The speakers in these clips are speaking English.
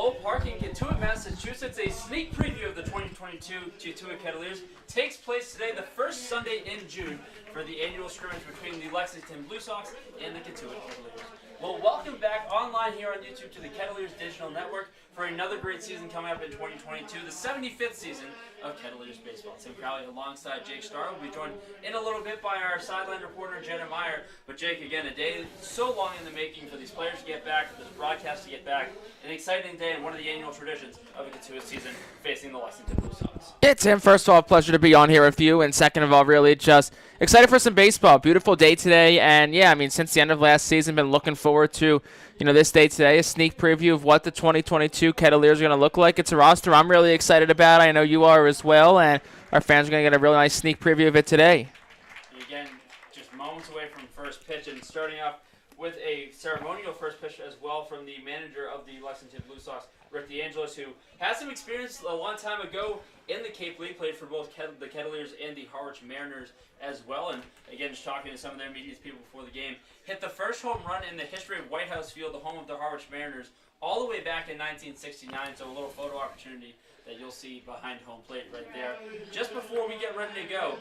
Lowell Park in Cotuit, Massachusetts. A sneak preview of the 2022 Cotuit Kettleers takes place today, the first Sunday in June, for the annual scrimmage between the Lexington Blue Sox and the Cotuit Kettleers. Well, welcome back online here on YouTube to the Kettleers Digital Network for another great season coming up in 2022, the 75th season of Kettleers baseball. Tim Crowley alongside Jake Starr will be joined in a little bit by our sideline reporter, Jenna Meyer. But Jake, again, a day so long in the making for these players to get back, for this broadcast to get back. An exciting day and one of the annual traditions of the Cotuit season facing the Lexington Blue Sox. Yeah, Tim, first of all, pleasure to be on here with you. And second of all, really just excited for some baseball. Beautiful day today. And yeah, I mean, since the end of last season, been looking forward to, this day today, a sneak preview of what the 2022 Kettleers are going to look like. It's a roster I'm really excited about. I know you are as well. And our fans are going to get a really nice sneak preview of it today. And again, just moments away from first pitch and starting off with a ceremonial first pitch as well from the manager of the Lexington Blue Sox, Rick DeAngelis, who has some experience a long time ago in the Cape League, played for both the Kettleers and the Harwich Mariners as well. And again, just talking to some of their media people before the game, hit the first home run in the history of White House Field, the home of the Harwich Mariners, all the way back in 1969. So a little photo opportunity that you'll see behind home plate right there. Just before we get ready to go,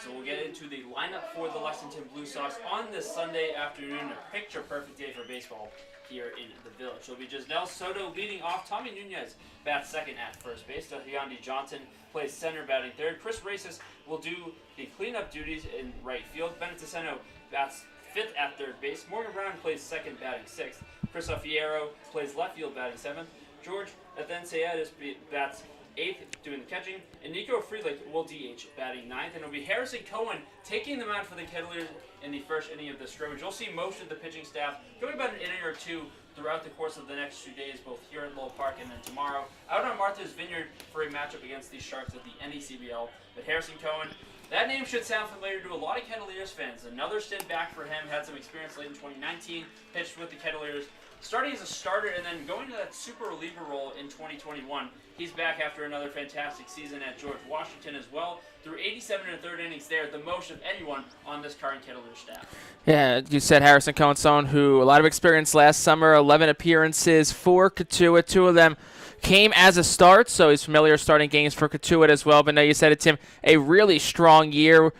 so we'll get into the lineup for the Lexington Blue Sox on this Sunday afternoon, a picture-perfect day for baseball here in the Village. It'll be Gisnell Soto leading off. Tommy Nunez bats second at first base. Hyundy Johnson plays center, batting third. Chris Racis will do the cleanup duties in right field. Bennett Tesseno bats fifth at third base. Morgan Brown plays second, batting sixth. Chris Fierro plays left field, batting seventh. George Athenciadis bats eighth, doing the catching, and Nico Friedlich will DH, batting ninth, and it'll be Harrison Cohen taking the mound for the Kettleers in the first inning of the scrimmage. You'll see most of the pitching staff going about an inning or two throughout the course of the next 2 days, both here at Lowell Park and then tomorrow out on Martha's Vineyard for a matchup against the Sharks of the ICL. But Harrison Cohen, that name should sound familiar to a lot of Kettleers fans. Another stint back for him, had some experience late in 2019, pitched with the Kettleers, starting as a starter and then going to that super reliever role in 2021. He's back after another fantastic season at George Washington as well. Through 87 and a third innings there, the most of anyone on this current Kettleers staff. Yeah, you said Harrison Cohen, someone who a lot of experience last summer, 11 appearances for Cotuit. 2 of them came as a start, so he's familiar starting games for Cotuit as well. But no, you said it, Tim, a really strong year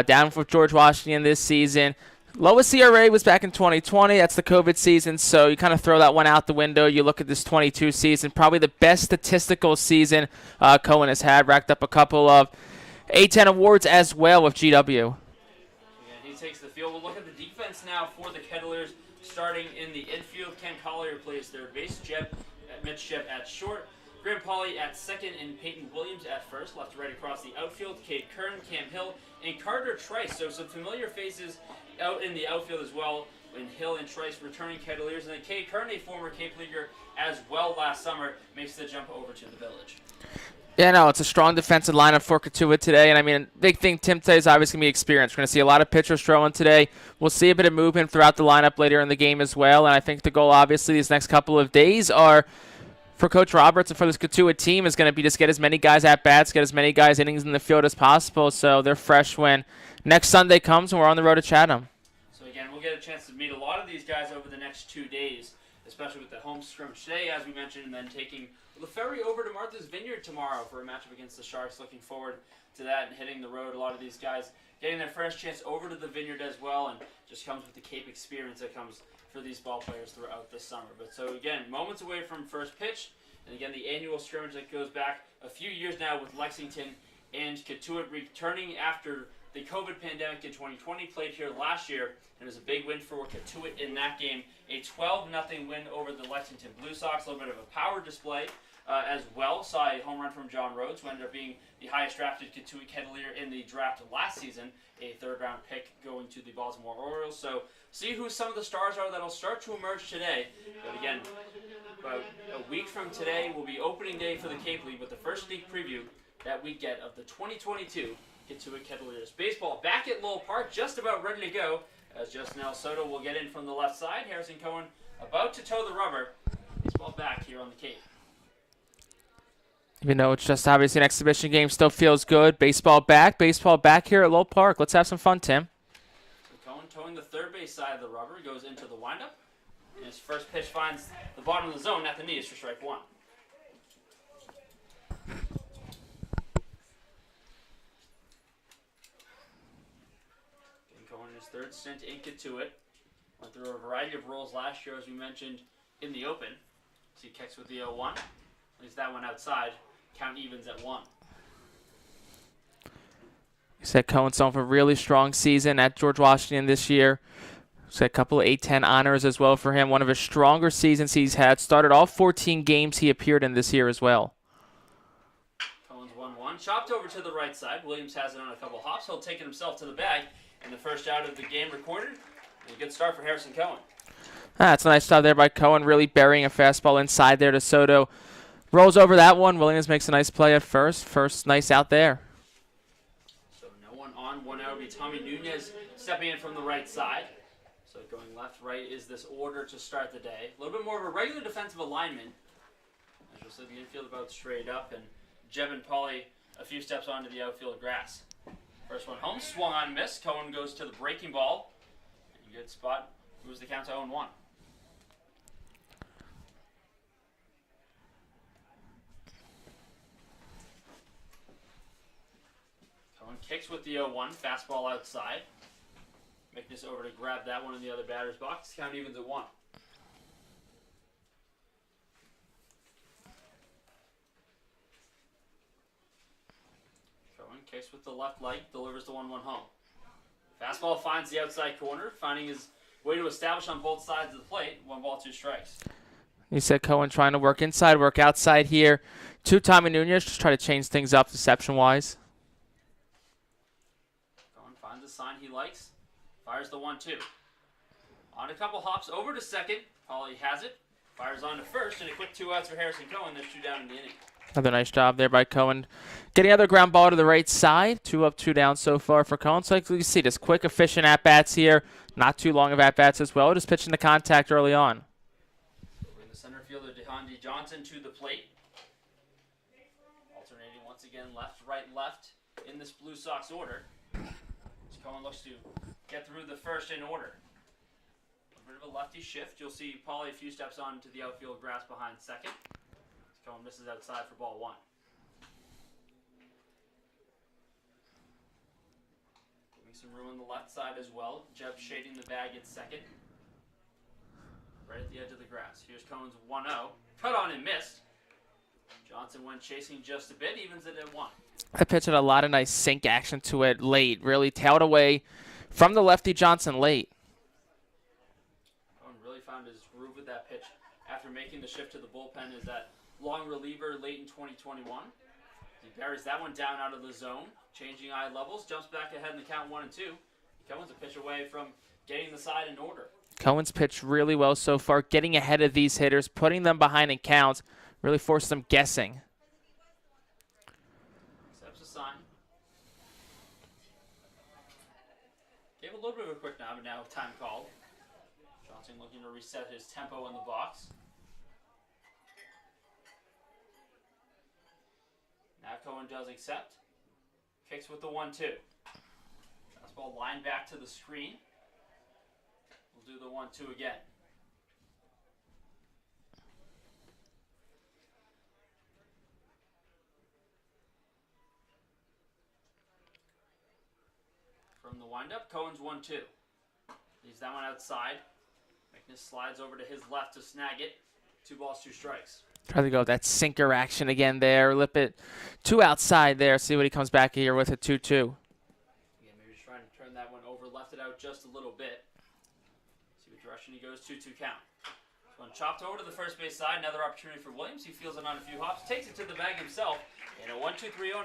down for George Washington this season. Lowest ERA was back in 2020. That's the COVID season, so you kind of throw that one out the window. You look at this 22 season, probably the best statistical season Cohen has had. Racked up a couple of A10 awards as well with GW. And he takes the field. We'll look at the defense now for the Kettleers, starting in the infield. Ken Collier plays third base. Mitch Jeb at short. Graham Pauly at second, and Peyton Williams at first. Left to right across the outfield, Cade Kern, Cam Hill, and Carter Trice. So some familiar faces out in the outfield as well, and Hill and Trice returning Kettleers. And then Cade Kern, a former Cape Leaguer as well last summer, makes the jump over to the Village. Yeah, no, it's a strong defensive lineup for Cotuit today. And, I mean, big thing, Tim, today is obviously going to be experience. We're going to see a lot of pitchers throwing today. We'll see a bit of movement throughout the lineup later in the game as well. And I think the goal, obviously, these next couple of days are for Coach Roberts and for this Cotuit team is going to be just get as many guys at bats, get as many guys innings in the field as possible, so they're fresh when next Sunday comes and we're on the road to Chatham. So again, we'll get a chance to meet a lot of these guys over the next 2 days, especially with the home scrimmage today, as we mentioned, and then taking the ferry over to Martha's Vineyard tomorrow for a matchup against the Sharks. Looking forward to that and hitting the road. A lot of these guys getting their first chance over to the Vineyard as well, and just comes with the Cape experience that comes for these ball players throughout the summer. But so again, moments away from first pitch, and again the annual scrimmage that goes back a few years now with Lexington and Cotuit returning after the COVID pandemic in 2020, played here last year, and it was a big win for Cotuit in that game. A 12-0 win over the Lexington Blue Sox, a little bit of a power display as well. Saw a home run from John Rhodes, who ended up being the highest drafted Cotuit Kettleer in the draft last season, a third-round pick going to the Baltimore Orioles. So see who some of the stars are that'll start to emerge today. But again, about a week from today will be opening day for the Cape League with the first sneak preview that we get of the 2022 Cotuit Kettleers. Baseball back at Lowell Park, just about ready to go, as Gisnell Soto will get in from the left side. Harrison Cohen about to toe the rubber. Baseball back here on the Cape. Even though it's just obviously an exhibition game, still feels good. Baseball back here at Lowell Park. Let's have some fun, Tim. So Cohen towing the third base side of the rubber, goes into the windup. And his first pitch finds the bottom of the zone at the knees for strike one. third stint in Cotuit. Went through a variety of roles last year, as we mentioned in the open. So he kicks with the 0-1. Leaves that one outside. Count evens at 1. He said Cohen's on for a really strong season at George Washington this year. He's got a couple of A-10 honors as well for him. One of his stronger seasons he's had. Started all 14 games he appeared in this year as well. Cohen's 1-1. Chopped over to the right side. Williams has it on a couple hops. He'll take it himself to the bag. And the first out of the game recorded. A good start for Harrison Cohen. That's a nice job there by Cohen, really burying a fastball inside there to Soto. Rolls over that one. Williams makes a nice play at first. First nice out there. So no one on, 1 out will be Tommy Nunez stepping in from the right side. So going left, right is this order to start the day. A little bit more of a regular defensive alignment. As you'll see the infield about straight up, and Jeb and Pauly a few steps onto the outfield grass. First one home, swung on, miss. Cohen goes to the breaking ball. Good spot. Moves the count to 0-1. Cohen kicks with the 0-1. Fastball outside. Mickness over to grab that one in the other batter's box. Count evens at 1. Cohen kicks with the left leg. Delivers the 1-1 home. Fastball finds the outside corner, finding his way to establish on both sides of the plate. 1 ball, 2 strikes. You said Cohen trying to work inside, work outside here. To Tommy Nunez, just try to change things up deception-wise. Cohen finds a sign he likes. Fires the 1-2. On a couple hops over to second. Pauly has it. Fires on to first, and a quick 2 outs for Harrison Cohen. There's 2 down in the inning. Another nice job there by Cohen. Getting another ground ball to the right side. 2 up, 2 down so far for Cohen. So like you see, just quick, efficient at-bats here. Not too long of at-bats as well. Just pitching the contact early on. Over the center fielder, DeHondy Johnson to the plate. Alternating once again left, right, left in this Blue Sox order. As Cohen looks to get through the first in order. A bit of a lefty shift. You'll see Pauly a few steps on to the outfield grass behind second. Cohen misses outside for ball 1. Giving some room on the left side as well. Jeb shading the bag at second. Right at the edge of the grass. Here's Cohen's 1-0. Cut on and missed. Johnson went chasing just a bit, evens it at 1. I pitched a lot of nice sink action to it late. Really tailed away from the lefty Johnson late. Cohen really found his groove with that pitch after making the shift to the bullpen. Is that long reliever late in 2021. He buries that one down out of the zone, changing eye levels, jumps back ahead in the count 1-2. Cohen's a pitch away from getting the side in order. Cohen's pitched really well so far, getting ahead of these hitters, putting them behind in counts, really forced them guessing. Accepts a sign. Gave a little bit of a quick nod, but now time called. Johnson looking to reset his tempo in the box. Now Cohen does accept. Kicks with the 1-2. Fastball line back to the screen. We'll do the 1-2 again. From the windup, Cohen's 1-2. Leaves that one outside. Mickness slides over to his left to snag it. 2 balls, 2 strikes. Try to go with that sinker action again there. Lip it 2 outside there. See what he comes back here with a 2-2. Again, maybe just trying to turn that one over. Left it out just a little bit. See what direction he goes. 2-2 count. This one chopped over to the first base side. Another opportunity for Williams. He feels it on a few hops. Takes it to the bag himself. And a 1-2-3-0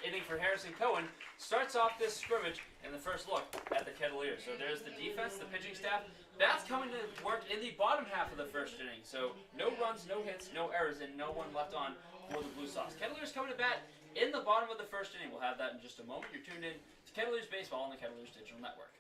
inning for Harrison Cohen. Starts off this scrimmage in the first look at the Kettleers. So there's the defense, the pitching staff. Bats coming to work in the bottom half of the first inning. So no runs, no hits, no errors, and no one left on for the Blue Sox. Kettleers coming to bat in the bottom of the first inning. We'll have that in just a moment. You're tuned in to Kettleers Baseball on the Kettleers Digital Network.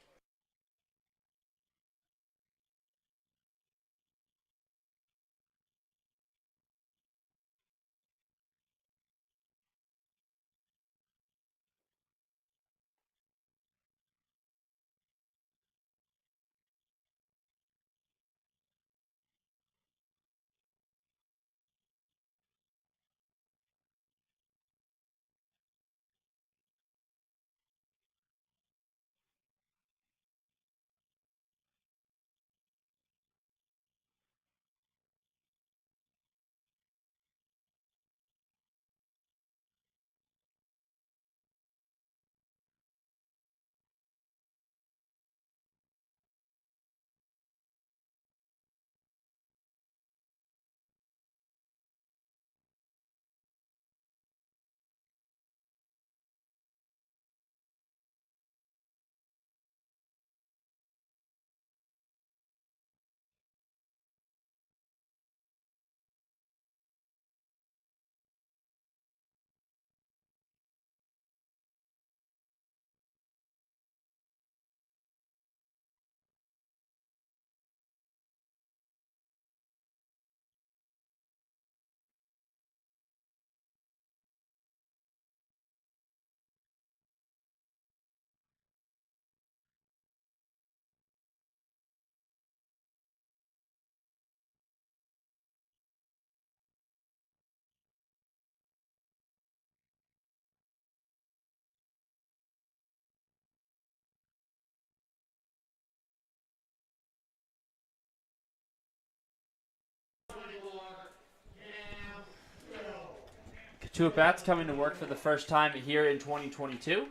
Two at-bats coming to work for the first time here in 2022.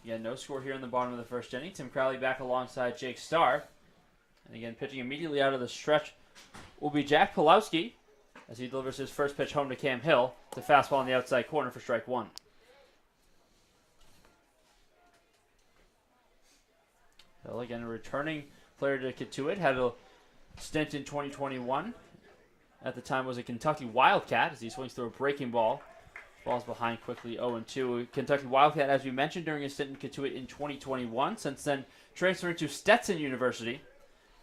Again, no score here in the bottom of the first inning. Tim Crowley back alongside Jake Starr. And again, pitching immediately out of the stretch will be Jack Pulowski as he delivers his first pitch home to Cam Hill. It's a fastball in the outside corner for strike one. Hill, again, a returning player to Cotuit, had a stint in 2021. At the time was a Kentucky Wildcat as he swings through a breaking ball. Falls behind quickly 0-2. Kentucky Wildcat, as we mentioned, during his stint in Cotuit in 2021. Since then, transferring to Stetson University.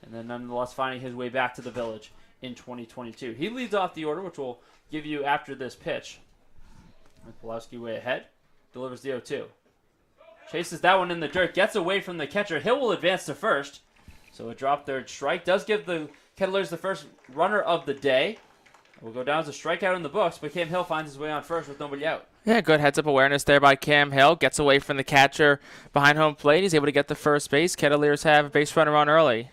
And then nonetheless finding his way back to the Village in 2022. He leads off the order, which we'll give you after this pitch. With Pulowski way ahead. Delivers the 0-2. Chases that one in the dirt. Gets away from the catcher. Hill will advance to first. So a drop third strike. Does give the Kettleers the first runner of the day. Will go down as a strikeout in the books, but Cam Hill finds his way on first with nobody out. Yeah, good heads-up awareness there by Cam Hill. Gets away from the catcher behind home plate. He's able to get the first base. Kettleers have a base runner on early.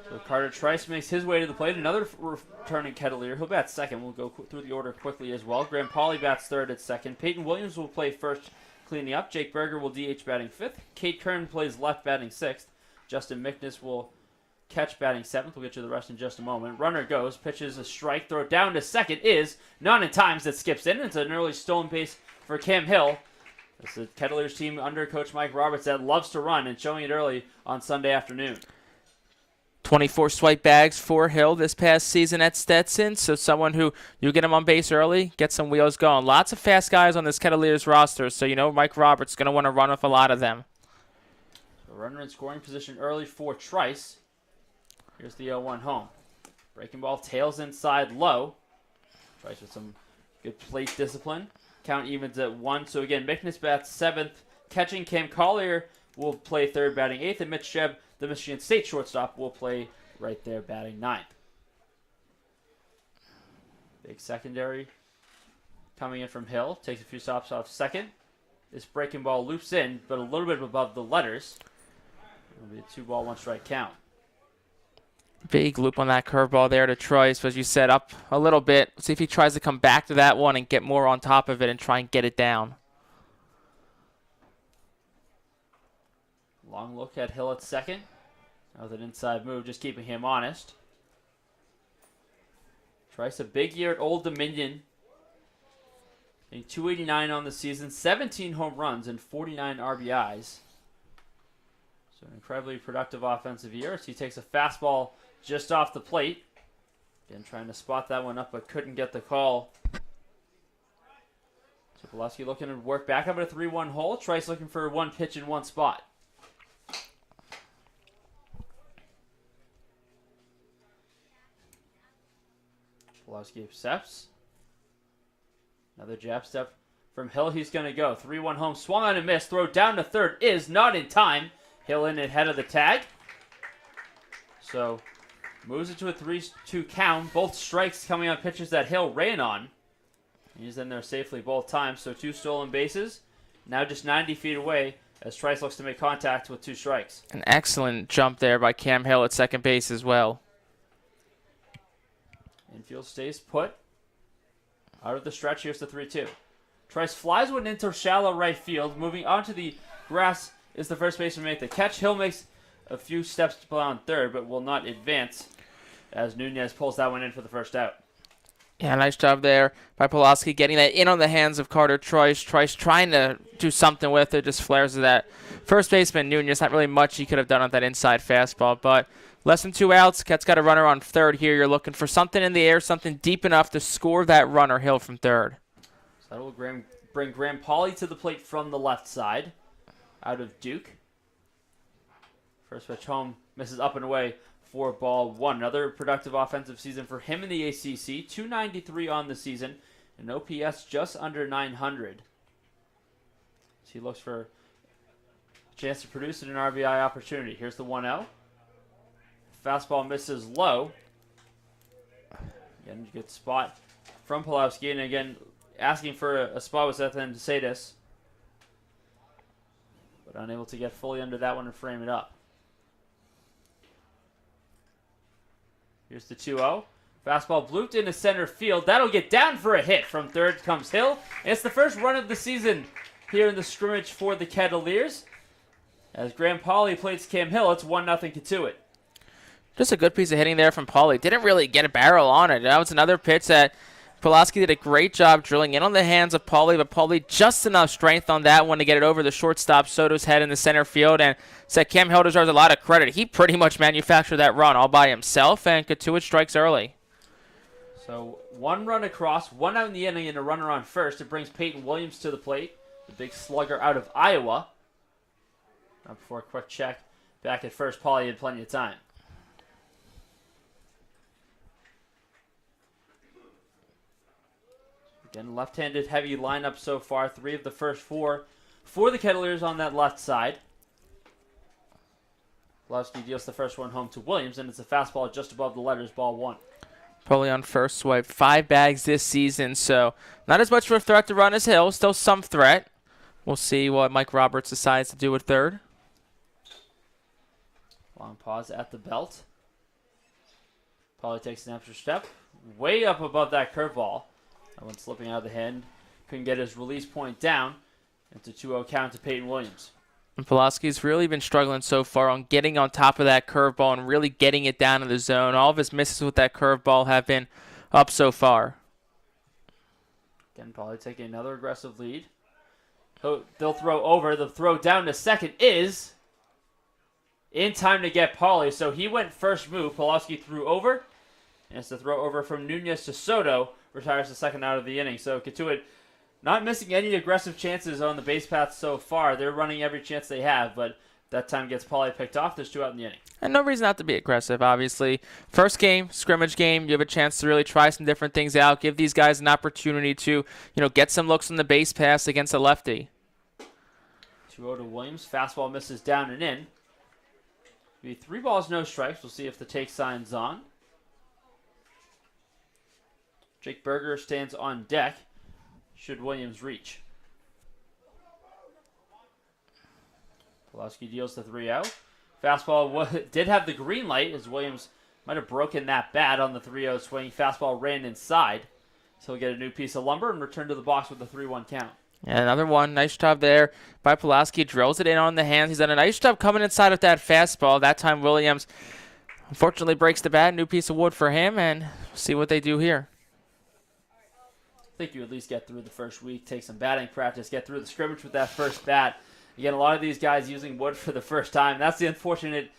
So Carter Trice makes his way to the plate. Another returning Kettleer. He'll bat second. We'll go through the order quickly as well. Graham Pauly bats third at second. Peyton Williams will play first, cleaning up. Jake Berger will DH batting fifth. Kate Kern plays left batting sixth. Justin Mickness will catch batting seventh. We'll get you the rest in just a moment. Runner goes, pitches a strike, throw down to second is not in times that skips in. It's an early stolen base for Cam Hill. It's the Kettleers team under Coach Mike Roberts that loves to run and showing it early on Sunday afternoon. 24 swipe bags for Hill this past season at Stetson. So someone who, you get him on base early, get some wheels going. Lots of fast guys on this Kettleers roster. So you know Mike Roberts is going to want to run with a lot of them. So runner in scoring position early for Trice. Here's the 0-1 home. Breaking ball tails inside low. Trice with some good plate discipline. Count evens at 1. So again, Mickness bats seventh. Catching Cam Collier will play third, batting eighth. And Mitch Shebb, the Michigan State shortstop, will play right there, batting ninth. Big secondary coming in from Hill. Takes a few stops off second. This breaking ball loops in, but a little bit above the letters. It'll be a 2-ball, 1-strike count. Big loop on that curveball there to Trice, as you said, up a little bit. See if he tries to come back to that one and get more on top of it and try and get it down. Long look at Hill at second. That was an inside move, just keeping him honest. Trice, a big year at Old Dominion. Hitting .289 on the season, 17 home runs and 49 RBIs. So an incredibly productive offensive year. So he takes a fastball just off the plate. Again, trying to spot that one up, but couldn't get the call. So Pulowski looking to work back up at a 3-1 hole. Trice looking for one pitch in one spot. Pulowski accepts. Another jab step from Hill. He's going to go. 3-1 home. Swung on and missed. Throw down to third is not in time. Hill in ahead of the tag. So moves it to a 3-2 count. Both strikes coming on pitches that Hill ran on. He's in there safely both times. So 2 stolen bases. Now just 90 feet away as Trice looks to make contact with 2 strikes. An excellent jump there by Cam Hill at second base as well. Infield stays put. Out of the stretch, here's the 3-2. Trice flies one into shallow right field. Moving onto the grass is the first baseman to make the catch. Hill makes a few steps to play on third, but will not advance as Nunez pulls that one in for the first out. Yeah, nice job there by Pulowski getting that in on the hands of Carter Trice. Trice trying to do something with it, just flares to that first baseman Nunez. Not really much he could have done on that inside fastball, but less than 2 outs. Ket's got a runner on third here. You're looking for something in the air, something deep enough to score that runner, Hill, from third. So that will bring Graham Pauly to the plate from the left side out of Duke. First pitch home, misses up and away for ball 1. Another productive offensive season for him in the ACC. .293 on the season. An OPS just under 900. So he looks for a chance to produce an RBI opportunity. Here's the 1-0. Fastball misses low. Again, good spot from Pulowski. And again, asking for a spot was Ethan DeSatis. But unable to get fully under that one and frame it up. Here's the 2-0. Fastball blooped into center field. That'll get down for a hit. From third comes Hill. And it's the first run of the season here in the scrimmage for the Kettleers. As Graham Pauly plays Cam Hill, it's 1-0 Cotuit. Just a good piece of hitting there from Pauly. Didn't really get a barrel on it. That was another pitch that Pulaski did a great job drilling in on the hands of Pauly, but Pauly just enough strength on that one to get it over the shortstop Soto's head in the center field, and said Cam Hill deserves a lot of credit. He pretty much manufactured that run all by himself, and Cotuit strikes early. So 1 run across, 1 out in the inning, and a runner on first. It brings Peyton Williams to the plate, the big slugger out of Iowa. Now before a quick check, back at first, Pauly had plenty of time. Again, left-handed heavy lineup so far. 3 of the first 4 for the Kettleers on that left side. Pulaski deals the first one home to Williams, and it's a fastball just above the letters, ball 1. Pauly on first swipe, 5 bags this season, so not as much of a threat to run as Hill. Still some threat. We'll see what Mike Roberts decides to do at third. Long pause at the belt. Pauly takes an extra step. Way up above that curveball. That one slipping out of the hand. Couldn't get his release point down. It's a 2-0 count to Peyton Williams. And Pulaski's really been struggling so far on getting on top of that curveball and really getting it down in the zone. All of his misses with that curveball have been up so far. Again, Pauly taking another aggressive lead. They'll throw over. The throw down to second is in time to get Pauly. So he went first move. Pulaski threw over. And it's the throw over from Nunez to Soto. Retires the second out of the inning. So Cotuit not missing any aggressive chances on the base path so far. They're running every chance they have, but that time gets Pauly picked off. There's 2 out in the inning. And no reason not to be aggressive, obviously. First game, scrimmage game, you have a chance to really try some different things out. Give these guys an opportunity to, get some looks on the base pass against a lefty. 2-0 to Williams. Fastball misses down and in. Be 3 balls, no strikes. We'll see if the take sign's on. Jake Berger stands on deck. Should Williams reach. Pulaski deals the 3-0. Fastball did have the green light as Williams might have broken that bat on the 3-0 swing. Fastball ran inside. So he'll get a new piece of lumber and return to the box with a 3-1 count. And another one. Nice job there by Pulaski. Drills it in on the hands. He's done a nice job coming inside of that fastball. That time Williams unfortunately breaks the bat. New piece of wood for him, and see what they do here. I think you at least get through the first week, take some batting practice, get through the scrimmage with that first bat. Again, a lot of these guys using wood for the first time. That's the unfortunate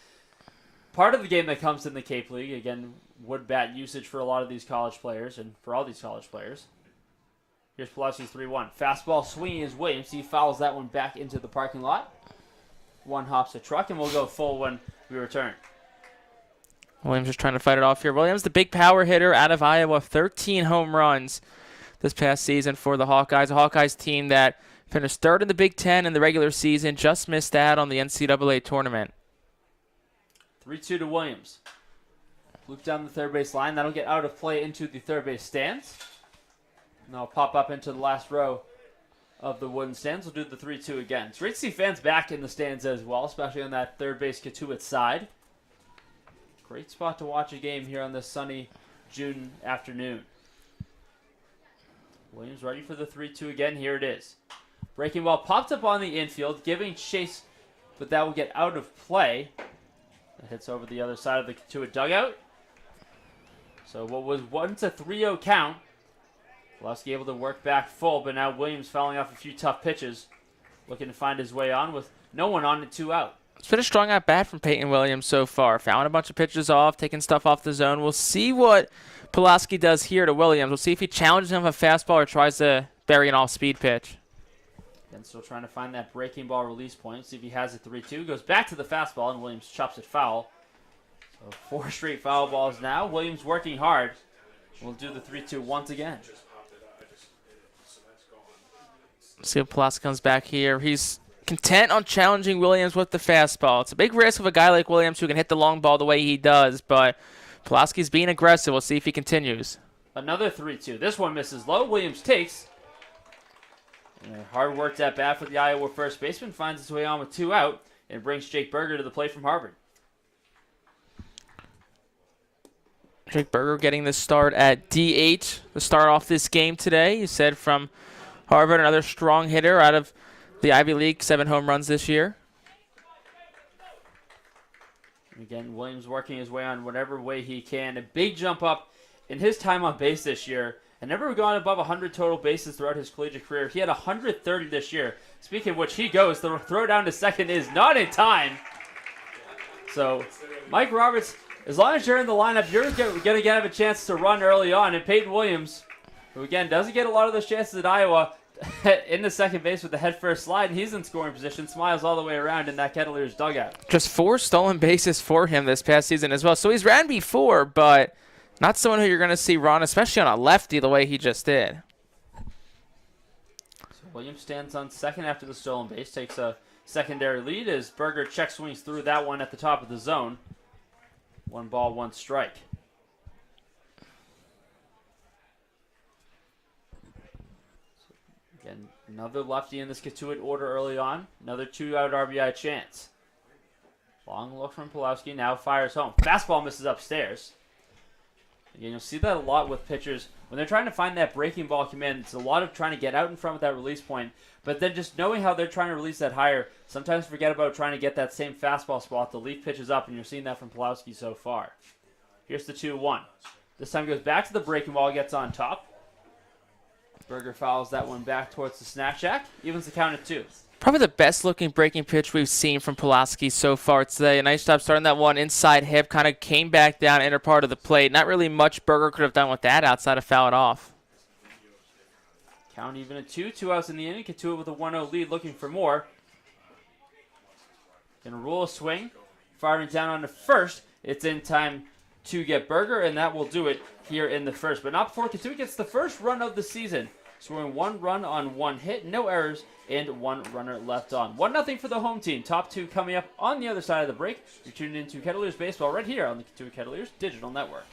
part of the game that comes in the Cape League. Again, wood bat usage for a lot of these college players and for all these college players. Here's Pulaski's 3-1. Fastball swinging is Williams. He fouls that one back into the parking lot. One hops a truck, and we'll go full when we return. Williams just trying to fight it off here. Williams, the big power hitter out of Iowa, 13 home runs this past season for the Hawkeyes. A Hawkeyes team that finished 3rd in the Big Ten in the regular season, just missed out on the NCAA tournament. 3-2 to Williams. Loop down the third base line. That'll get out of play into the third base stands. And that'll pop up into the last row of the wooden stands. We'll do the 3-2 again. It's great to see fans back in the stands as well, especially on that third base Cotuit side. Great spot to watch a game here on this sunny June afternoon. Williams ready for the 3-2 again. Here it is. Breaking ball popped up on the infield, giving chase, but that will get out of play. That hits over the other side of the Cotuit dugout. So what was once a 3-0 count, Pulaski able to work back full, but now Williams fouling off a few tough pitches, looking to find his way on with no one on at 2 out. It's been a strong at bat from Peyton Williams so far. Fouling a bunch of pitches off, taking stuff off the zone. We'll see what Pulaski does here to Williams. We'll see if he challenges him with a fastball or tries to bury an off-speed pitch. And still trying to find that breaking ball release point. See if he has a 3-2. Goes back to the fastball, and Williams chops it foul. So 4 straight foul balls now. Williams working hard. We'll do the 3-2 once again. See if Pulaski comes back here. He's content on challenging Williams with the fastball. It's a big risk with a guy like Williams who can hit the long ball the way he does, but Pulaski's being aggressive. We'll see if he continues. Another 3-2. This one misses low. Williams takes. And hard worked at bat for the Iowa first baseman. Finds his way on with 2 out and brings Jake Berger to the plate from Harvard. Jake Berger getting the start at DH to start off this game today. You said from Harvard, another strong hitter out of the Ivy League, 7 home runs this year. Again, Williams working his way on whatever way he can. A big jump up in his time on base this year. And never gone above 100 total bases throughout his collegiate career. He had 130 this year. Speaking of which, he goes. The throw down to second is not in time. So, Mike Roberts, as long as you're in the lineup, you're going to have a chance to run early on. And Peyton Williams, who again doesn't get a lot of those chances at Iowa, in the second base with the head first slide, and he's in scoring position, smiles all the way around in that Kettleers dugout. Just 4 stolen bases for him this past season as well. So he's ran before, but not someone who you're going to see run, especially on a lefty the way he just did. So Williams stands on second after the stolen base, takes a secondary lead as Berger check swings through that one at the top of the zone. 1 ball, 1 strike. Again, another lefty in this Cotuit order early on. Another 2-out RBI chance. Long look from Pulowski, now fires home. Fastball misses upstairs. Again, you'll see that a lot with pitchers. When they're trying to find that breaking ball command, it's a lot of trying to get out in front with that release point. But then just knowing how they're trying to release that higher, sometimes forget about trying to get that same fastball spot. The leaf pitches up, and you're seeing that from Pulowski so far. Here's the 2-1. This time goes back to the breaking ball, gets on top. Berger fouls that one back towards the snack shack. Evens the count at 2. Probably the best looking breaking pitch we've seen from Pulaski so far today. A nice job starting that one inside hip. Kind of came back down inner part of the plate. Not really much Berger could have done with that outside of foul it off. Count even at 2. 2 outs in the inning. Cotuit with a 1-0 lead, looking for more. Gonna roll a swing. Firing down on the first. It's in time to get Berger, and that will do it here in the first. But not before Cotuit gets the first run of the season. Scoring 1 run on 1 hit, no errors, and 1 runner left on. 1-0 for the home team. Top 2 coming up on the other side of the break. You're tuned into Kettleers Baseball right here on the Cotuit Kettleers Digital Network.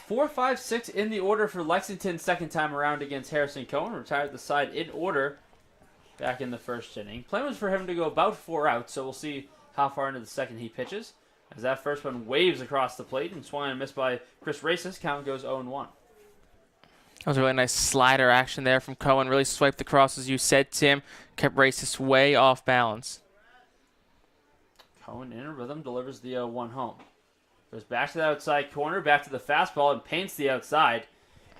Four, 5, 6 in the order for Lexington second time around against Harrison Cohen. Retired the side in order back in the first inning. Plan was for him to go about 4 outs, so we'll see how far into the second he pitches. As that first one waves across the plate and swung and missed by Chris Races, count goes 0-1. That was a really nice slider action there from Cohen. Really swiped across, as you said, Tim. Kept Races way off balance. Cohen in a rhythm delivers the 0-1 home. Goes back to the outside corner, back to the fastball, and paints the outside.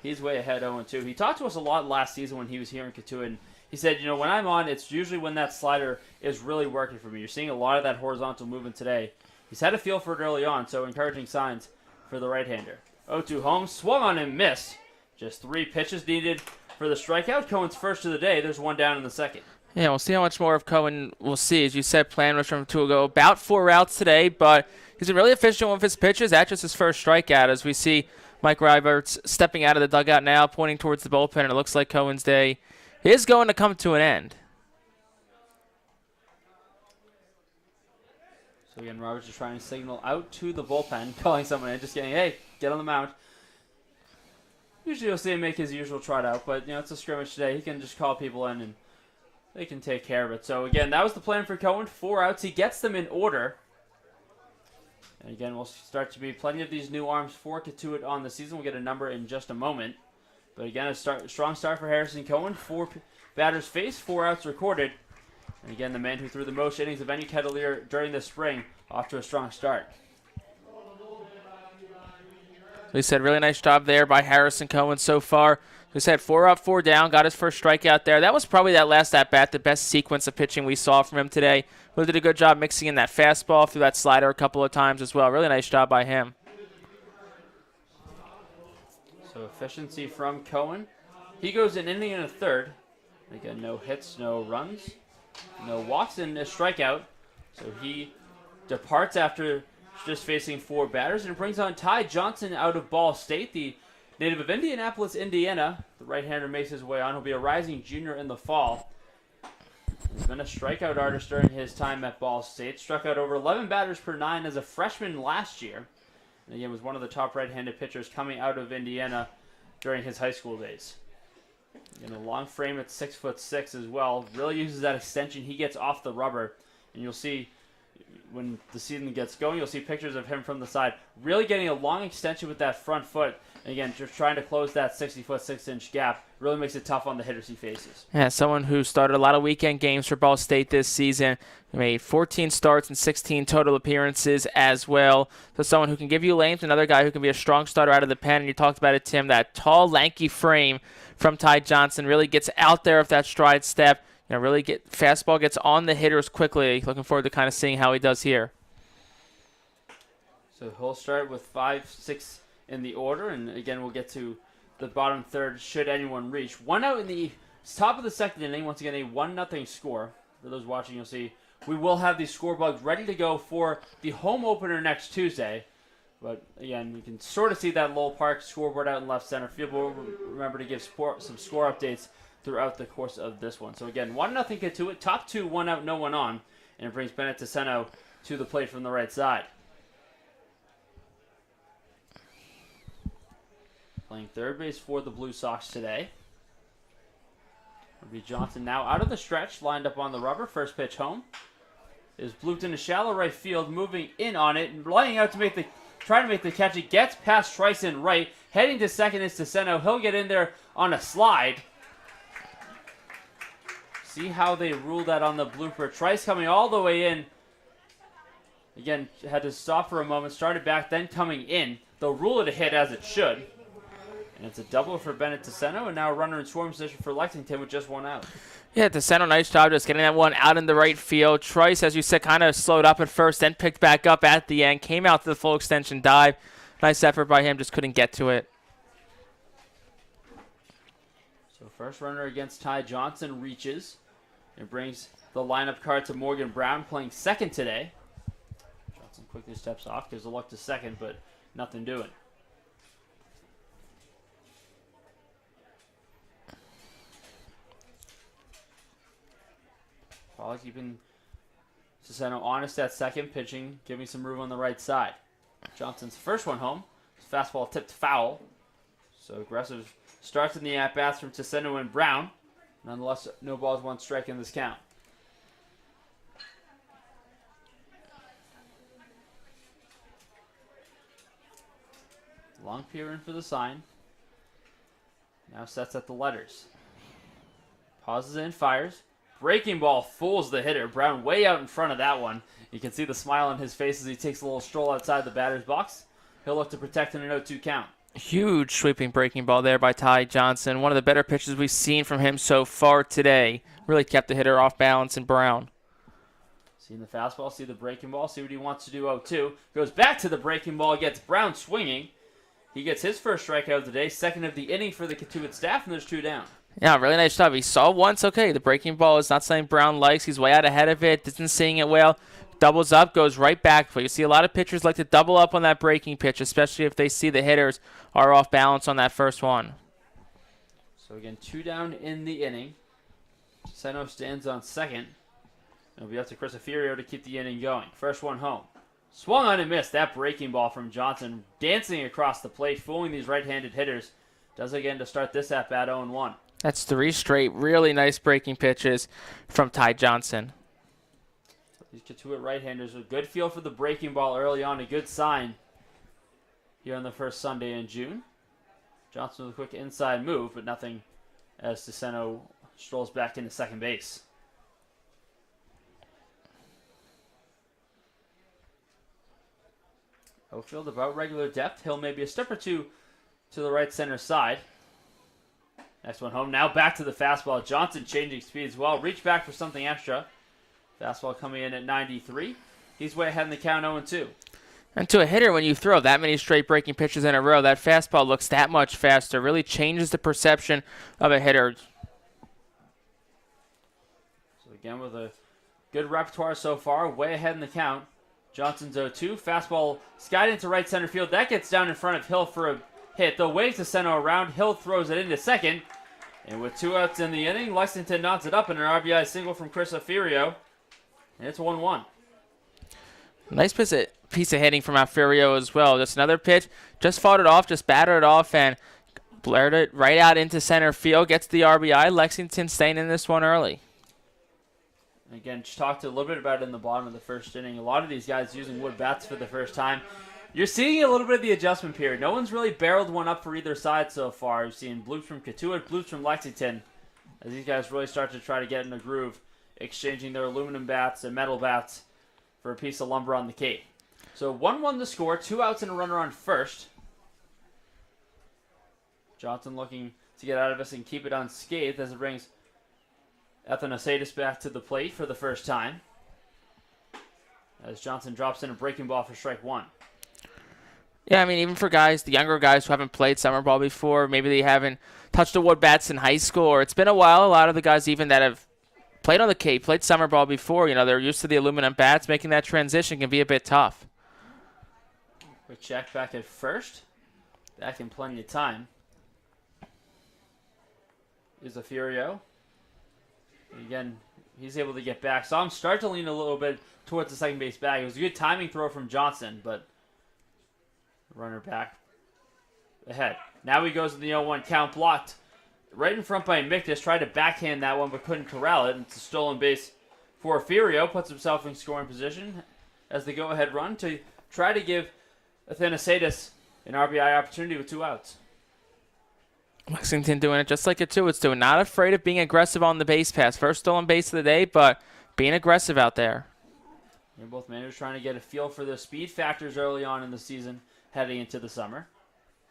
He's way ahead 0-2. He talked to us a lot last season when he was here in Cotuit, and he said, you know, when I'm on, it's usually when that slider is really working for me. You're seeing a lot of that horizontal movement today. He's had a feel for it early on, so encouraging signs for the right-hander. 0-2 home, swung on and missed. Just 3 pitches needed for the strikeout. Cohen's first of the day. There's 1 down in the second. Yeah, we'll see how much more of Cohen we'll see. As you said, plan was from to go about 4 routes today, but he's been really efficient with his pitches. That's just his first strikeout, as we see Mike Roberts stepping out of the dugout now, pointing towards the bullpen, and it looks like Cohen's day is going to come to an end. So again, Roberts is trying to signal out to the bullpen, calling someone in, just getting, hey, get on the mound. Usually you'll see him make his usual trot out, but it's a scrimmage today. He can just call people in and they can take care of it. So again, that was the plan for Cohen. 4 outs. He gets them in order. And again, we'll start to be plenty of these new arms for Cotuit on the season. We'll get a number in just a moment. But again, a strong start for Harrison Cohen. 4 batters faced, 4 outs recorded. And again, the man who threw the most innings of any Kettleer during the spring, off to a strong start. We said really nice job there by Harrison Cohen so far. We said 4 up, 4 down, got his first strikeout there. That was probably that last at-bat, the best sequence of pitching we saw from him today. Really did a good job mixing in that fastball, through that slider a couple of times as well. Really nice job by him. So efficiency from Cohen. He goes an inning and a third. Again, no hits, no runs, no walks, and a strikeout. So he departs after just facing 4 batters, and brings on Ty Johnson out of Ball State, the native of Indianapolis, Indiana. The right-hander makes his way on. He'll be a rising junior in the fall. He's been a strikeout artist during his time at Ball State. Struck out over 11 batters per 9 as a freshman last year. And again, was one of the top right-handed pitchers coming out of Indiana during his high school days. In a long frame at 6'6" as well. Really uses that extension. He gets off the rubber. And you'll see when the season gets going, you'll see pictures of him from the side. Really getting a long extension with that front foot. And again, just trying to close that 60-foot, 6-inch gap. Really makes it tough on the hitters he faces. Yeah, someone who started a lot of weekend games for Ball State this season. He made 14 starts and 16 total appearances as well. So someone who can give you length, another guy who can be a strong starter out of the pen. And you talked about it, Tim, that tall, lanky frame from Ty Johnson really gets out there with that stride step. Really fastball gets on the hitters quickly. Looking forward to kind of seeing how he does here. So he'll start with 5, 6 in the order, and again we'll get to the bottom third should anyone reach. 1 out in the top of the second inning. Once again, a 1-0 score. For those watching, you'll see we will have these score bugs ready to go for the home opener next Tuesday. But again, you can sort of see that Lowell Park scoreboard out in left center field. We'll remember to give some score updates throughout the course of this one. So again, 1-0 Cotuit. Top 2, 1 out, no one on. And it brings Bennett Ticeno to the plate from the right side. Playing third base for the Blue Sox today. It'll be Johnson now out of the stretch, lined up on the rubber. First pitch home is blooped into shallow right field, moving in on it, and laying out to trying to make the catch. It gets past Trice in right. Heading to second is Ticeno. He'll get in there on a slide. See how they rule that on the blooper. Trice coming all the way in. Again, had to stop for a moment, started back, then coming in. They'll rule it a hit as it should. And it's a double for Bennett Ticeno, and now a runner in scoring position for Lexington with just 1 out. Yeah, Ticeno, nice job just getting that one out in the right field. Trice, as you said, kind of slowed up at first, then picked back up at the end, came out to the full extension dive. Nice effort by him, just couldn't get to it. So first runner against Ty Johnson reaches. It brings the lineup card to Morgan Brown, playing second today. Johnson quickly steps off, gives a look to second, but nothing doing. Probably keeping Ticeno honest at second, pitching, giving some room on the right side. Johnson's first one home. His fastball tipped foul. So aggressive starts in the at-bats from Ticeno and Brown. Nonetheless, no balls, 1 strike in this count. Long peer in for the sign. Now sets at the letters. Pauses in, fires. Breaking ball fools the hitter. Brown way out in front of that one. You can see the smile on his face as he takes a little stroll outside the batter's box. He'll look to protect in an 0-2 count. Huge sweeping breaking ball there by Ty Johnson. One of the better pitches we've seen from him so far today. Really kept the hitter off balance in Brown. See the fastball, see the breaking ball, see what he wants to do 0-2. Goes back to the breaking ball, gets Brown swinging. He gets his first strikeout of the day, second of the inning for the Cotuit staff, and there's 2 down. Yeah, really nice job. He saw once, okay, the breaking ball is not something Brown likes. He's way out ahead of it, isn't seeing it well. Doubles up, goes right back. But you see a lot of pitchers like to double up on that breaking pitch, especially if they see the hitters are off balance on that first one. So again, 2 down in the inning. Seno stands on second. It'll be up to Chris Aferio to keep the inning going. First one home. Swung on and missed. That breaking ball from Johnson dancing across the plate, fooling these right-handed hitters. Does again to start this at-bat 0-1. That's 3 straight really nice breaking pitches from Ty Johnson. These Cotuit right-handers with good feel for the breaking ball early on. A good sign here on the first Sunday in June. Johnson with a quick inside move, but nothing as Seno strolls back into second base. Outfield about regular depth. Hill maybe a step or two to the right center side. Next one home. Now back to the fastball. Johnson changing speeds well. Reach back for something extra. Fastball coming in at 93. He's way ahead in the count 0-2. And to a hitter, when you throw that many straight breaking pitches in a row, that fastball looks that much faster. Really changes the perception of a hitter. So again, with a good repertoire so far, way ahead in the count. Johnson's 0-2. Fastball skied into right center field. That gets down in front of Hill for a hit. The waves to Seno around. Hill throws it into second. And with 2 outs in the inning, Lexington knots it up in an RBI single from Chris Aferio. And it's 1-1. Nice piece of hitting from Aferio as well. Just another pitch. Just fought it off, just battered it off, and blared it right out into center field. Gets the RBI. Lexington staying in this one early. Again, just talked a little bit about it in the bottom of the first inning. A lot of these guys using wood bats for the first time. You're seeing a little bit of the adjustment period. No one's really barreled one up for either side so far. We've seen bloops from Cotuit, bloops from Lexington, as these guys really start to try to get in a groove, exchanging their aluminum bats and metal bats for a piece of lumber on the Cape. So 1-1 the score, 2 outs and a runner on first. Johnson looking to get out of this and keep it unscathed as it brings Athanasiadis back to the plate for the first time. As Johnson drops in a breaking ball for strike 1. Yeah, I mean, even for guys, the younger guys who haven't played summer ball before, maybe they haven't touched the wood bats in high school, or it's been a while. A lot of the guys even that have played on the Cape, played summer ball before, they're used to the aluminum bats. Making that transition can be a bit tough. Quick check back at first. Back in plenty of time. Is Aferio. Again, he's able to get back. Saw him start to lean a little bit towards the second base bag. It was a good timing throw from Johnson, but runner back ahead. Now he goes to the 0-1 count, blocked right in front by Mictus. Tried to backhand that one, but couldn't corral it. It's a stolen base for Aferio. Puts himself in scoring position as the go-ahead run to try to give Athanasiadis an RBI opportunity with 2 outs. Lexington doing it just like Cotuit's doing. Not afraid of being aggressive on the base pass. First stolen base of the day, but being aggressive out there. They're both managers trying to get a feel for the speed factors early on in the season, heading into the summer.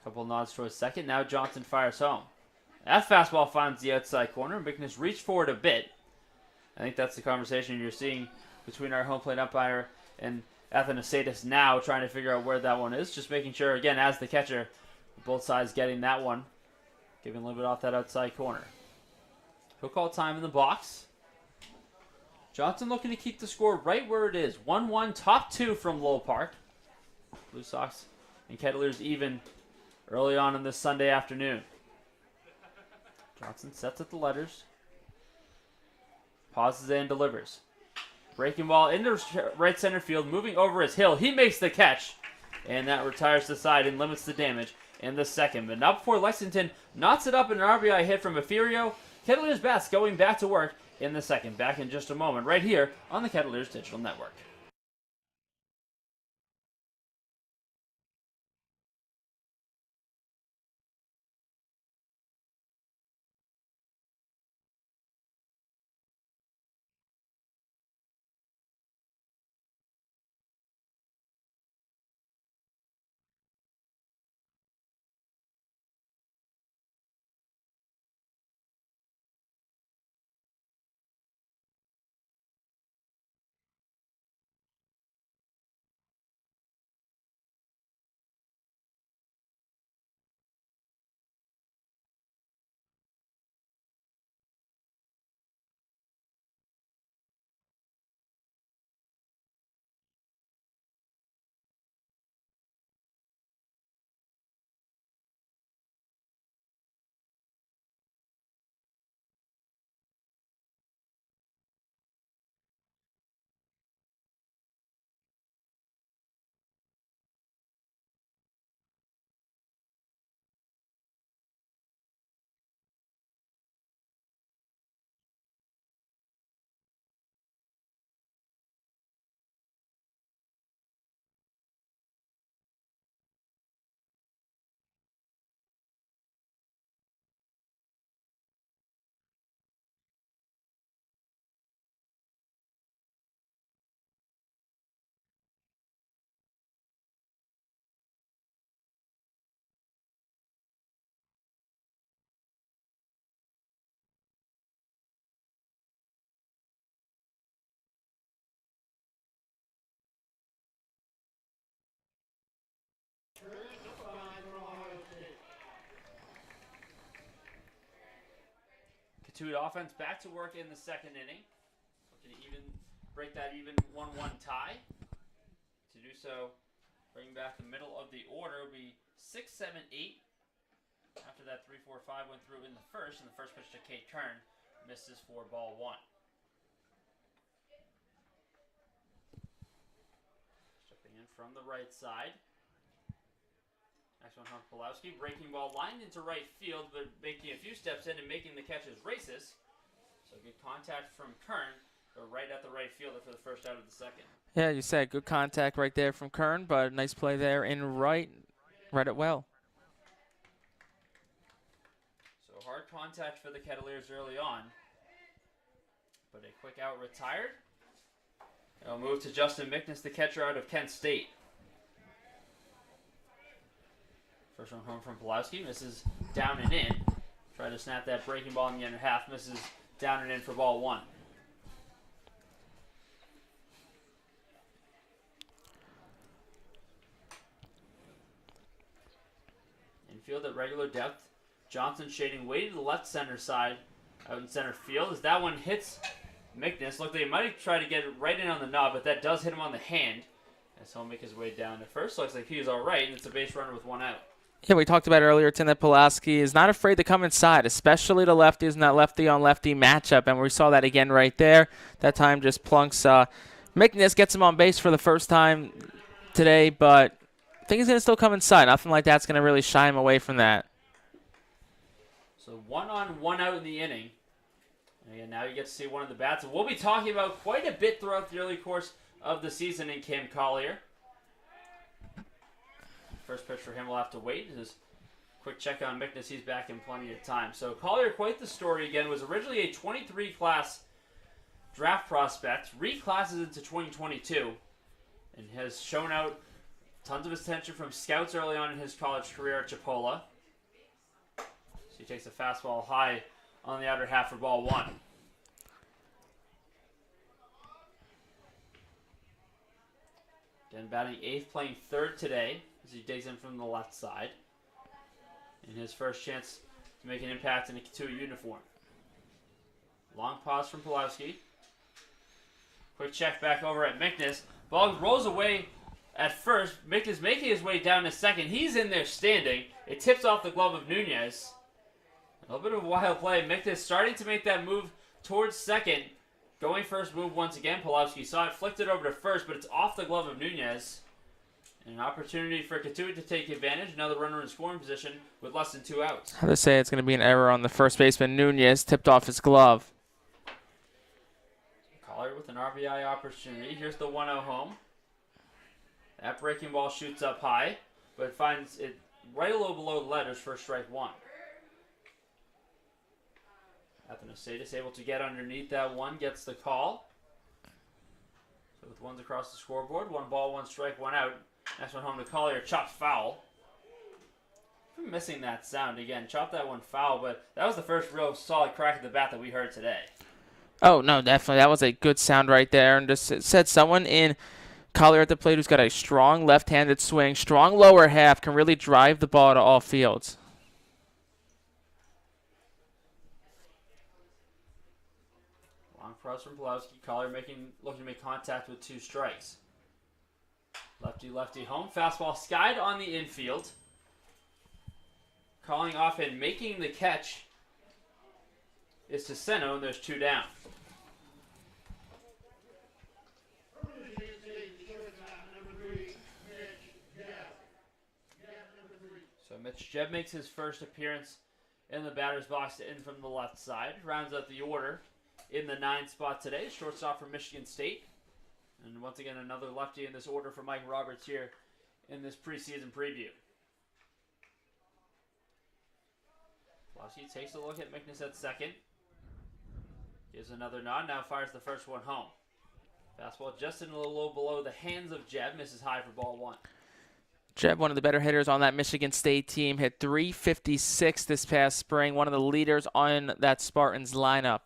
Couple nods towards second. Now Johnson fires home. That fastball finds the outside corner. McNish reached forward a bit. I think that's the conversation you're seeing between our home plate umpire and Athanasiadis now, trying to figure out where that one is. Just making sure, again, as the catcher, both sides getting that one. Giving a little bit off that outside corner. He'll call time in the box. Johnson looking to keep the score right where it is. 1-1, top 2 from Lowell Park. Blue Sox and Kettleers even early on in this Sunday afternoon. Johnson sets at the letters. Pauses and delivers. Breaking ball into right center field. Moving over his Hill. He makes the catch. And that retires the side and limits the damage in the second. But not before Lexington knots it up in an RBI hit from Aferio. Kettleers bats going back to work in the second. Back in just a moment right here on the Kettleers Digital Network. Cotuit offense back to work in the second inning. Looking to break that even 1-1 tie. To do so, bring back the middle of the order will be 6, 7, 8. After that 3, 4, 5 went through in the first, and the first pitch to Kate Kern misses for ball 1. Stepping in from the right side. Next one from Pulowski, breaking ball lined into right field, but making a few steps in and making the catch is racist. So good contact from Kern, but right at the right fielder for the first out of the second. Yeah, you said good contact right there from Kern, but nice play there in right. Read it well. So hard contact for the Kettleers early on, but a quick out retired. It'll move to Justin Mickness, the catcher out of Kent State. First one home from Pulowski, misses down and in. Try to snap that breaking ball in the under half, misses down and in for ball 1. Infield at regular depth. Johnson shading way to the left center side out in center field. As that one hits Mickness, look, they might have tried to get it right in on the knob, but that does hit him on the hand. As he'll make his way down to first. Looks like he's all right, and it's a base runner with 1 out. Yeah, we talked about earlier, Tim, that Pulaski is not afraid to come inside, especially to lefties in that lefty-on-lefty matchup, and we saw that again right there. That time just plunks Mickness, gets him on base for the first time today, but I think he's going to still come inside. Nothing like that's going to really shy him away from that. So 1 on, 1 out in the inning. And again, now you get to see one of the bats. And we'll be talking about quite a bit throughout the early course of the season in Cam Collier. First pitch for him will have to wait. Just quick check on Mickness. He's back in plenty of time. So Collier, quite the story again, was originally a 23 class draft prospect, reclasses into 2022, and has shown out tons of attention from scouts early on in his college career at Chipola. So he takes a fastball high on the outer half for ball 1. Again, batting 8th, playing 3rd today as he digs in from the left side. In his first chance to make an impact in a Cotuit uniform. Long pause from Pulowski. Quick check back over at Mickness. Ball rolls away at first. Mickness making his way down to second. He's in there standing. It tips off the glove of Nunez. A little bit of a wild play. Mickness starting to make that move towards second. Going first move once again. Pulowski saw it, flicked it over to first, but it's off the glove of Nunez. And an opportunity for Cotuit to take advantage. Another runner in scoring position with less than 2 outs. How to say it's going to be an error on the first baseman. Nunez tipped off his glove. Collier with an RBI opportunity. Here's the 1-0 home. That breaking ball shoots up high, but it finds it right a little below the letters for strike 1. Athanasiadis able to get underneath that one, gets the call. So with ones across the scoreboard, 1 ball, 1 strike, 1 out. Next one home to Collier, chopped foul. I'm missing that sound again. Chopped that one foul, but that was the first real solid crack at the bat that we heard today. Oh, no, definitely. That was a good sound right there. And just it said someone in Collier at the plate who's got a strong left-handed swing, strong lower half, can really drive the ball to all fields. Long cross from Pulowski. Collier looking to make contact with 2 strikes. Lefty home. Fastball skied on the infield. Calling off and making the catch is Tesseno, and there's 2 down. So Mitch Jebb makes his first appearance in the batter's box in from the left side. Rounds out the order in the 9th spot today. Shortstop from Michigan State. And once again, another lefty in this order for Mike Roberts here in this preseason preview. Pulowski takes a look at Mickness at second. Gives another nod. Now fires the first one home. Fastball just in a little low below the hands of Jebb. Misses high for ball 1. Jebb, one of the better hitters on that Michigan State team, hit .356 this past spring. One of the leaders on that Spartans lineup.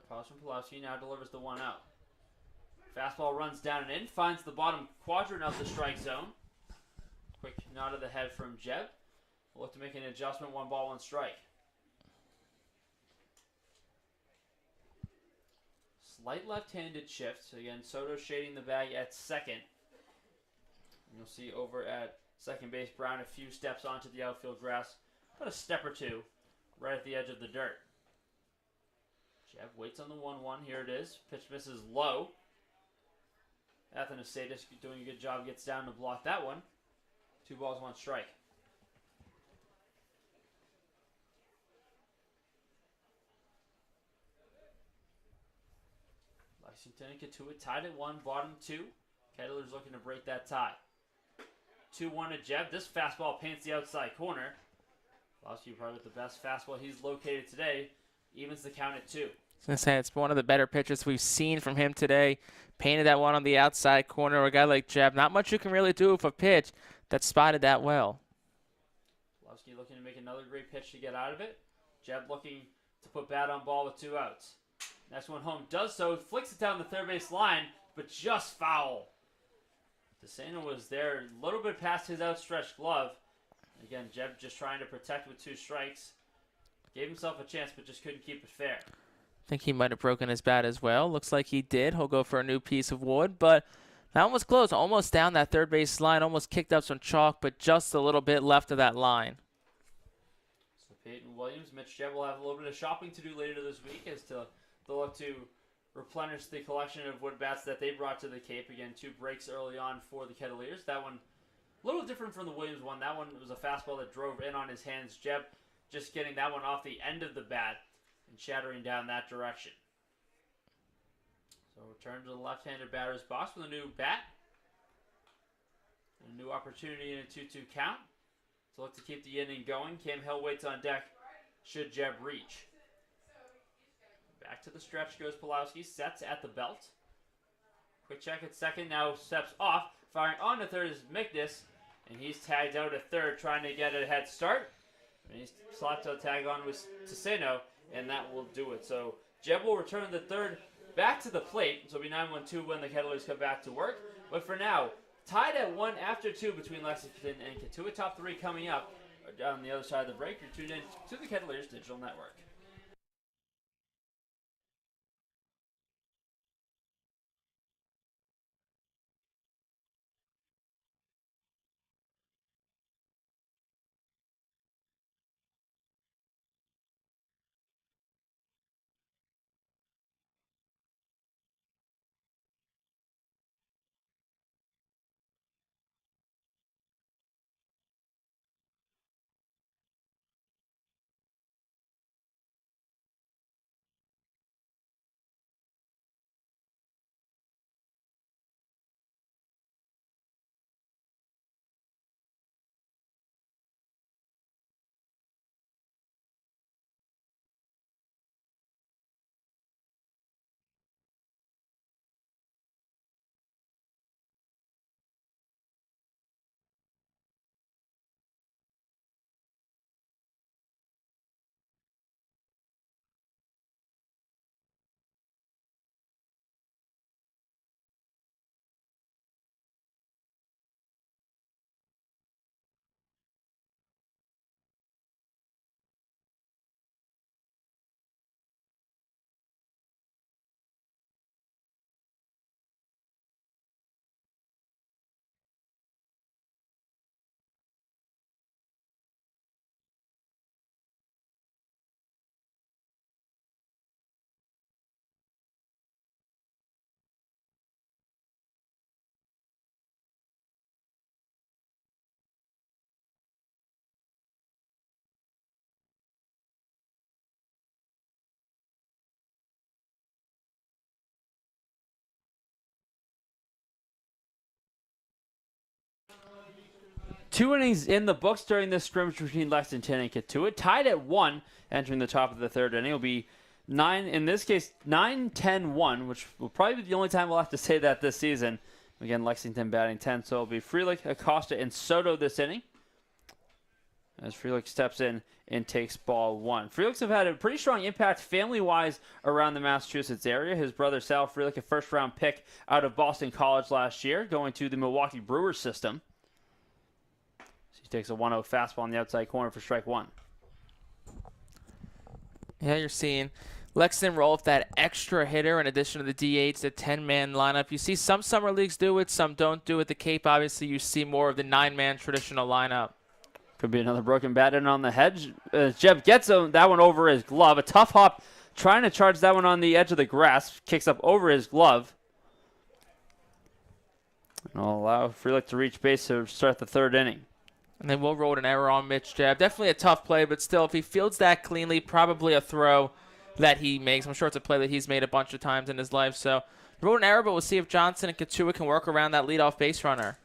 Pause from Pulowski, now delivers the 1 out. Fastball runs down and in, finds the bottom quadrant of the strike zone. Quick nod of the head from Jeb. We'll look to make an adjustment. 1 ball, 1 strike. Slight left-handed shift. So again, Soto shading the bag at second. And you'll see over at second base, Brown a few steps onto the outfield grass. About a step or two right at the edge of the dirt. Jeb waits on the 1-1. Here it is. Pitch misses low. Athanasiadis doing a good job. Gets down to block that one. 2 balls, 1 strike. Lexington and Cotuit tied at 1, bottom 2. Kettleers looking to break that tie. 2-1 to Jeb. This fastball paints the outside corner. Lowski probably with the best fastball he's located today. Evens the count at 2. I was going to say, it's one of the better pitches we've seen from him today. Painted that one on the outside corner. A guy like Jeb, not much you can really do with a pitch that spotted that well. Lowski looking to make another great pitch to get out of it. Jeb looking to put bat on ball with 2 outs. Next one home does so. Flicks it down the third base line, but just foul. DeSena was there a little bit past his outstretched glove. Again, Jeb just trying to protect with 2 strikes. Gave himself a chance, but just couldn't keep it fair. I think he might have broken his bat as well. Looks like he did. He'll go for a new piece of wood, but that one was close. Almost down that third base line. Almost kicked up some chalk, but just a little bit left of that line. So Peyton Williams, Mitch Jeb will have a little bit of shopping to do later this week as to they'll look to replenish the collection of wood bats that they brought to the Cape. Again, 2 breaks early on for the Kettleers. That one a little different from the Williams one. That one was a fastball that drove in on his hands. Jeb just getting that one off the end of the bat and shattering down that direction. So return to the left-handed batter's box with a new bat. And a new opportunity in a 2-2 count. So look to keep the inning going. Cam Hill waits on deck should Jeb reach. Back to the stretch goes Pulowski. Sets at the belt. Quick check at second. Now steps off. Firing on to third is Migdis. And he's tagged out at third trying to get a head start. And he's slapped a tag on with Toseno. And that will do it. So Jeb will return the third back to the plate. So it'll be 9-1-2 when the Kettleers come back to work. But for now, tied at 1 after 2 between Lexington and Cotuit. Top 3 coming up on the other side of the break. You're tuned in to the Kettleers Digital Network. Two innings in the books during this scrimmage between Lexington and Cotuit. Tied at 1 entering the top of the third inning. It'll be 9-10-1, which will probably be the only time we'll have to say that this season. Again, Lexington batting 10, so it'll be Frelick, Acosta, and Soto this inning. As Frelick steps in and takes ball 1. Frelick's have had a pretty strong impact family-wise around the Massachusetts area. His brother Sal Frelick, a first-round pick out of Boston College last year, going to the Milwaukee Brewers system. So he takes a 1-0 fastball on the outside corner for strike one. Yeah, you're seeing Lexington roll with that extra hitter in addition to the DH, the 10-man lineup. You see some summer leagues do it, some don't do it. The Cape, obviously, you see more of the 9-man traditional lineup. Could be another broken bat in on the hedge. Jeb gets that one over his glove. A tough hop trying to charge that one on the edge of the grass. Kicks up over his glove. And I'll allow Freelick to reach base to start the third inning. And they will roll an error on Mitch Jeb. Definitely a tough play, but still, if he fields that cleanly, probably a throw that he makes. I'm sure it's a play that he's made a bunch of times in his life. So, roll an error, but we'll see if Johnson and Cotuit can work around that leadoff base runner.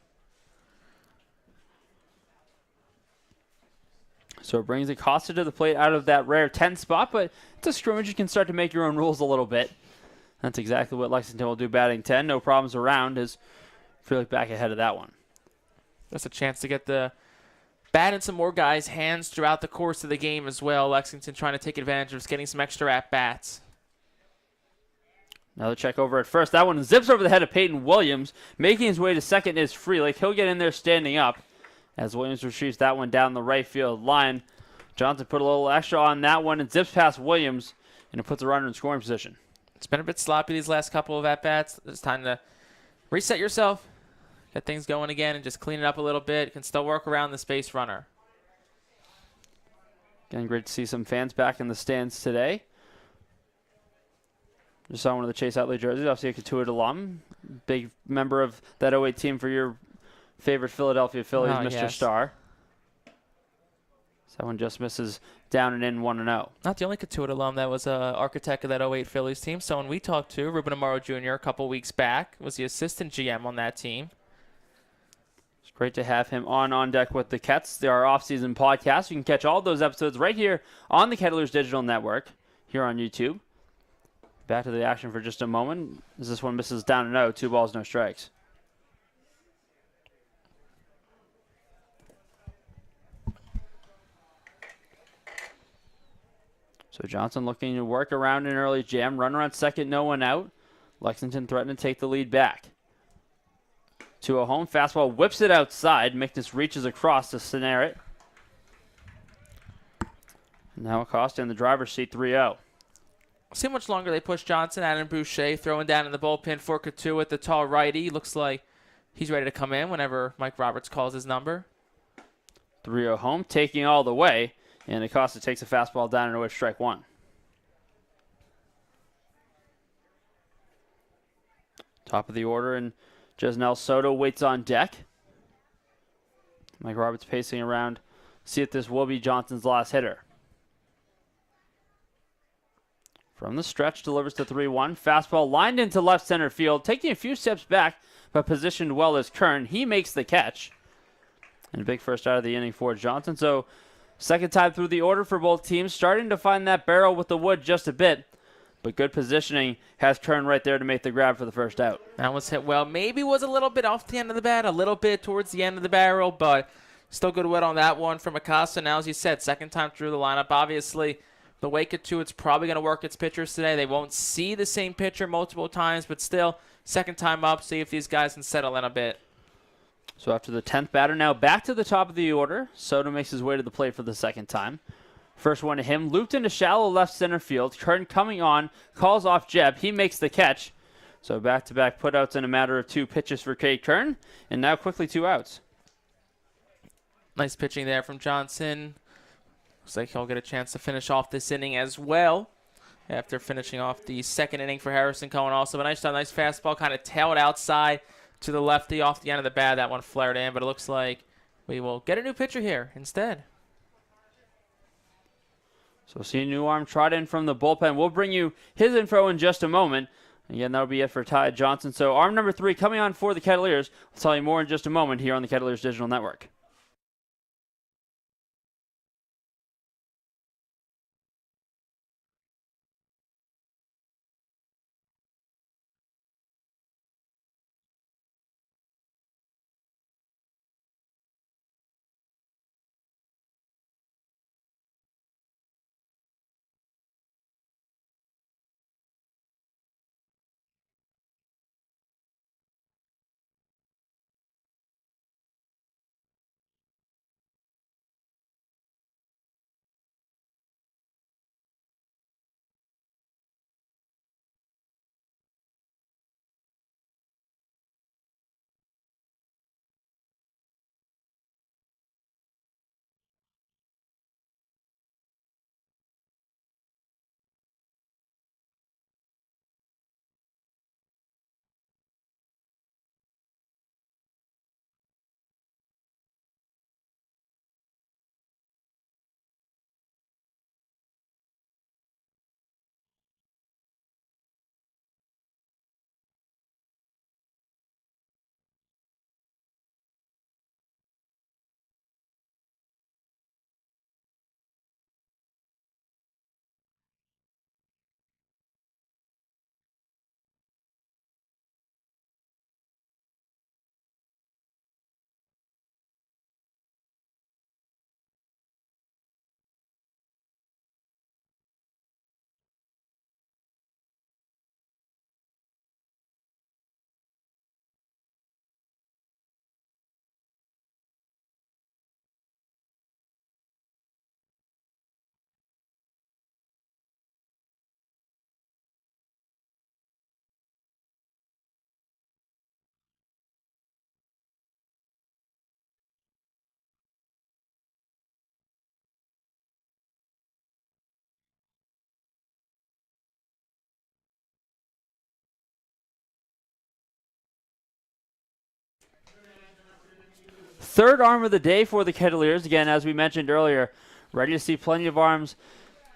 So it brings Acosta to the plate out of that rare 10 spot, but it's a scrimmage. You can start to make your own rules a little bit. That's exactly what Lexington will do batting 10. No problems around as Freelick back ahead of that one. That's a chance to get the bat in some more guys' hands throughout the course of the game as well. Lexington trying to take advantage of getting some extra at-bats. Another check over at first. That one zips over the head of Peyton Williams. Making his way to second is Freelick. He'll get in there standing up as Williams retrieves that one down the right field line. Johnson put a little extra on that one and zips past Williams, and it puts the runner in scoring position. It's been a bit sloppy these last couple of at-bats. It's time to reset yourself, get things going again, and just clean it up a little bit. Can still work around the space runner. Again, great to see some fans back in the stands today. Just saw one of the Chase Utley jerseys, obviously a Cotuit alum. Big member of that '08 team for your favorite Philadelphia Phillies, Mr. Yes. Starr. So that one just misses down and in 1-0. Not the only Cotuit alum that was an architect of that '08 Phillies team. Someone we talked to, Ruben Amaro Jr., a couple weeks back, was the assistant GM on that team. It's great to have him on deck with the Kets. They are our off-season podcast. You can catch all those episodes right here on the Kettleers Digital Network, here on YouTube. Back to the action for just a moment, as this one misses down and 0, 2 balls, no strikes. So Johnson looking to work around an early jam. Runner on second, no one out. Lexington threatening to take the lead back. 2-0 home. Fastball whips it outside. Mickness reaches across to snare it. Now Acosta in the driver's seat, 3-0. See how much longer they push Johnson. Adam Boucher throwing down in the bullpen for Cotuit, the tall righty. Looks like he's ready to come in whenever Mike Roberts calls his number. 3-0 home, taking all the way. And Acosta takes a fastball down and away, strike one. Top of the order, and Jesnel Soto waits on deck. Mike Roberts pacing around. See if this will be Johnson's last hitter. From the stretch, delivers to 3-1. Fastball lined into left center field. Taking a few steps back, but positioned well as Kern. He makes the catch. And a big first out of the inning for Johnson. So, second time through the order for both teams. Starting to find that barrel with the wood just a bit. But good positioning has Kern right there to make the grab for the first out. That was hit well. Maybe was a little bit off the end of the bat, a little bit towards the end of the barrel, but still good wood on that one from Acosta. Now, as you said, second time through the lineup. Obviously, the way Cotuit's probably going to work its pitchers today. They won't see the same pitcher multiple times, but still, second time up, see if these guys can settle in a bit. So after the 10th batter, now back to the top of the order. Soto makes his way to the plate for the second time. First one to him, looped into shallow left center field. Kern coming on, calls off Jeb. He makes the catch. So back-to-back putouts in a matter of 2 pitches for Kate Kern, and now quickly 2 outs. Nice pitching there from Johnson. Looks like he'll get a chance to finish off this inning as well. After finishing off the second inning for Harrison Cohen also. But nice fastball, kind of tailed outside to the lefty off the end of the bat. That one flared in, but it looks like we will get a new pitcher here instead. So see a new arm trot in from the bullpen. We'll bring you his info in just a moment. Again, that'll be it for Ty Johnson. So arm number 3 coming on for the Kettleers. We'll tell you more in just a moment here on the Kettleers Digital Network. Third arm of the day for the Kettleers. Again, as we mentioned earlier, ready to see plenty of arms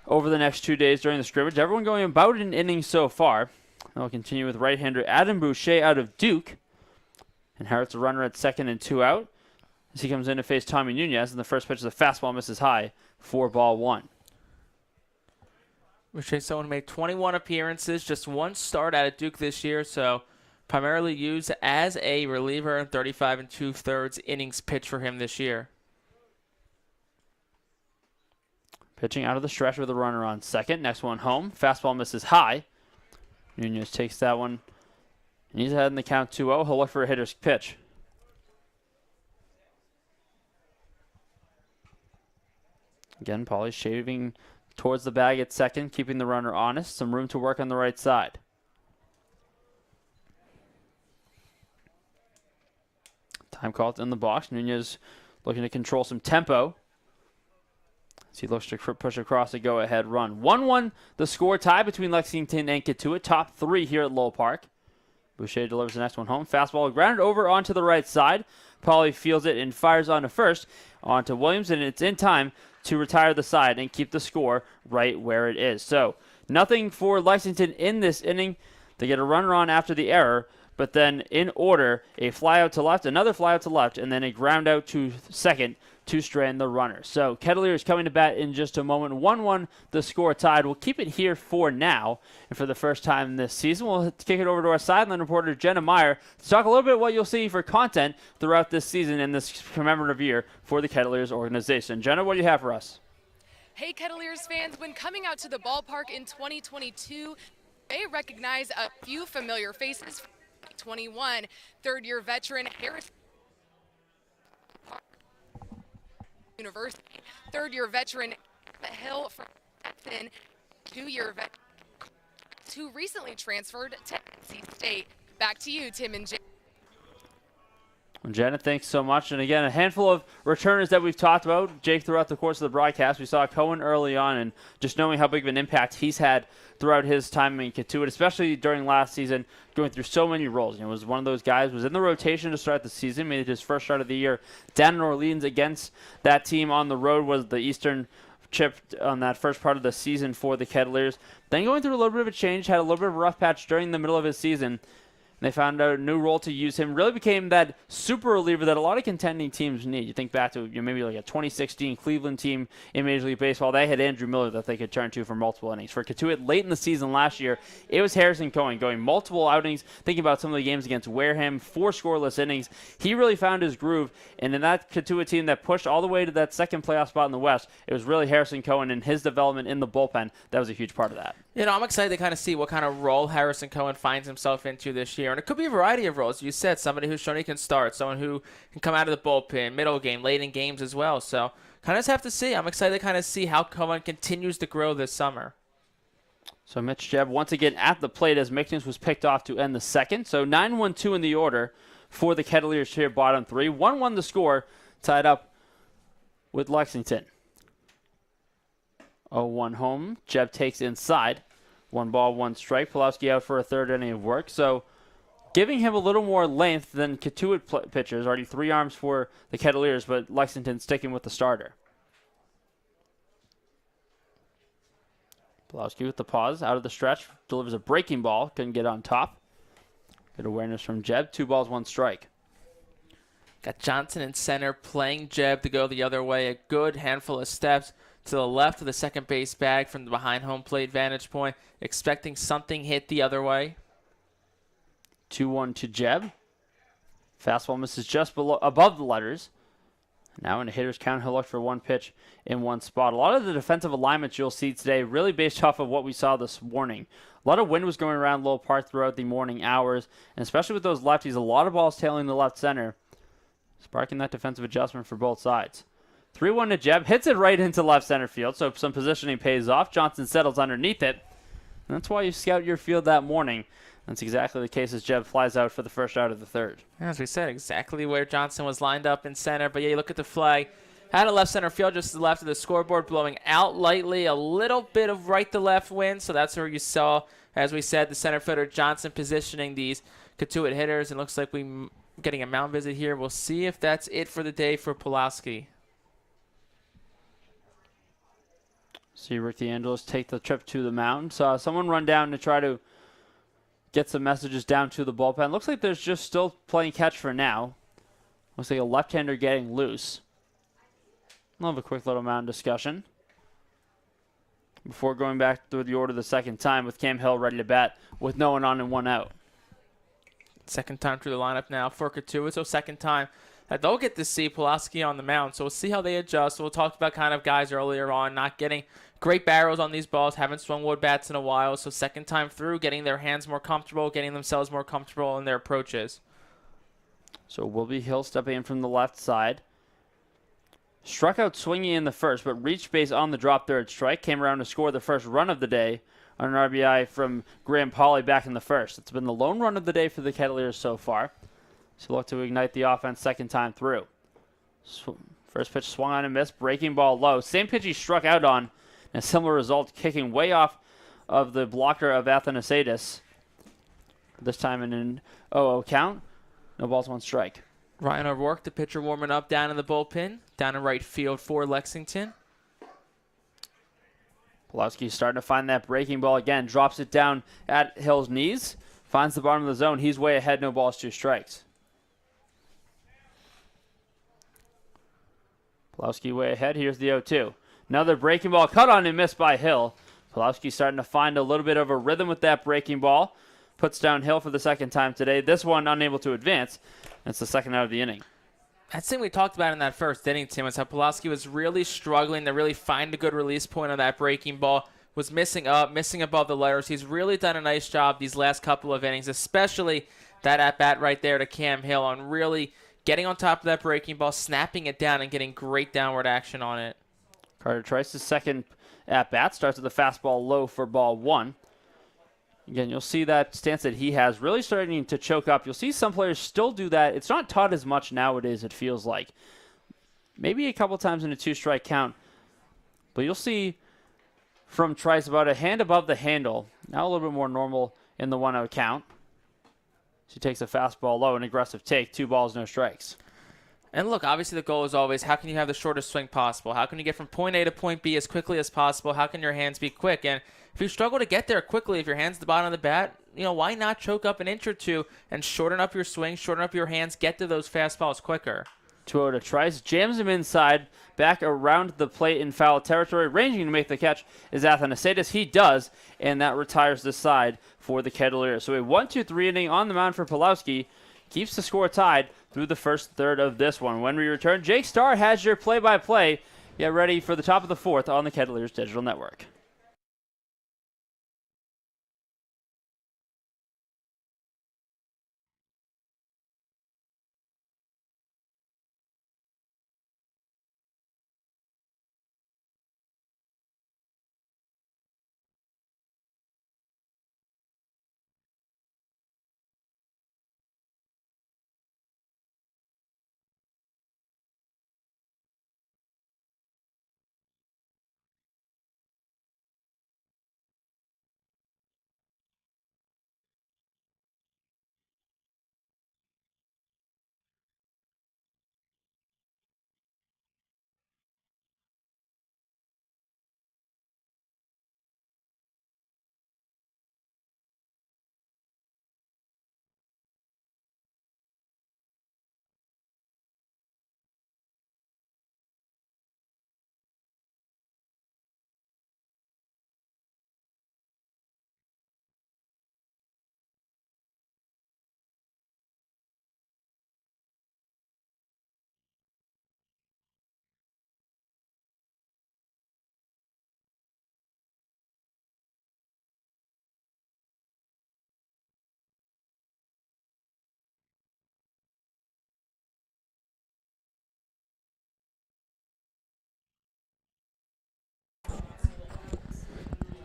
over the next 2 days during the scrimmage. Everyone going about an inning so far. They'll continue with right-hander Adam Boucher out of Duke. Inherits a runner at second and 2 out as he comes in to face Tommy Nunez. And the first pitch is a fastball, misses high. 4-1. Boucher, someone who made 21 appearances, just one start out of Duke this year, so primarily used as a reliever and 35 2/3 innings pitch for him this year. Pitching out of the stretch with a runner on second. Next one home. Fastball misses high. Nunez takes that one. And he's ahead in the count 2-0. He'll look for a hitter's pitch. Again, Pauly shaving towards the bag at second, keeping the runner honest. Some room to work on the right side. Time called in the box. Nunez looking to control some tempo as he looks to push across a go-ahead run. 1-1 the score, tie between Lexington and Cotuit. Top 3 here at Lowell Park. Boucher delivers the next one home. Fastball grounded over onto the right side. Pauly fields it and fires on to first. On to Williams, and it's in time to retire the side and keep the score right where it is. So nothing for Lexington in this inning. They get a runner on after the error, but then in order, a fly out to left, another fly out to left, and then a ground out to second to strand the runner. So Kettleers coming to bat in just a moment. 1-1 the score, tied. We'll keep it here for now. And for the first time this season, we'll kick it over to our sideline reporter, Jenna Meyer, to talk a little bit what you'll see for content throughout this season in this commemorative year for the Kettleers organization. Jenna, what do you have for us? Hey, Kettleers fans, when coming out to the ballpark in 2022, they recognize a few familiar faces. 21, third-year veteran Harris University, third-year veteran Hill from Texan, 2-year veteran who recently transferred to NC State. Back to you, Tim and Jay. Well, Jenna, thanks so much. And again, a handful of returners that we've talked about, Jake, throughout the course of the broadcast. We saw Cohen early on, and just knowing how big of an impact he's had throughout his time in Cotuit, especially during last season, going through so many roles. You know, was one of those guys, was in the rotation to start the season, made it his first start of the year down in Orleans against that team on the road, was the Eastern chip on that first part of the season for the Kettleers. Then going through a little bit of a change, had a little bit of a rough patch during the middle of his season. They found out a new role to use him. Really became that super reliever that a lot of contending teams need. You think back to maybe like a 2016 Cleveland team in Major League Baseball. They had Andrew Miller that they could turn to for multiple innings. For Cotuit, late in the season last year, it was Harrison Cohen going multiple outings. Thinking about some of the games against Wareham, 4 scoreless innings. He really found his groove. And in that Cotuit team that pushed all the way to that second playoff spot in the West, it was really Harrison Cohen and his development in the bullpen. That was a huge part of that. You know, I'm excited to kind of see what kind of role Harrison Cohen finds himself into this year. And it could be a variety of roles. You said somebody who's shown he can start, someone who can come out of the bullpen, middle game, late in games as well. So kind of just have to see. I'm excited to kind of see how Cohen continues to grow this summer. So Mitch Jebb once again at the plate as Mickens was picked off to end the second. So 9-1-2 in the order for the Kettleers here, bottom 3. 1-1 the score, tied up with Lexington. 0-1 home. Jebb takes inside. 1-1 strike. Pulowski out for a third inning of work. So giving him a little more length than Cotuit pitchers. Already 3 arms for the Kettleers, but Lexington sticking with the starter. Pulowski with the pause. Out of the stretch. Delivers a breaking ball. Couldn't get on top. Good awareness from Jebb. 2 balls, 1 strike. Got Johnson in center, playing Jebb to go the other way. A good handful of steps to the left of the second base bag from the behind home plate vantage point, expecting something hit the other way. 2-1 to Jebb. Fastball misses just above the letters. Now in a hitter's count, he'll look for 1 pitch in 1 spot. A lot of the defensive alignments you'll see today really based off of what we saw this morning. A lot of wind was going around Lowell Park throughout the morning hours, and especially with those lefties, a lot of balls tailing the left center, sparking that defensive adjustment for both sides. 3-1 to Jebb. Hits it right into left center field, so some positioning pays off. Johnson settles underneath it. And that's why you scout your field that morning. That's exactly the case as Jebb flies out for the first out of the third. As we said, exactly where Johnson was lined up in center. But yeah, you look at the flag. Had a left center field just to the left of the scoreboard, blowing out lightly. A little bit of right to left wind, so that's where you saw, as we said, the center fielder Johnson positioning these Cotuit hitters. And looks like we getting a mound visit here. We'll see if that's it for the day for Pulaski. See Rick DeAngelis take the trip to the mound. Saw someone run down to try to get some messages down to the bullpen. Looks like there's just still playing catch for now. Looks like a left-hander getting loose. We'll have a quick little mound discussion before going back through the order the second time with Cam Hill ready to bat with no one on and one out. Second time through the lineup now for Cotuit, so second time that they'll get to see Pulaski on the mound. So we'll see how they adjust. We'll talk about kind of guys earlier on not getting great barrels on these balls, haven't swung wood bats in a while. So second time through, getting their hands more comfortable, getting themselves more comfortable in their approaches. So will be Hill stepping in from the left side. Struck out swinging in the first, but reached base on the drop third strike. Came around to score the first run of the day on an RBI from Graham Pauley back in the first. It's been the lone run of the day for the Kettleers so far. So look to ignite the offense second time through. First pitch swung on and missed. Breaking ball low. Same pitch he struck out on. And a similar result, kicking way off of the blocker of Athanasiadis. This time in an 0-0 count. No balls, one strike. Ryan O'Rourke, the pitcher, warming up down in the bullpen, down in right field for Lexington. Pulaski starting to find that breaking ball again. Drops it down at Hill's knees. Finds the bottom of the zone. He's way ahead. No balls, two strikes. Pulaski way ahead. Here's the 0-2. Another breaking ball cut on and missed by Hill. Pulaski starting to find a little bit of a rhythm with that breaking ball. Puts down Hill for the second time today. This one unable to advance. That's the second out of the inning. That's the thing we talked about in that first inning, Tim, was how Pulaski was really struggling to really find a good release point on that breaking ball. Was missing up, missing above the letters. He's really done a nice job these last couple of innings, especially that at-bat right there to Cam Hill on really getting on top of that breaking ball, snapping it down, and getting great downward action on it. Carter Trice's second at-bat starts with a fastball low for ball one. Again, you'll see that stance that he has really starting to choke up. You'll see some players still do that. It's not taught as much nowadays, it feels like. Maybe a couple times in a two-strike count. But you'll see from Trice about a hand above the handle. Now a little bit more normal in the 1-0 count. She takes a fastball low, an aggressive take. 2 balls, no strikes. And look, obviously the goal is always, how can you have the shortest swing possible? How can you get from point A to point B as quickly as possible? How can your hands be quick? And if you struggle to get there quickly, if your hand's at the bottom of the bat, why not choke up an inch or two and shorten up your swing, shorten up your hands, get to those fastballs quicker? 2-0 to Trice, jams him inside, back around the plate in foul territory. Ranging to make the catch is Athanasiadis. He does, and that retires the side for the Kettleers. So a 1-2-3 inning on the mound for Pulaski. Keeps the score tied through the first third of this one. When we return, Jake Starr has your play-by-play. Get ready for the top of the fourth on the Kettleers Digital Network.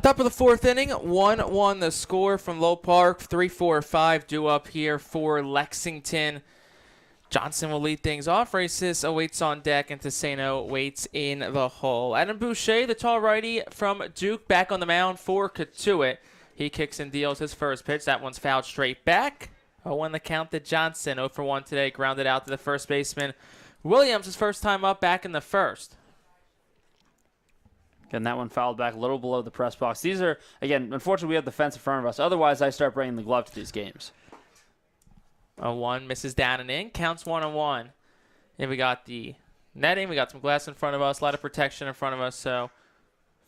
Top of the fourth inning, 1-1 the score from Lowell Park. 3-4-5 due up here for Lexington. Johnson will lead things off. Racist awaits on deck, and Tesano waits in the hole. Adam Boucher, the tall righty from Duke, back on the mound for Cotuit. He kicks and deals his first pitch. That one's fouled straight back. 0-1 the count to Johnson. 0 for 1 today. Grounded out to the first baseman. Williams, his first time up back in the first. Again, that one fouled back a little below the press box. These are, again, unfortunately, we have the fence in front of us. Otherwise, I start bringing the glove to these games. 0-1 misses down and in. Counts 1-1. And we got the netting. We got some glass in front of us. A lot of protection in front of us. So,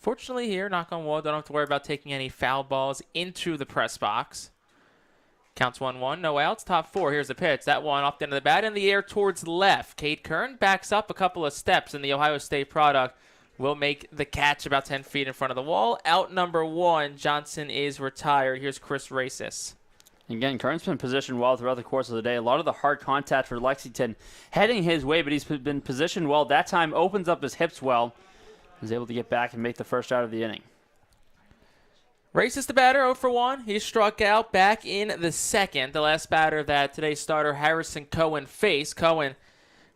fortunately here, knock on wood, don't have to worry about taking any foul balls into the press box. Counts 1-1. No outs. Top 4. Here's the pitch. That one off the end of the bat in the air towards left. Cade Kern backs up a couple of steps, and the Ohio State product will make the catch about 10 feet in front of the wall. Out number 1. Johnson is retired. Here's Chris Racis. Again, Kern's been positioned well throughout the course of the day. A lot of the hard contact for Lexington heading his way, but he's been positioned well. That time opens up his hips well. He's able to get back and make the first out of the inning. Racis the batter, 0 for 1. He struck out back in the second. The last batter that today's starter Harrison Cohen faced. Cohen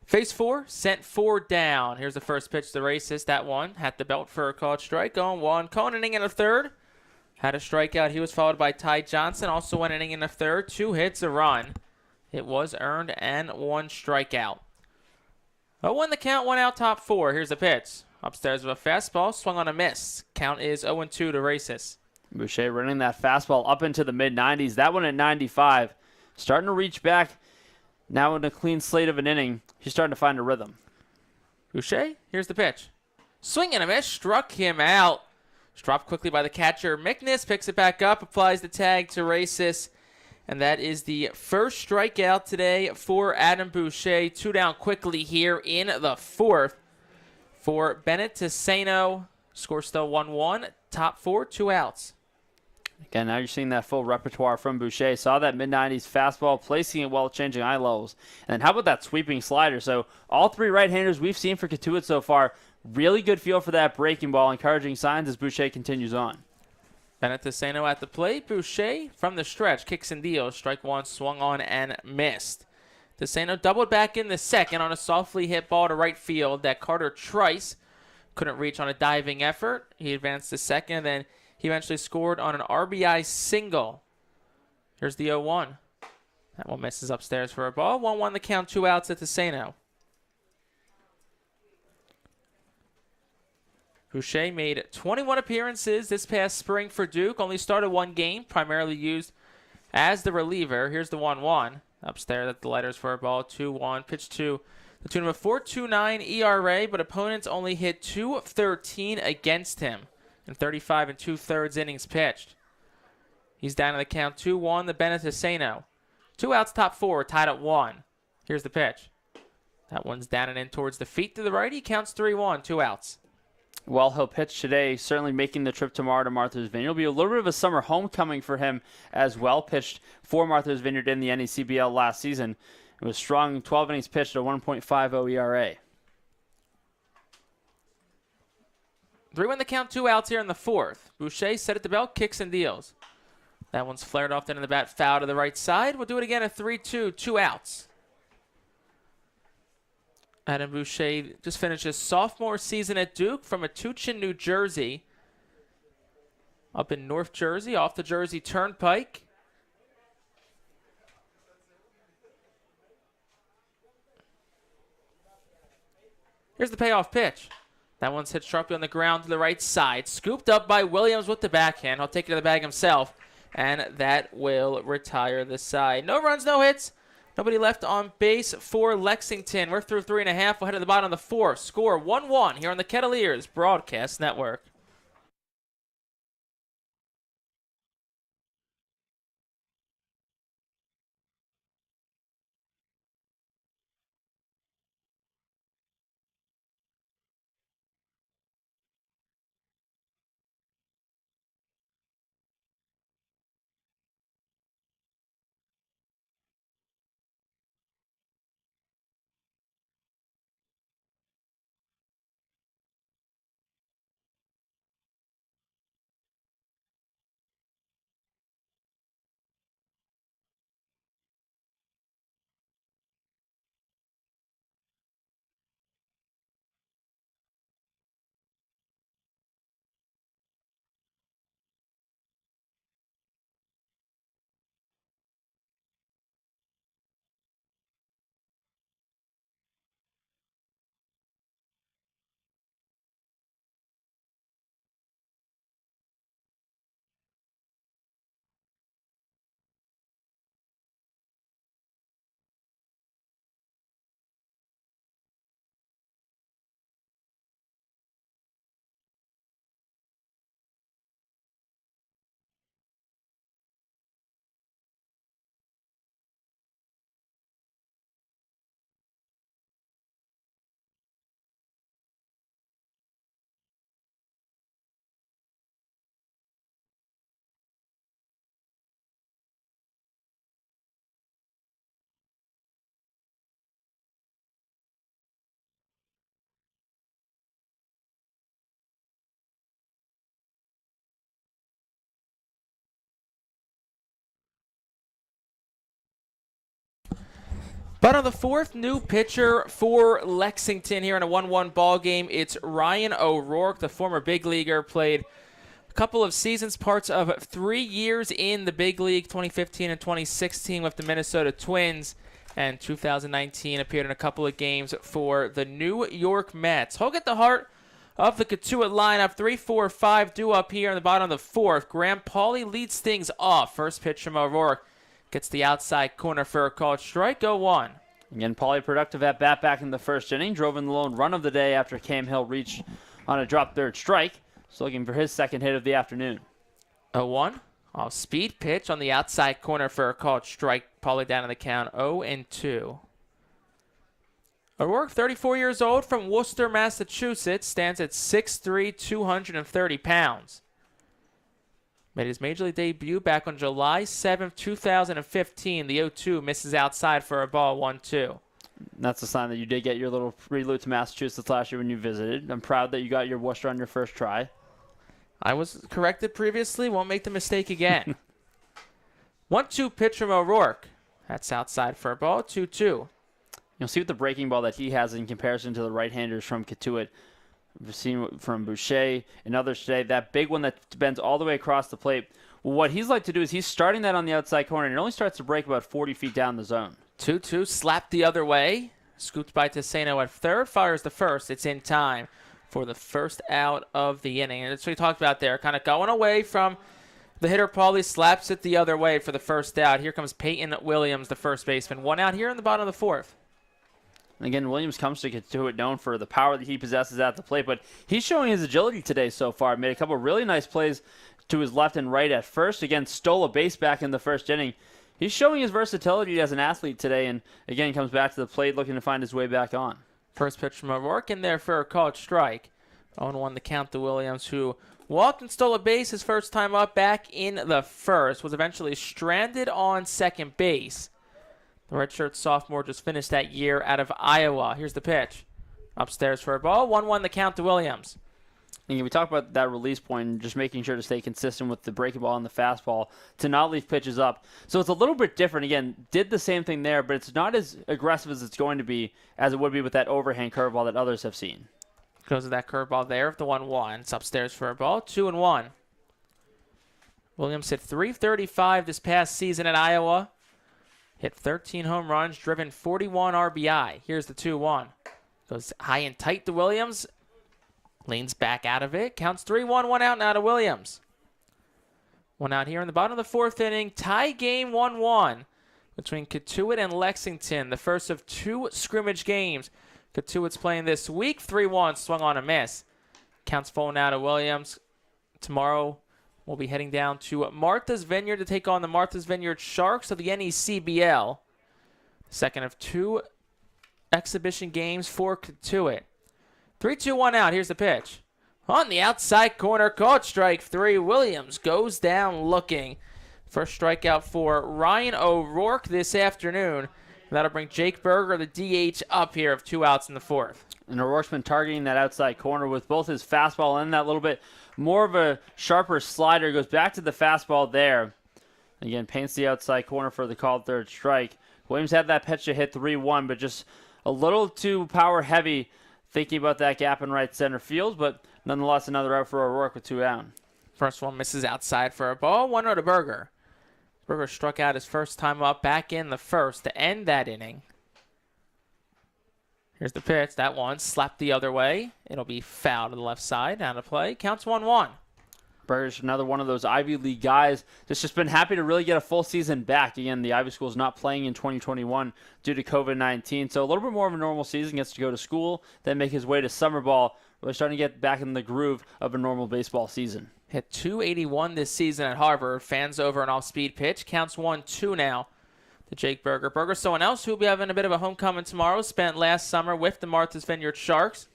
faced 4, sent 4 down. Here's the first pitch to Racis. That one had the belt for a called strike. Going 1. Cohen inning in the third. Had a strikeout. He was followed by Ty Johnson. Also went inning in the third. 2 hits, a run. It was earned and 1 strikeout. 0-1 the count, 1 out, top 4. Here's the pitch. Upstairs with a fastball. Swung on a miss. Count is 0-2 to Racis. Boucher running that fastball up into the mid-90s. That one at 95. Starting to reach back. Now in a clean slate of an inning, he's starting to find a rhythm. Boucher, here's the pitch. Swing and a miss. Struck him out. Dropped quickly by the catcher. Mickness picks it back up, applies the tag to Racis. And that is the first strikeout today for Adam Boucher. 2 down quickly here in the fourth for Bennett Tisano. Score still 1-1. Top 4, 2 outs. Again, now you're seeing that full repertoire from Boucher. Saw that mid-90s fastball, placing it well, changing eye levels. And then how about that sweeping slider? So all 3 right-handers we've seen for Cotuit so far, really good feel for that breaking ball, encouraging signs as Boucher continues on. Bennett Tisano at the plate. Boucher from the stretch, kicks and deals. Strike 1, swung on and missed. Tisano doubled back in the second on a softly hit ball to right field that Carter Trice couldn't reach on a diving effort. He advanced to second, and then he eventually scored on an RBI single. Here's the 0-1. That one misses upstairs for a ball. 1-1 the count, 2 outs at Tisano. Boucher made 21 appearances this past spring for Duke. Only started 1 game, primarily used as the reliever. Here's the 1-1. Upstairs at the letters for a ball. 2-1. Pitch to the tune of a 4.29 ERA, but opponents only hit 2 of 13 against him in 35 2/3 innings pitched. He's down in the count 2-1, the Bennett Tisano. 2 outs, top 4, tied at 1. Here's the pitch. That one's down and in towards the feet to the right. He counts 3-1, 2 outs. Well, he'll pitch today, certainly making the trip tomorrow to Martha's Vineyard. It'll be a little bit of a summer homecoming for him as well. Pitched for Martha's Vineyard in the NECBL last season. It was strong, 12 innings pitched, a 1.50 ERA. 3-1 the count, 2 outs here in the fourth. Boucher set at the belt, kicks and deals. That one's flared off the end of the bat, foul to the right side. We'll do it again at 3-2, 2 outs. Adam Boucher just finished his sophomore season at Duke from Metuchen, New Jersey. Up in North Jersey, off the Jersey Turnpike. Here's the payoff pitch. That one's hit sharply on the ground to the right side. Scooped up by Williams with the backhand. He'll take it to the bag himself. And that will retire the side. No runs, no hits. Nobody left on base for Lexington. We're through 3.5. We'll head to the bottom of the fourth. Score 1-1 here on the Kettleers Broadcast Network. But on the fourth, new pitcher for Lexington here in a 1-1 ball game. It's Ryan O'Rourke, the former big leaguer, played a couple of seasons, parts of 3 years in the big league, 2015 and 2016 with the Minnesota Twins, and 2019 appeared in a couple of games for the New York Mets. He'll get the heart of the Cotuit lineup. 3-4-5 due up here in the bottom of the fourth. Graham Pauly leads things off. First pitch from O'Rourke. Gets the outside corner for a called strike. 0-1. Again, Pauly productive at bat back in the first inning. Drove in the lone run of the day after Cam Hill reached on a drop third strike. So looking for his second hit of the afternoon. 0-1. Off speed pitch on the outside corner for a called strike. Pauly down in the count. 0-2. O'Rourke, 34 years old, from Worcester, Massachusetts, stands at 6'3", 230 pounds. Made his major league debut back on July 7th, 2015. The 0-2 misses outside for a ball, 1-2. That's a sign that you did get your little prelude to Massachusetts last year when you visited. I'm proud that you got your Worcester on your first try. I was corrected previously. Won't make the mistake again. 1-2 pitch from O'Rourke. That's outside for a ball, 2-2. You'll see with the breaking ball that he has in comparison to the right-handers from Cotuit. We've seen from Boucher and others today, that big one that bends all the way across the plate. Well, what he's like to do is he's starting that on the outside corner, and it only starts to break about 40 feet down the zone. 2-2, slapped the other way. Scooped by Teseno at third, fires the first. It's in time for the first out of the inning. And that's what we talked about there, kind of going away from the hitter. Pauly slaps it the other way for the first out. Here comes Peyton Williams, the first baseman. 1 out here in the bottom of the fourth. And again, Williams comes to Cotuit known for the power that he possesses at the plate, but he's showing his agility today so far. Made a couple of really nice plays to his left and right at first. Again, stole a base back in the first inning. He's showing his versatility as an athlete today, and again, comes back to the plate looking to find his way back on. First pitch from O'Rourke in there for a called strike. 0-1 the count to Williams, who walked and stole a base his first time up back in the first. Was eventually stranded on second base. The redshirt sophomore just finished that year out of Iowa. Here's the pitch. Upstairs for a ball. 1-1 the count to Williams. And we talked about that release point and just making sure to stay consistent with the breaking ball and the fastball to not leave pitches up. So it's a little bit different. Again, did the same thing there, but it's not as aggressive as it's going to be as it would be with that overhand curveball that others have seen. Goes to that curveball there of the 1-1. It's upstairs for a ball. 2-1. Williams hit .335 this past season at Iowa. Hit 13 home runs, driven 41 RBI. Here's the 2-1. Goes high and tight to Williams. Leans back out of it. Counts 3-1, 1 out now to Williams. 1 out here in the bottom of the fourth inning. Tie game 1-1 between Cotuit and Lexington. The first of 2 scrimmage games Cotuit's playing this week. 3-1, swung on a miss. Counts full now to Williams. Tomorrow we'll be heading down to Martha's Vineyard to take on the Martha's Vineyard Sharks of the NECBL. Second of 2 exhibition games for Cotuit. 3-2-1 out. Here's the pitch. On the outside corner, caught strike 3. Williams goes down looking. First strikeout for Ryan O'Rourke this afternoon. That'll bring Jake Berger, the DH, up here of 2 outs in the fourth. And O'Rourke's been targeting that outside corner with both his fastball and that little bit more of a sharper slider. Goes back to the fastball there. Again, paints the outside corner for the called third strike. Williams had that pitch to hit 3-1, but just a little too power heavy thinking about that gap in right center field, but nonetheless another out for O'Rourke with 2 out. First one misses outside for a ball. 1-0 to Berger. Berger struck out his first time up back in the first to end that inning. Here's the pitch. That one slapped the other way. It'll be foul to the left side. Down to play. Counts 1-1. Berger's another one of those Ivy League guys that's just been happy to really get a full season back. Again, the Ivy School is not playing in 2021 due to COVID-19, so a little bit more of a normal season. Gets to go to school, then make his way to summer ball. Really starting to get back in the groove of a normal baseball season. Hit .281 this season at Harvard. Fans over an off-speed pitch. Counts 1-2 now to Jake Berger. Berger's someone else who will be having a bit of a homecoming tomorrow. Spent last summer with the Martha's Vineyard Sharks.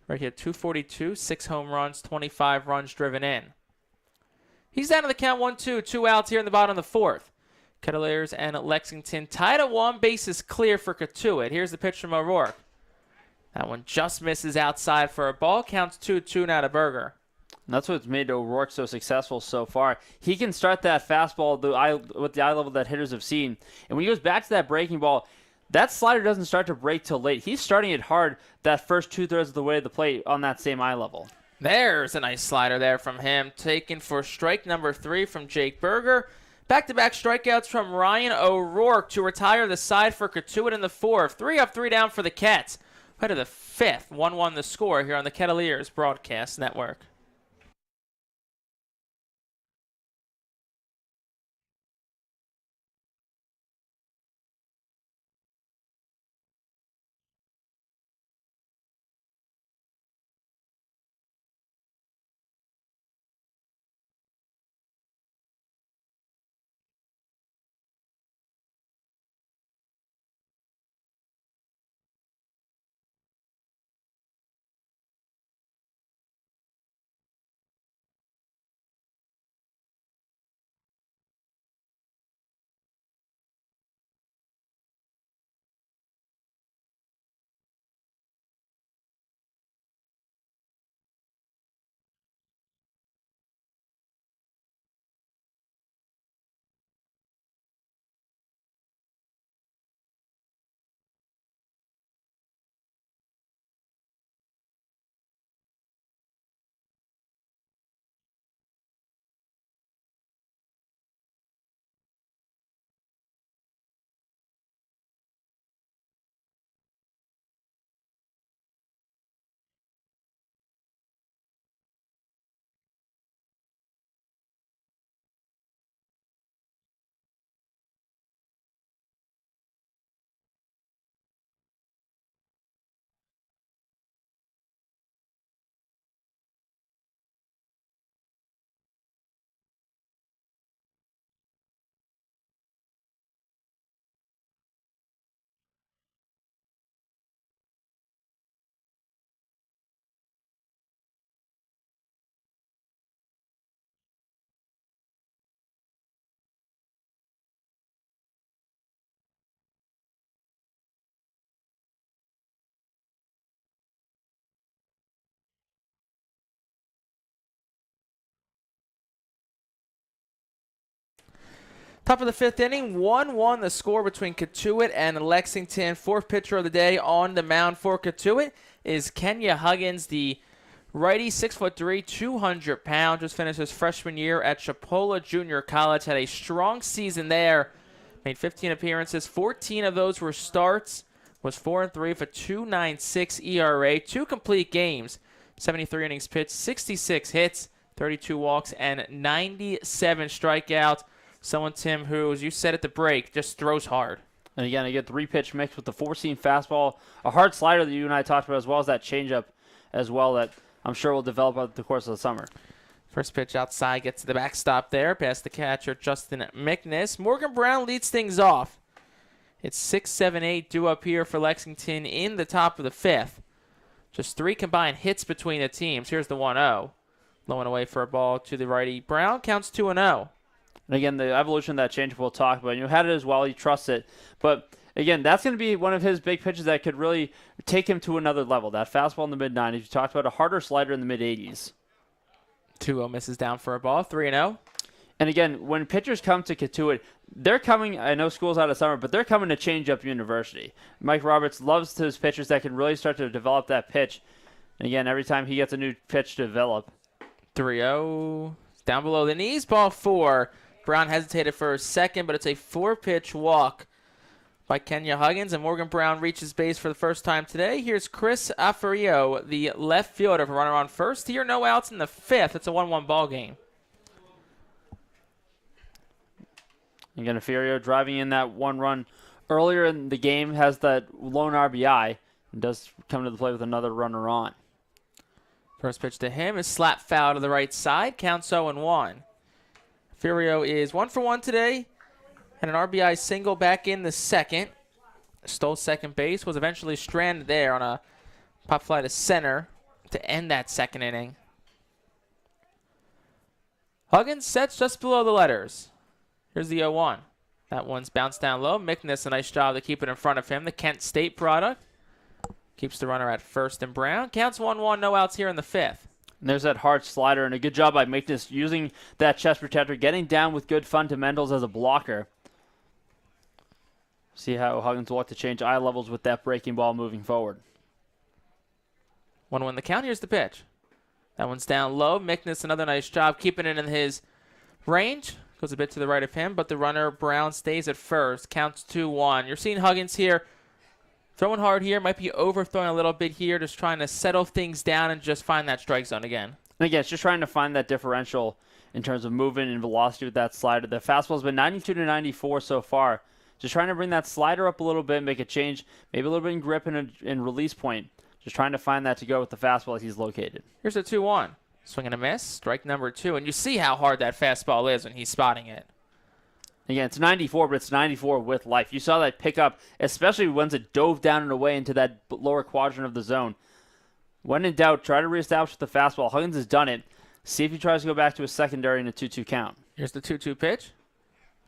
Right here, .242, 6 home runs, 25 runs driven in. He's down to the count 1-2, 2 outs here in the bottom of the fourth. Kettleers and Lexington tied at 1, bases clear for Cotuit. Here's the pitch from O'Rourke. That one just misses outside for a ball. Counts 2-2 now to Berger. And that's what's made O'Rourke so successful so far. He can start that fastball with the eye level that hitters have seen. And when he goes back to that breaking ball, that slider doesn't start to break till late. He's starting it hard that first 2/3 of the way to the plate on that same eye level. There's a nice slider there from him, taken for strike number 3 from Jake Berger. Back-to-back strikeouts from Ryan O'Rourke to retire the side for Cotuit in the 4th. 3 up, 3 down for the Cats. Head to the 5th, 1-1 the score here on the Kettleers Broadcast Network. Top of the 5th inning, 1-1 the score between Cotuit and Lexington. 4th pitcher of the day on the mound for Cotuit is Kenya Huggins, the righty, 6'3", 200 pounds. Just finished his freshman year at Chipola Junior College. Had a strong season there. Made 15 appearances. 14 of those were starts. Was 4-3 for 2.96 ERA. 2 complete games. 73 innings pitched, 66 hits, 32 walks, and 97 strikeouts. Someone, Tim, who, as you said at the break, just throws hard. And again, I get 3-pitch mix with the 4-seam fastball, a hard slider that you and I talked about, as well as that changeup as well that I'm sure will develop over the course of the summer. First pitch outside, gets to the backstop there, past the catcher, Justin McNiss. Morgan Brown leads things off. It's 6-7-8 due up here for Lexington in the top of the 5th. Just 3 combined hits between the teams. Here's the 1-0. Low and away for a ball to the righty. Brown counts 2-0. And again, the evolution of that changeup we'll talk about. You had it as well. You trust it. But again, that's going to be one of his big pitches that could really take him to another level. That fastball in the mid-90s. You talked about a harder slider in the mid-80s. 2-0 misses down for a ball. 3-0. And again, when pitchers come to Cotuit, they're coming, I know school's out of summer, but they're coming to change up university. Mike Roberts loves his pitchers that can really start to develop that pitch. And again, every time he gets a new pitch to develop. 3-0. Down below the knees. Ball 4. Brown hesitated for a second, but it's a 4-pitch walk by Kenya Huggins, and Morgan Brown reaches base for the first time today. Here's Chris Afario, the left fielder, for runner on first. Here, no outs in the 5th. It's a 1-1 ball game. Again, Afario driving in that 1 run earlier in the game, has that lone RBI, and does come to the plate with another runner on. First pitch to him is slap foul to the right side. Counts 0-1. Furio is 1 for 1 today, and an RBI single back in the 2nd. Stole second base, was eventually stranded there on a pop fly to center to end that 2nd inning. Huggins sets just below the letters. Here's the 0-1. That one's bounced down low. McNiss, a nice job to keep it in front of him. The Kent State product. Keeps the runner at first and Brown. Counts 1-1, no outs here in the 5th. And there's that hard slider, and a good job by McNiss using that chest protector, getting down with good fundamentals as a blocker. See how Huggins will look to change eye levels with that breaking ball moving forward. 1-1 the count. Here's the pitch. That one's down low. Mickness, another nice job keeping it in his range. Goes a bit to the right of him, but the runner, Brown, stays at first. Counts 2-1. You're seeing Huggins here throwing hard here. Might be overthrowing a little bit here, just trying to settle things down and just find that strike zone again. And again, it's just trying to find that differential in terms of movement and velocity with that slider. The fastball's been 92 to 94 so far. Just trying to bring that slider up a little bit, make a change, maybe a little bit in grip and release point. Just trying to find that to go with the fastball as he's located. Here's a 2-1. Swing and a miss. Strike number 2. And you see how hard that fastball is when he's spotting it. Again, it's 94, but it's 94 with life. You saw that pickup, especially once it dove down and away into that lower quadrant of the zone. When in doubt, try to reestablish the fastball. Huggins has done it. See if he tries to go back to a secondary in a 2-2 count. Here's the 2-2 pitch.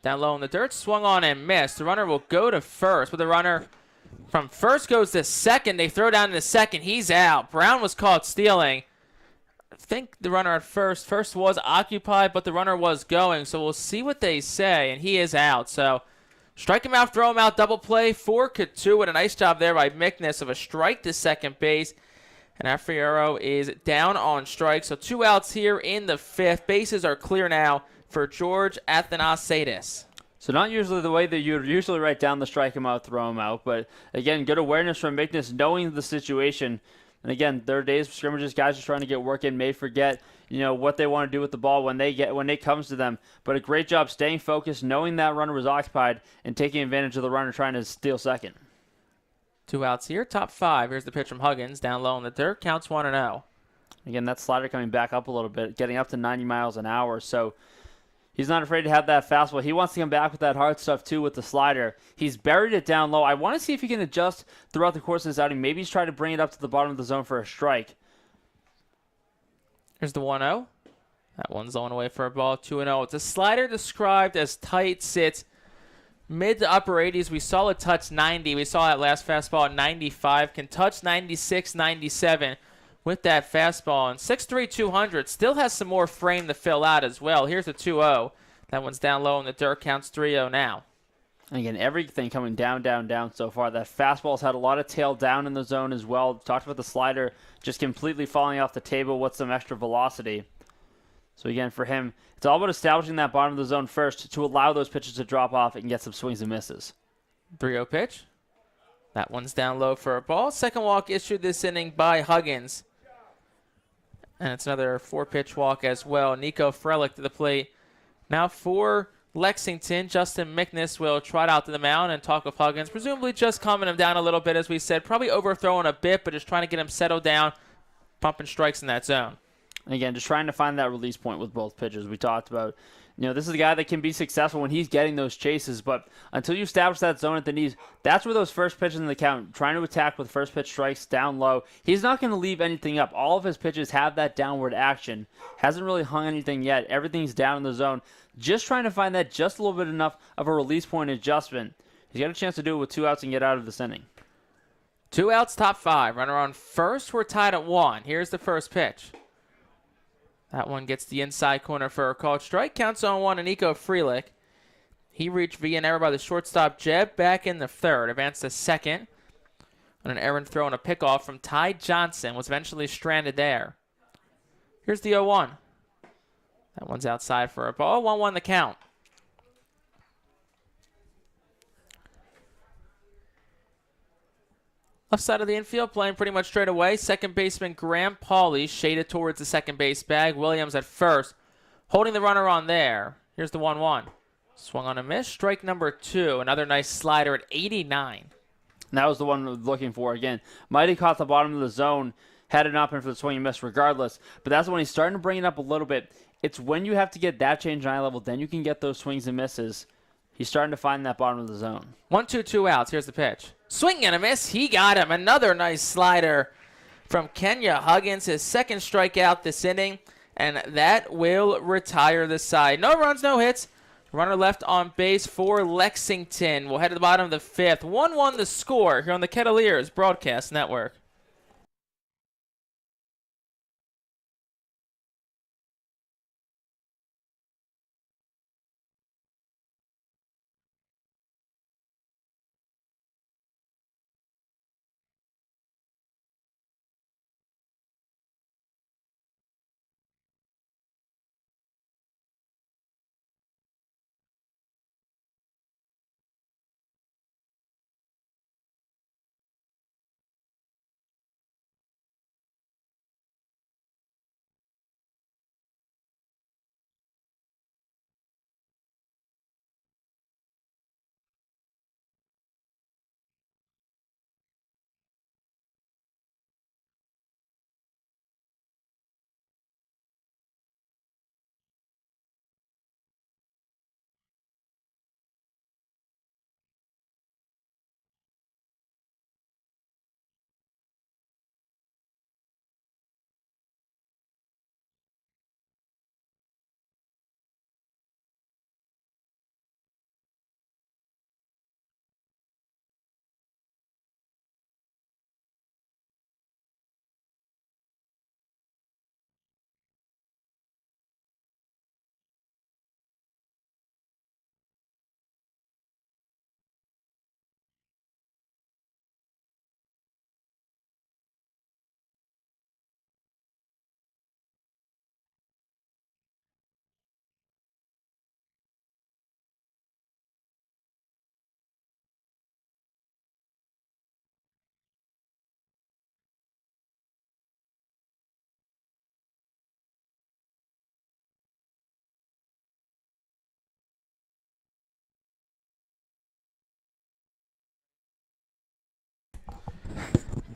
Down low in the dirt. Swung on and missed. The runner will go to first, but the runner from first goes to second. They throw down to second. He's out. Brown was caught stealing. I think the runner at first was occupied, but the runner was going. So we'll see what they say, and he is out. So strike him out, throw him out, double play for Cotuit. A nice job there by Mickness of a strike to second base. And Afriero is down on strike. So 2 outs here in the 5th. Bases are clear now for George Athanasiadis. So not usually the way that you'd usually write down the strike him out, throw him out. But again, good awareness from Mickness, knowing the situation. And again, their days of scrimmages, guys are trying to get work in, may forget, what they want to do with the ball when it comes to them. But a great job staying focused, knowing that runner was occupied, and taking advantage of the runner trying to steal second. 2 outs here, top 5. Here's the pitch from Huggins, down low in the dirt, counts 1-0. Again, that slider coming back up a little bit, getting up to 90 miles an hour. So he's not afraid to have that fastball. He wants to come back with that hard stuff, too, with the slider. He's buried it down low. I want to see if he can adjust throughout the course of this outing. Maybe he's trying to bring it up to the bottom of the zone for a strike. Here's the 1-0. That one's on away for a ball, 2-0. It's a slider described as tight, sits mid to upper 80s. We saw it touch 90. We saw that last fastball at 95. Can touch 96, 97 with that fastball. And 6'3", 200. Still has some more frame to fill out as well. Here's the 2-0. That one's down low in the dirt. Counts 3-0 now. And again, everything coming down, down, down so far. That fastball's had a lot of tail down in the zone as well. Talked about the slider just completely falling off the table with some extra velocity. So again, for him, it's all about establishing that bottom of the zone first to allow those pitches to drop off and get some swings and misses. 3-0 pitch. That one's down low for a ball. Second walk issued this inning by Huggins. And it's another 4-pitch walk as well. Nico Frelick to the plate. Now for Lexington, Justin Mickness will trot out to the mound and talk with Huggins, presumably just calming him down a little bit, as we said. Probably overthrowing a bit, but just trying to get him settled down, pumping strikes in that zone. And again, just trying to find that release point with both pitches. We talked about, this is a guy that can be successful when he's getting those chases, but until you establish that zone at the knees, that's where those first pitches in the count, trying to attack with first pitch strikes down low. He's not going to leave anything up. All of his pitches have that downward action. Hasn't really hung anything yet. Everything's down in the zone. Just trying to find that just a little bit enough of a release point adjustment. He's got a chance to do it with 2 outs and get out of this inning. 2 outs, top 5. Runner on first. We're tied at 1. Here's the first pitch. That one gets the inside corner for a called strike. Counts on 1 and Nico Frelick. He reached via an error by the shortstop Jeb back in the 3rd. Advanced to second on an errant throw and a pickoff from Ty Johnson. Was eventually stranded there. Here's the 0-1. That one's outside for a ball. 1-1 the count. Left side of the infield, playing pretty much straight away. Second baseman Graham Pauly shaded towards the second base bag. Williams at first, holding the runner on there. Here's the 1-1. Swung on a miss. Strike number 2. Another nice slider at 89. And that was the one we were looking for. Again, might have caught the bottom of the zone, had it not been for the swing and miss regardless. But that's when he's starting to bring it up a little bit. It's when you have to get that change in eye level, then you can get those swings and misses. He's starting to find that bottom of the zone. 1-2, 2 outs. Here's the pitch. Swing and a miss. He got him. Another nice slider from Kenya Huggins. His second strikeout this inning. And that will retire the side. No runs, no hits. Runner left on base for Lexington. We'll head to the bottom of the 5th. 1-1 the score here on the Kettleers Broadcast Network.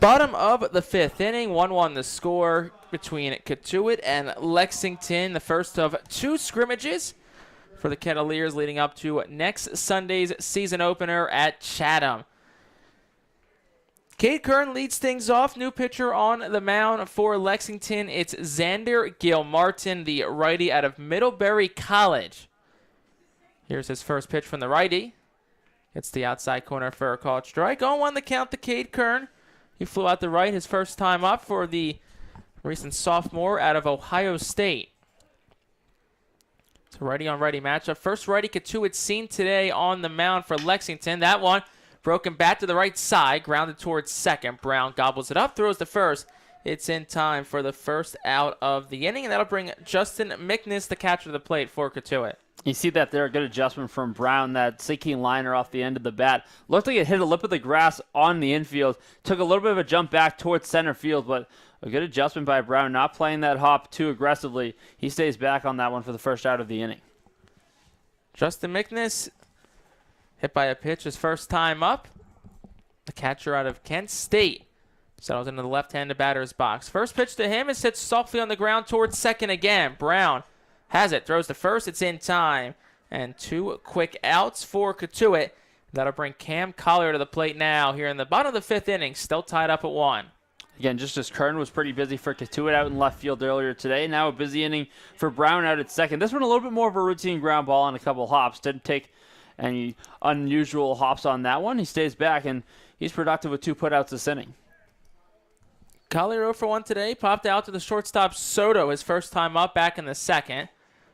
Bottom of the 5th inning, 1-1 the score between Cotuit and Lexington. The first of 2 scrimmages for the Kettleers leading up to next Sunday's season opener at Chatham. Cade Kern leads things off. New pitcher on the mound for Lexington. It's Xander Gilmartin, the righty out of Middlebury College. Here's his first pitch from the righty. It's the outside corner for a called strike. 0-1 the count to Cade Kern. He flew out the right his first time up for the recent sophomore out of Ohio State. It's a righty-on-righty matchup. First righty Cotuit seen today on the mound for Lexington. That one broken back to the right side, grounded towards second. Brown gobbles it up, throws to first. It's in time for the first out of the inning, and that'll bring Justin McNiss, the catcher, to the plate for Cotuit. You see that there, a good adjustment from Brown, that sinking liner off the end of the bat. Looked like it hit a lip of the grass on the infield. Took a little bit of a jump back towards center field, but a good adjustment by Brown, not playing that hop too aggressively. He stays back on that one for the first out of the inning. Justin McNiss hit by a pitch his first time up. The catcher out of Kent State settles into the left-handed batter's box. First pitch to him is hit softly on the ground towards second again. Brown has it, throws to first, it's in time. And 2 quick outs for Cotuit. That'll bring Cam Collier to the plate now here in the bottom of the 5th inning, still tied up at 1. Again, just as Kern was pretty busy for Cotuit out in left field earlier today. Now a busy inning for Brown out at second. This one a little bit more of a routine ground ball on a couple hops. Didn't take any unusual hops on that one. He stays back, and he's productive with 2 putouts this inning. Collier 0 for 1 today. Popped out to the shortstop Soto his first time up back in the second.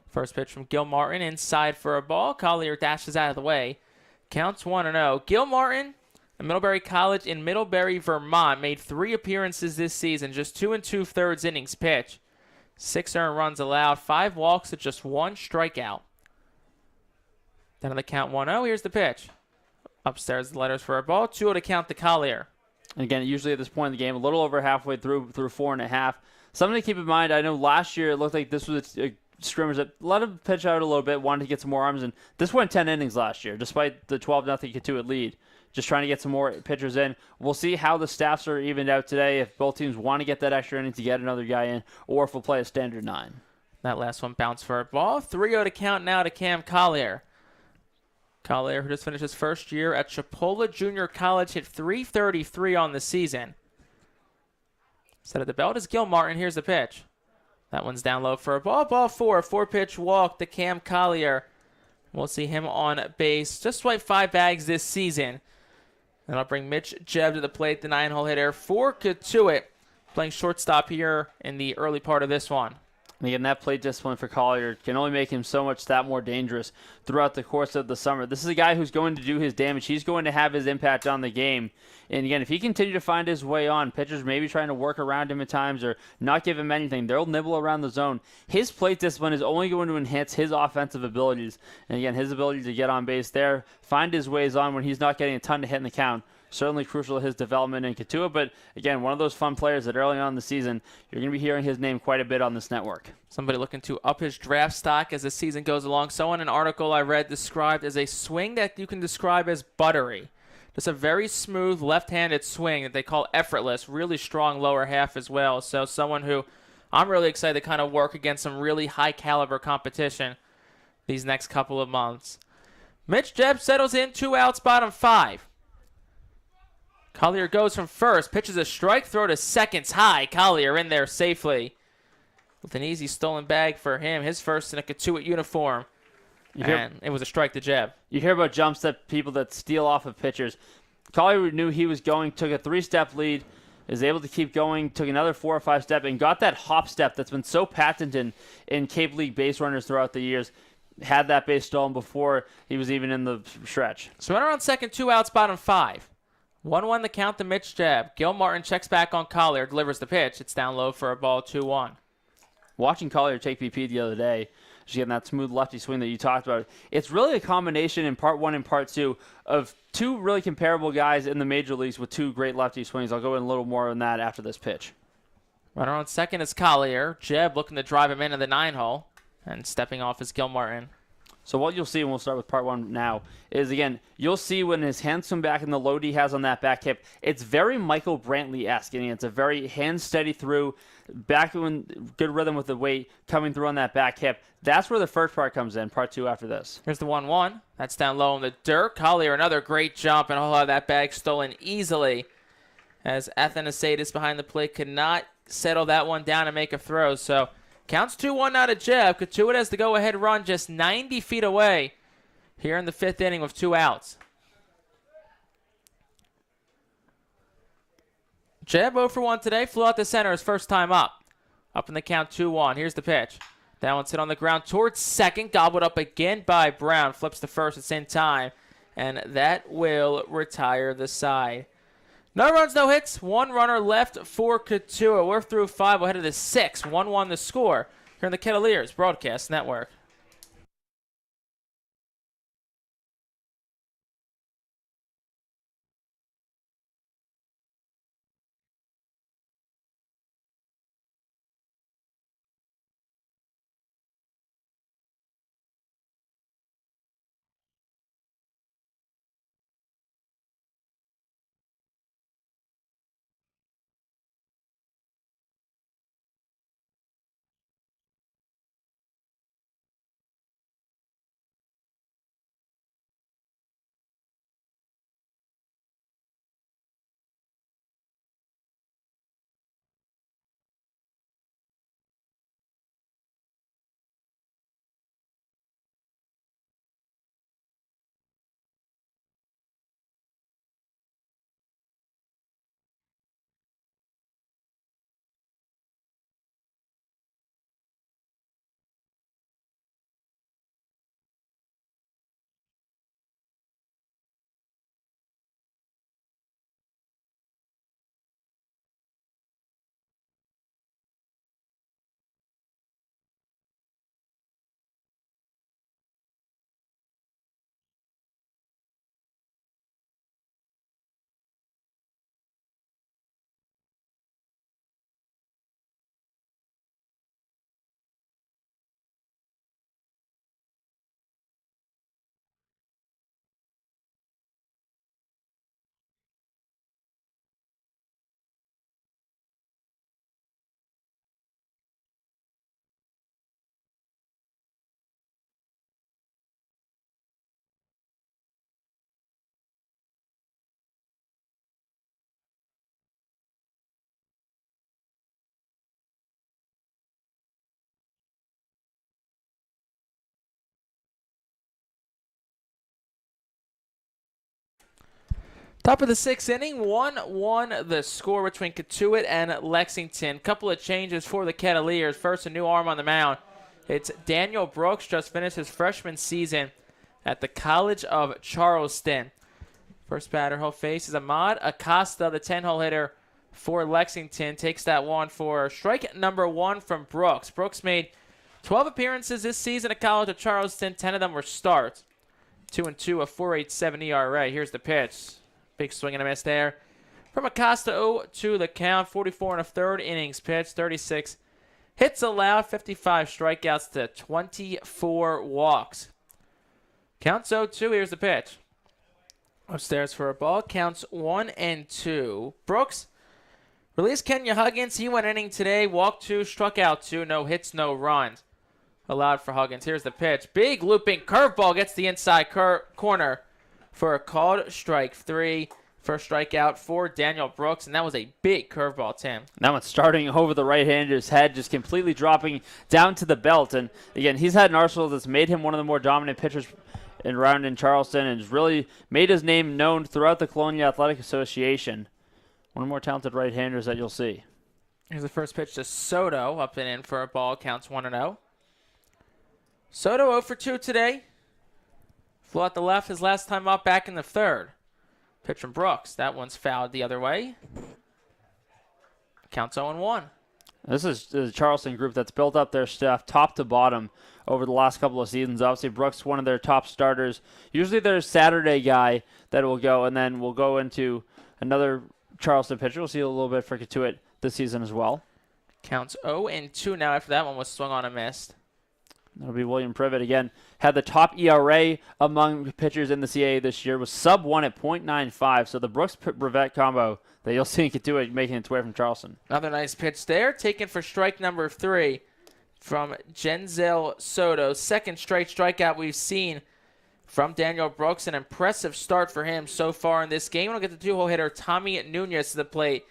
First pitch from Gilmartin inside for a ball. Collier dashes out of the way. Counts 1-0. Gilmartin, a Middlebury College in Middlebury, Vermont, made 3 appearances this season, just 2 2/3 innings pitched. 6 earned runs allowed, 5 walks to just 1 strikeout. Then on the count 1-0, here's the pitch. Upstairs the letters for a ball. 2-0 to count to Collier. And again, usually at this point in the game, a little over halfway through 4.5. Something to keep in mind, I know last year it looked like this was a scrimmage that let him pitch out a little bit, wanted to get some more arms, and this went 10 innings last year, despite the 12-0 Cotuit lead. Just trying to get some more pitchers in. We'll see how the staffs are evened out today, if both teams want to get that extra inning to get another guy in, or if we'll play a standard 9. That last one bounced for a ball. 3-0 to count now to Cam Collier. Collier, who just finished his first year at Chipola Junior College, hit .333 on the season. Set at the belt is Gilmartin. Here's the pitch. That one's down low for a ball. Ball 4. 4-pitch walk to Cam Collier. We'll see him on base. Just swiped 5 bags this season. And I'll bring Mitch Jebb to the plate, the 9-hole hitter for Cotuit, playing shortstop here in the early part of this one. And again, that plate discipline for Collier can only make him so much that more dangerous throughout the course of the summer. This is a guy who's going to do his damage. He's going to have his impact on the game. And again, if he continues to find his way on, pitchers maybe trying to work around him at times or not give him anything, they'll nibble around the zone. His plate discipline is only going to enhance his offensive abilities. And again, his ability to get on base there, find his ways on when he's not getting a ton to hit in the count. Certainly crucial to his development in Cotuit, but again, one of those fun players that early on in the season, you're going to be hearing his name quite a bit on this network. Somebody looking to up his draft stock as the season goes along. So in an article I read described as a swing that you can describe as buttery. Just a very smooth left-handed swing that they call effortless, really strong lower half as well. So someone who I'm really excited to kind of work against some really high-caliber competition these next couple of months. Mitch Jebb settles in, 2 outs, bottom 5. Collier goes from first, pitches a strike throw to seconds high. Collier in there safely with an easy stolen bag for him. His first in a Cotuit uniform. And it was a strike to Jebb. You hear about jumps that people that steal off of pitchers. Collier knew he was going, took a 3-step lead, is able to keep going, took another 4 or 5 step, and got that hop step that's been so patented in Cape League base runners throughout the years. Had that base stolen before he was even in the stretch. So runner on second, 2 outs, bottom 5. 1-1 the count to Mitch Jebb. Gilmartin checks back on Collier, delivers the pitch. It's down low for a ball, 2-1. Watching Collier take BP the other day, just getting that smooth lefty swing that you talked about, it's really a combination in part 1 and part 2 of 2 really comparable guys in the major leagues with 2 great lefty swings. I'll go in a little more on that after this pitch. Runner on second is Collier. Jebb looking to drive him into the 9-hole. And stepping off is Gilmartin. So what you'll see, and we'll start with part one now, is, again, you'll see when his hands come back and the load he has on that back hip, it's very Michael Brantley-esque. And it's a very hand steady through, back in good rhythm with the weight coming through on that back hip. That's where the first part comes in, part two after this. Here's the 1-1. That's down low in the dirt. Collier, another great jump, and a that bag stolen easily as Athanasiadis behind the plate could not settle that one down and make a throw. So counts 2-1 now to Jeb. Cotuit has the go-ahead run just 90 feet away here in the 5th inning with 2 outs. Jeb 0 for 1 today. Flew out to center his first time up. Up in the count 2-1. Here's the pitch. That one's hit on the ground towards second. Gobbled up again by Brown. Flips to first at the same time. And that will retire the side. No runs, no hits. 1 runner left for Cotuit. We're through 5. We'll head to the 6th. 1-1 the score here on the Kettleers Broadcast Network. Top of the 6th inning, 1-1 the score between Cotuit and Lexington. Couple of changes for the Kettleers. First, a new arm on the mound. It's Daniel Brooks, just finished his freshman season at the College of Charleston. First batter he'll face is Ahmad Acosta, the 10-hole hitter for Lexington. Takes that one for strike number 1 from Brooks. Brooks made 12 appearances this season at College of Charleston. 10 of them were starts. 2-2, a 4.87 ERA. Here's the pitch. Big swing and a miss there from Acosta. 0-2 the count. 44 1/3 innings pitched. 36 hits allowed. 55 strikeouts to 24 walks. Counts 0-2. Here's the pitch. Upstairs for a ball. Counts 1-2. Brooks released Kenya Huggins. He went inning today. Walked 2, struck out 2. No hits, no runs allowed for Huggins. Here's the pitch. Big looping curveball gets the inside corner for a called strike 3. First strikeout for Daniel Brooks, and that was a big curveball, Tim. That one's starting over the right-hander's head, just completely dropping down to the belt. And, again, he's had an arsenal that's made him one of the more dominant pitchers around in Charleston and has really made his name known throughout the Colonial Athletic Association. One of the more talented right-handers that you'll see. Here's the first pitch to Soto, up and in for a ball. Counts 1-0. Soto 0 for 2 today. Flew out the left his last time up back in the 3rd. Pitch from Brooks. That one's fouled the other way. Counts 0-1. This is the Charleston group that's built up their staff top to bottom over the last couple of seasons. Obviously, Brooks, one of their top starters. Usually there's a Saturday guy that will go, and then we'll go into another Charleston pitcher. We'll see a little bit for Cotuit this season as well. Counts 0-2 now after that one was swung on and missed. That'll be William Privet again. Had the top ERA among pitchers in the CAA this year. Was sub 1 at .95. So the Brooks-Privet combo that you'll see in Cotuit making its way from Charleston. Another nice pitch there, taken for strike number 3 from Genzel Soto. Second straight strikeout we've seen from Daniel Brooks. An impressive start for him so far in this game. We'll get the 2-hole hitter Tommy Nunez to the plate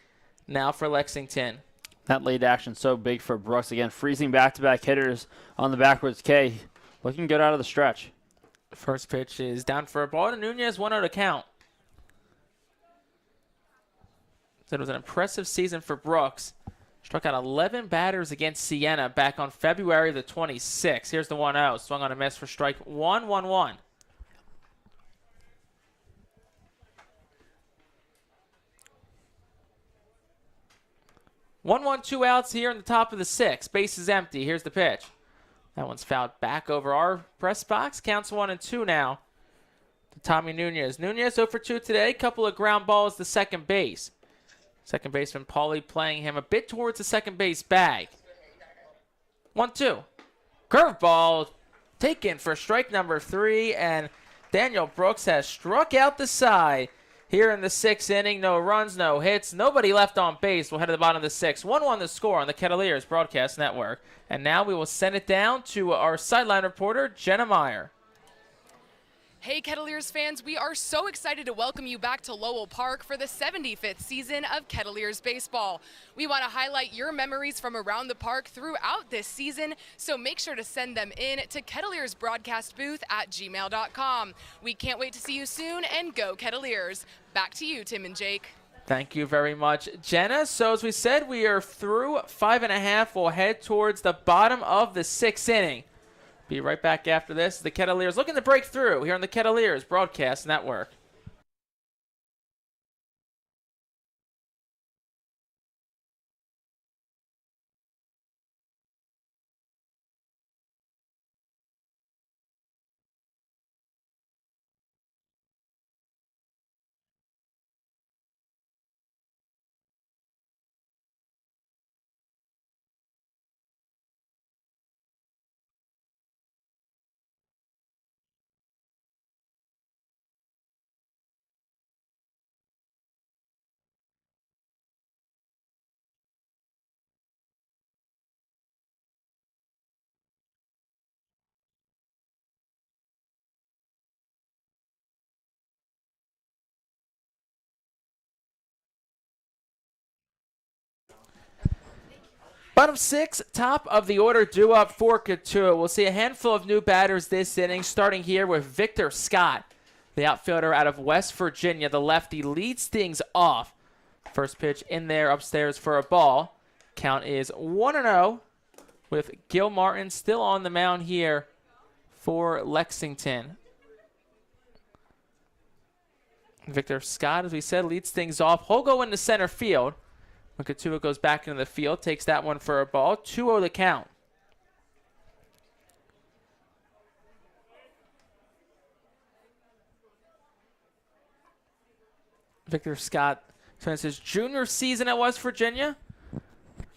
now for Lexington. That late action so big for Brooks. Again, freezing back-to-back hitters on the backwards K. Looking good out of the stretch. First pitch is down for a ball to Nunez, 1-0 to count. So it was an impressive season for Brooks. Struck out 11 batters against Siena back on February the 26th. Here's the 1-0. Swung on a miss for strike 1, 1-1. One, 2 outs here in the top of the 6th. Base is empty. Here's the pitch. That one's fouled back over our press box. Counts 1 and 2 now to Tommy Nunez. Nunez 0 for 2 today. Couple of ground balls to second base. Second baseman Pauly playing him a bit towards the second base bag. 1-2. Curveball taken for strike number 3, and Daniel Brooks has struck out the side. Here in the 6th inning, no runs, no hits, nobody left on base. We'll head to the bottom of the 6th. 1-1 the score on the Kettleers Broadcast Network. And now we will send it down to our sideline reporter, Jenna Meyer. Hey Kettleers fans, we are so excited to welcome you back to Lowell Park for the 75th season of Kettleers baseball. We want to highlight your memories from around the park throughout this season, so make sure to send them in to kettleersbroadcastbooth@gmail.com. We can't wait to see you soon, and go Kettleers. Back to you, Tim and Jake. Thank you very much, Jenna. So as we said, we are through 5.5. We'll head towards the bottom of the 6th inning. Be right back after this. The Kettleers looking to break through here on the Kettleers Broadcast Network. Bottom 6, top of the order due up for Cotuit. We'll see a handful of new batters this inning, starting here with Victor Scott, the outfielder out of West Virginia. The lefty leads things off. First pitch in there upstairs for a ball. Count is 1-0 with Gil Martin still on the mound here for Lexington. Victor Scott, as we said, leads things off. He'll go into center field. When Cotuit goes back into the field, takes that one for a ball. 2-0 the count. Victor Scott spends his junior season at West Virginia.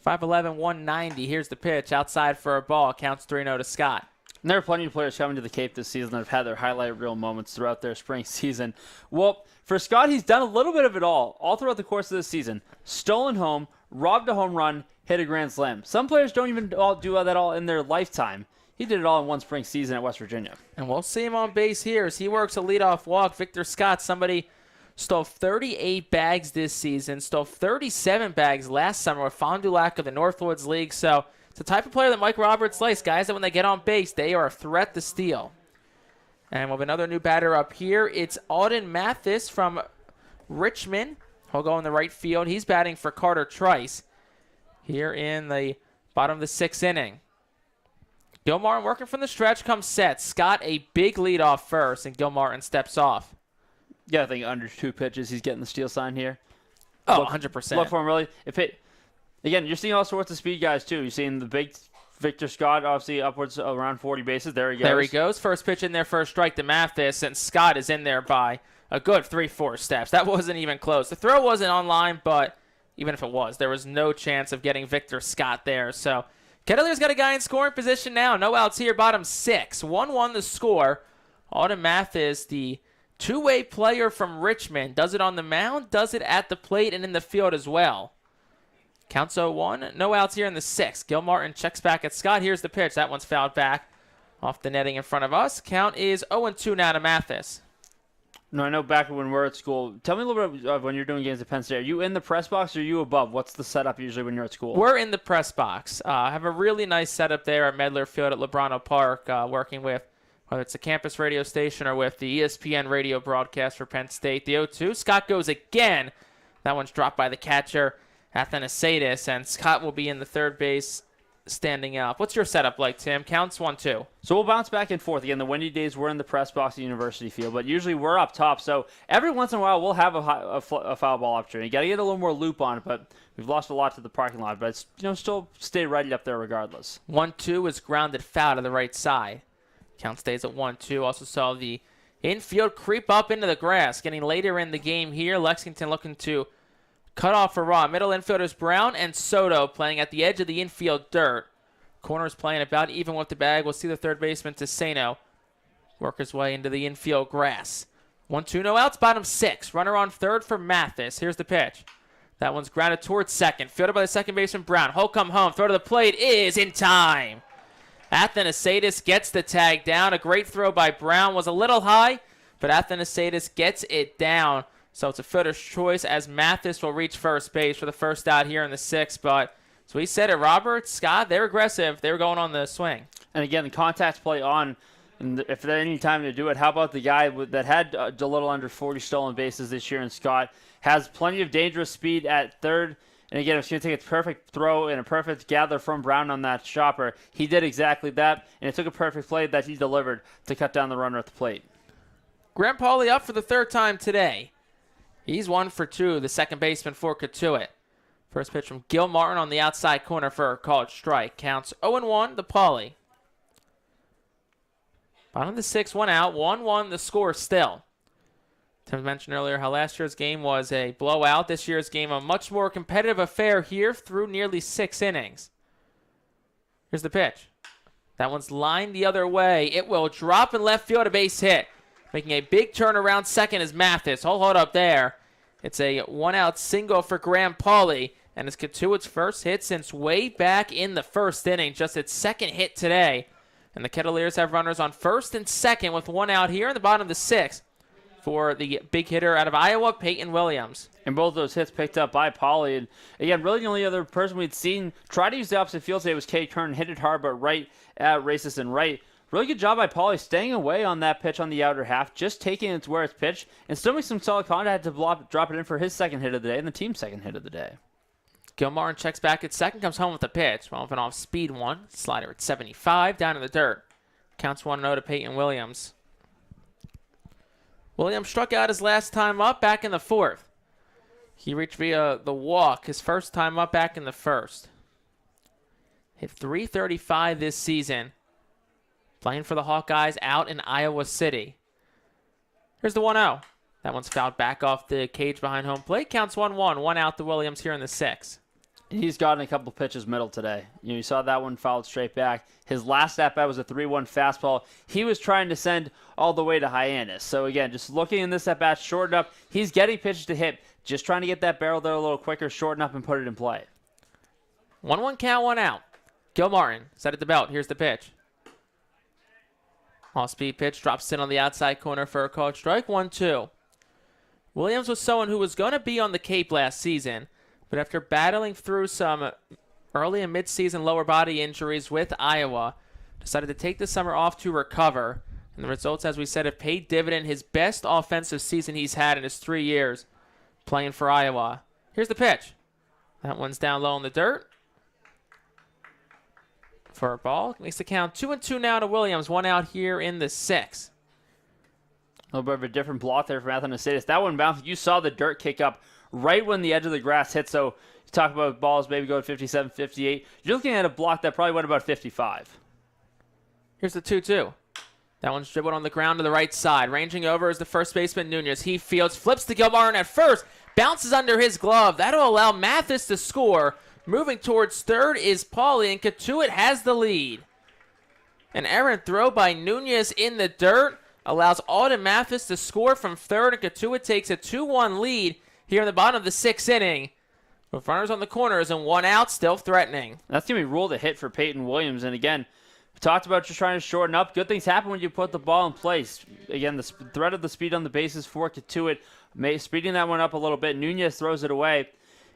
5'11", 190. Here's the pitch. Outside for a ball. Counts 3-0 to Scott. And there are plenty of players coming to the Cape this season that have had their highlight reel moments throughout their spring season. Well, for Scott, he's done a little bit of it all throughout the course of this season. Stolen home, robbed a home run, hit a grand slam. Some players don't even do that all in their lifetime. He did it all in one spring season at West Virginia. And we'll see him on base here as he works a leadoff walk. Victor Scott, somebody stole 38 bags this season, stole 37 bags last summer with Fond du Lac of the Northwoods League. So it's the type of player that Mike Roberts likes, guys that when they get on base, they are a threat to steal. And we'll have another new batter up here. It's Auden Mathis from Richmond. He'll go in the right field. He's batting for Carter Trice here in the bottom of the 6th inning. Gil Martin working from the stretch, comes set. Scott a big lead off first, and Gil Martin steps off. Yeah, I think under 2 pitches, he's getting the steal sign here. Oh, 100%. Look for him, really. Again, you're seeing all sorts of speed guys, too. You're seeing the big Victor Scott, obviously upwards around 40 bases. There he goes. There he goes. First pitch in there for a strike to Mathis, and Scott is in there by a good 3-4 steps. That wasn't even close. The throw wasn't on line, but even if it was, there was no chance of getting Victor Scott there. So Kettleers got a guy in scoring position now. No outs here, bottom 6. 1-1 the score. Auden Mathis, the two-way player from Richmond, does it on the mound, does it at the plate, and in the field as well. Counts 0-1. No outs here in the 6th. Gil Martin checks back at Scott. Here's the pitch. That one's fouled back off the netting in front of us. Count is 0-2 now to Mathis. No, I know back when we were at school. Tell me a little bit of when you're doing games at Penn State. Are you in the press box or are you above? What's the setup usually when you're at school? We're in the press box. I have a really nice setup there at Medler Field at Lowell Park, working with whether it's a campus radio station or with the ESPN radio broadcast for Penn State. The 0-2. Scott goes again. That one's dropped by the catcher, Athanasiadis, and Scott will be in the third base standing up. What's your setup like, Tim? Counts 1-2. So we'll bounce back and forth. Again, the windy days we're in the press box at University Field, but usually we're up top. So every once in a while we'll have a foul ball opportunity. You got to get a little more loop on it, but we've lost a lot to the parking lot. But it's, still stay right up there regardless. 1-2 is grounded foul to the right side. Count stays at 1-2. Also saw the infield creep up into the grass. Getting later in the game here. Lexington looking to cut off for Raw. Middle infielders Brown and Soto playing at the edge of the infield dirt. Corners playing about even with the bag. We'll see the third baseman Tiseno work his way into the infield grass. 1-2, no outs, bottom 6. Runner on third for Mathis. Here's the pitch. That one's grounded towards second. Fielded by the second baseman Brown. Holcomb home. Throw to the plate is in time. Athanasiadis gets the tag down. A great throw by Brown. Was a little high, but Athanasiadis gets it down. So it's a fielder's choice as Mathis will reach first base for the first out here in the 6th. But as we said it, Robert, Scott, they're aggressive. They were going on the swing. And again, the contact play on, and if there's any time to do it, how about the guy that had a little under 40 stolen bases this year, and Scott has plenty of dangerous speed at third. And again, it's going to take a perfect throw and a perfect gather from Brown on that chopper. He did exactly that, and it took a perfect play that he delivered to cut down the runner at the plate. Grant Pauly up for the third time today. He's 1 for 2, the second baseman for Cotuit. First pitch from Gil Martin on the outside corner for a called strike. Counts 0-1 to Pauly. Bottom of the 6th, 1 out, 1-1 the score still. Tim mentioned earlier how last year's game was a blowout. This year's game a much more competitive affair here through nearly 6 innings. Here's the pitch. That one's lined the other way. It will drop in left field, a base hit. Making a big turn around second is Mathis. Hold up there. It's a 1-out single for Graham Pauly, and it's Cotuit's first hit since way back in the 1st inning. Just its 2nd hit today. And the Kettleers have runners on 1st and 2nd with 1 out here in the bottom of the 6th for the big hitter out of Iowa, Peyton Williams. And both those hits picked up by Pauly. And again, really the only other person we'd seen try to use the opposite field today was Cade Kern. Hit it hard, but right at racist and right. Really good job by Pauly staying away on that pitch on the outer half, just taking it to where it's pitched, and still make some solid contact to drop it in for his 2nd hit of the day and the team's 2nd hit of the day. Gil Martin checks back at second, comes home with the pitch. Well, an off-speed one. Slider at 75, down in the dirt. Counts 1-0 to Peyton Williams. Williams struck out his last time up back in the 4th. He reached via the walk his first time up back in the 1st. Hit .335 this season. Playing for the Hawkeyes out in Iowa City. Here's the 1-0. That one's fouled back off the cage behind home plate. Counts 1-1. 1 out to Williams here in the 6th. He's gotten a couple pitches middle today. You saw that one fouled straight back. His last at-bat was a 3-1 fastball. He was trying to send all the way to Hyannis. So again, just looking in this at-bat, shorten up. He's getting pitches to hit. Just trying to get that barrel there a little quicker, shorten up, and put it in play. 1-1 count, 1 out. Gil Martin set at the belt. Here's the pitch. Off-speed pitch, drops in on the outside corner for a called strike. 1-2. Williams was someone who was going to be on the Cape last season, but after battling through some early and mid-season lower body injuries with Iowa, decided to take the summer off to recover. And the results, as we said, have paid dividend. His best offensive season he's had in his 3 years playing for Iowa. Here's the pitch. That one's down low in the dirt. For a ball. Makes the count 2-2 now to Williams. 1 out here in the 6th. A little bit of a different block there from Athanasiadis. That one bounced. You saw the dirt kick up right when the edge of the grass hit. So you talk about balls maybe going 57, 58. You're looking at a block that probably went about 55. Here's the 2-2. That one's dribbled on the ground to the right side. Ranging over is the first baseman Nunez. He fields, flips to Gil Martin at first. Bounces under his glove. That'll allow Mathis to score. Moving towards third is Pauly, and Cotuit has the lead. An errant throw by Nunez in the dirt allows Alden Mathis to score from third, and Cotuit takes a 2-1 lead here in the bottom of the 6th inning. With runners on the corners and 1 out, still threatening. That's going to be ruled a hit for Peyton Williams. And again, we talked about just trying to shorten up. Good things happen when you put the ball in place. Again, the threat of the speed on the bases for Cotuit, speeding that one up a little bit. Nunez throws it away.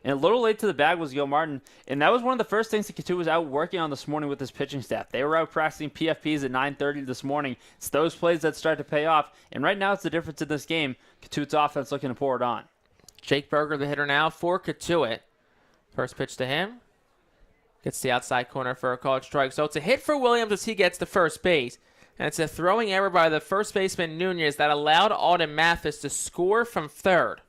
And a little late to the bag was Gil Martin. And that was one of the first things that Cotuit was out working on this morning with his pitching staff. They were out practicing PFPs at 9:30 this morning. It's those plays that start to pay off. And right now it's the difference in this game. Cotuit's offense looking to pour it on. Jake Berger, the hitter now for Cotuit. First pitch to him. Gets the outside corner for a called strike. So it's a hit for Williams as he gets to first base. And it's a throwing error by the first baseman Nunez that allowed Alden Mathis to score from third.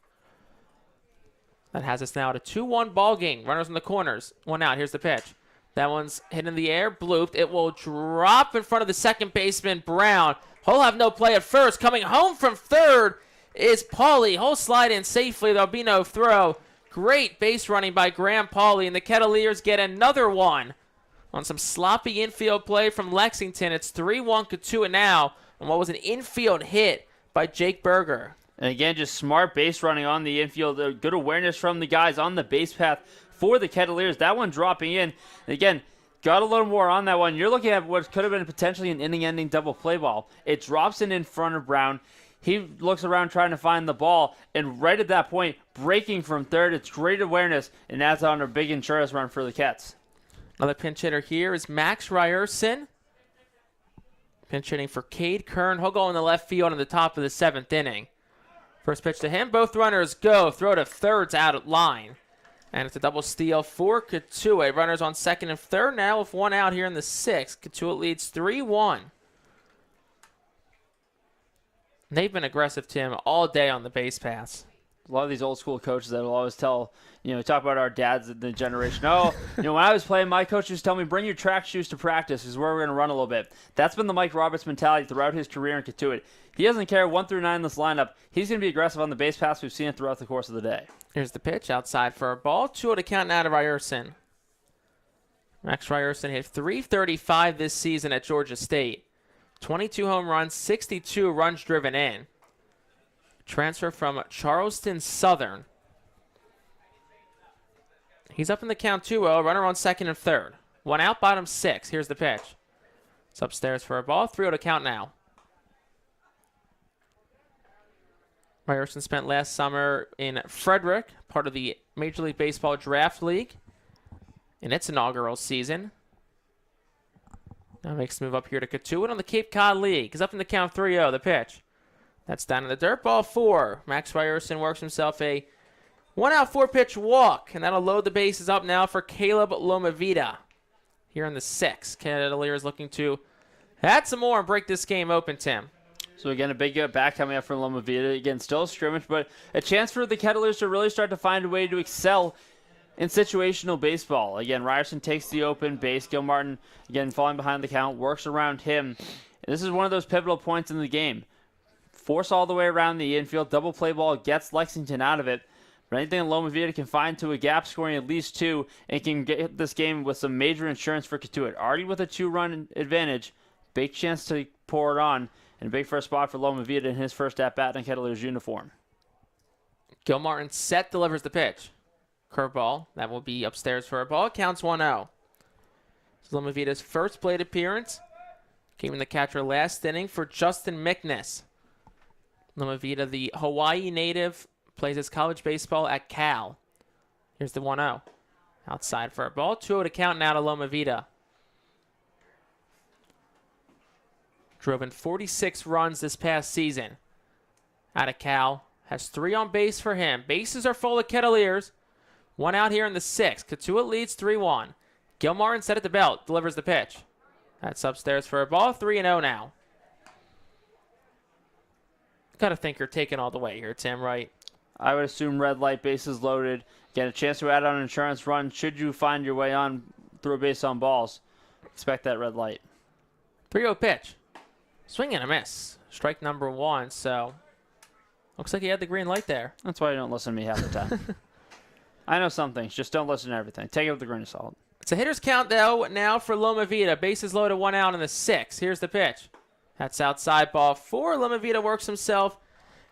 That has us now at a 2-1 ball game. Runners in the corners. 1 out. Here's the pitch. That one's hit in the air. Blooped. It will drop in front of the second baseman, Brown. He'll have no play at first. Coming home from third is Pauly. He'll slide in safely. There'll be no throw. Great base running by Graham Pauly, and the Kettleers get another one on some sloppy infield play from Lexington. It's 3-1 Cotuit now on what was an infield hit by Jake Berger. And again, just smart base running on the infield. Good awareness from the guys on the base path for the Kettleers. That one dropping in. And again, got a little more on that one. You're looking at what could have been potentially an inning-ending double play ball. It drops in front of Brown. He looks around trying to find the ball, and right at that point, breaking from third, it's great awareness, and that's on a big insurance run for the Kets. Another pinch hitter here is Max Ryerson. Pinch hitting for Cade Kern. He'll go in the left field in the top of the 7th inning. First pitch to him. Both runners go. Throw to third's out of line. And it's a double steal for Cotuit. Runners on second and third now with 1 out here in the 6th. Cotuit leads 3-1. They've been aggressive, Tim, all day on the base pass. A lot of these old school coaches that will always tell, talk about our dads in the generation. Oh, when I was playing, my coach used to tell me, bring your track shoes to practice because we're going to run a little bit. That's been the Mike Roberts mentality throughout his career in Cotuit. He doesn't care 1 through 9 in this lineup. He's going to be aggressive on the base pass. We've seen it throughout the course of the day. Here's the pitch outside for a ball. 2-0 to count now to Ryerson. Max Ryerson hit .335 this season at Georgia State. 22 home runs, 62 runs driven in. Transfer from Charleston Southern. He's up in the count 2-0. Runner on second and third. 1 out, bottom 6. Here's the pitch. It's upstairs for a ball. 3-0 to count now. Ryerson spent last summer in Frederick, part of the Major League Baseball Draft League, in its inaugural season. Now makes the move up here to Cotuit on the Cape Cod League. He's up in the count 3-0. The pitch. That's down in the dirt. Ball 4. Max Ryerson works himself a 1-out 4-pitch walk, and that'll load the bases up now for Caleb Lomavita here in the 6th. Kettleers looking to add some more and break this game open, Tim. So again, a big back coming up from Lomavita. Again, still a scrimmage, but a chance for the Kettleers to really start to find a way to excel in situational baseball. Again, Ryerson takes the open base. Gil Martin, again, falling behind the count, works around him. And this is one of those pivotal points in the game. Force all the way around the infield. Double play ball gets Lexington out of it. But anything Lomavita can find to a gap, scoring at least 2, and can get this game with some major insurance for Cotuit. Already with a 2-run advantage. Big chance to pour it on. And a big first spot for Lomavita in his first at-bat in Kettleers uniform. Gil Martin set, delivers the pitch. Curveball. That will be upstairs for a ball. Counts 1-0. This is Lomavita's first plate appearance. Came in the catcher last inning for Justin Mickness. Lomavita, the Hawaii native, plays his college baseball at Cal. Here's the 1-0. Outside for a ball. 2-0 to count now to Lomavita. Drove in 46 runs this past season. Out of Cal. Has 3 on base for him. Bases are full of Kettleers. 1 out here in the 6th. Cotuit leads 3-1. Gil Martin set at the belt. Delivers the pitch. That's upstairs for a ball. 3-0 now. Got to think you're taking all the way here, Tim, right? I would assume red light, bases loaded. Get a chance to add on an insurance run. Should you find your way on through a base on balls, expect that red light. 3-0 pitch. Swing and a miss. Strike number 1, so looks like he had the green light there. That's why you don't listen to me half the time. I know some things. Just don't listen to everything. Take it with a grain of salt. It's a hitter's count, though, now for Loma Vita. Bases loaded, 1 out in the 6th. Here's the pitch. That's outside, ball 4. Loma Vita works himself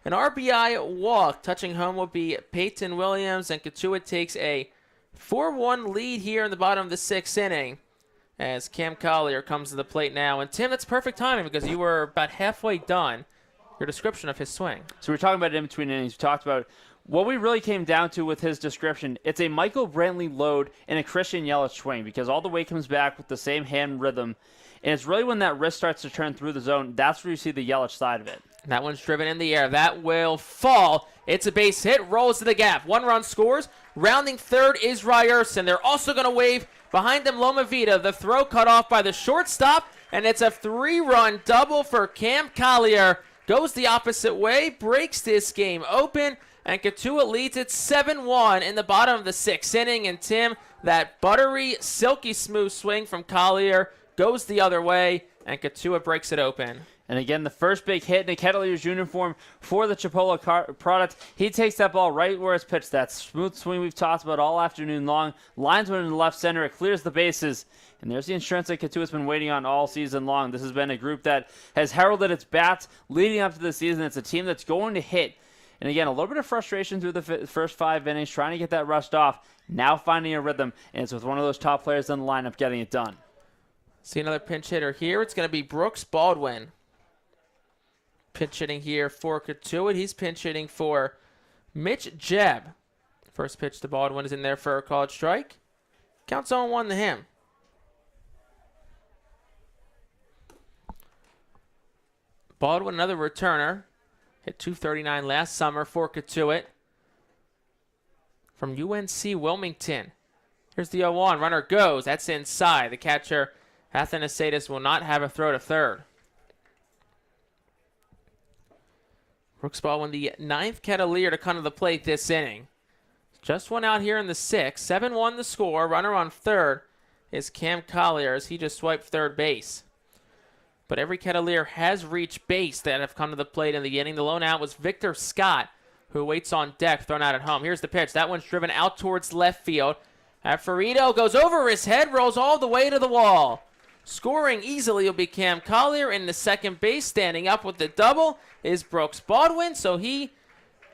an RBI walk. Touching home will be Peyton Williams, and Cotuit takes a 4-1 lead here in the bottom of the 6th inning as Cam Collier comes to the plate now. And, Tim, that's perfect timing because you were about halfway done your description of his swing. So we're talking about in between innings. We talked about what we really came down to with his description. It's a Michael Brantley load and a Christian Yelich swing because all the weight comes back with the same hand rhythm. And it's really when that wrist starts to turn through the zone, that's where you see the Yelich side of it. That one's driven in the air. That will fall. It's a base hit. Rolls to the gap. 1 run scores. Rounding third is Ryerson. They're also going to wave behind them Loma Vita. The throw cut off by the shortstop. And it's a 3-run double for Cam Collier. Goes the opposite way. Breaks this game open. And Cotuit leads it 7-1 in the bottom of the 6th inning. And Tim, that buttery, silky smooth swing from Collier goes the other way. And Cotuit breaks it open. And again, the first big hit in a Kettleers uniform for the Chipola product. He takes that ball right where it's pitched. That smooth swing we've talked about all afternoon long. Lines one in the left center. It clears the bases. And there's the insurance that Cotuit's been waiting on all season long. This has been a group that has heralded its bats leading up to the season. It's a team that's going to hit. And again, a little bit of frustration through the first 5 innings, trying to get that rust off. Now finding a rhythm, and it's with one of those top players in the lineup getting it done. See another pinch hitter here. It's going to be Brooks Baldwin. Pinch hitting here for Cotuit. He's pinch hitting for Mitch Jebb. First pitch to Baldwin is in there for a called strike. Counts 0-1 to him. Baldwin, another returner. Hit .239 last summer for Cotuit. From UNC Wilmington. Here's the 0-1. Runner goes. That's inside. The catcher, Athanasiadis, will not have a throw to third. Brooks Baldwin, the 9th Kettleer to come to the plate this inning. Just one out here in the 6th. 7-1 the score. Runner on third is Cam Collier as he just swiped third base. But every Kettleer has reached base that have come to the plate in the inning. The lone out was Victor Scott, who waits on deck, thrown out at home. Here's the pitch. That one's driven out towards left field. Alfredo goes over his head, rolls all the way to the wall. Scoring easily will be Cam Collier in the second base. Standing up with the double is Brooks Baldwin. So he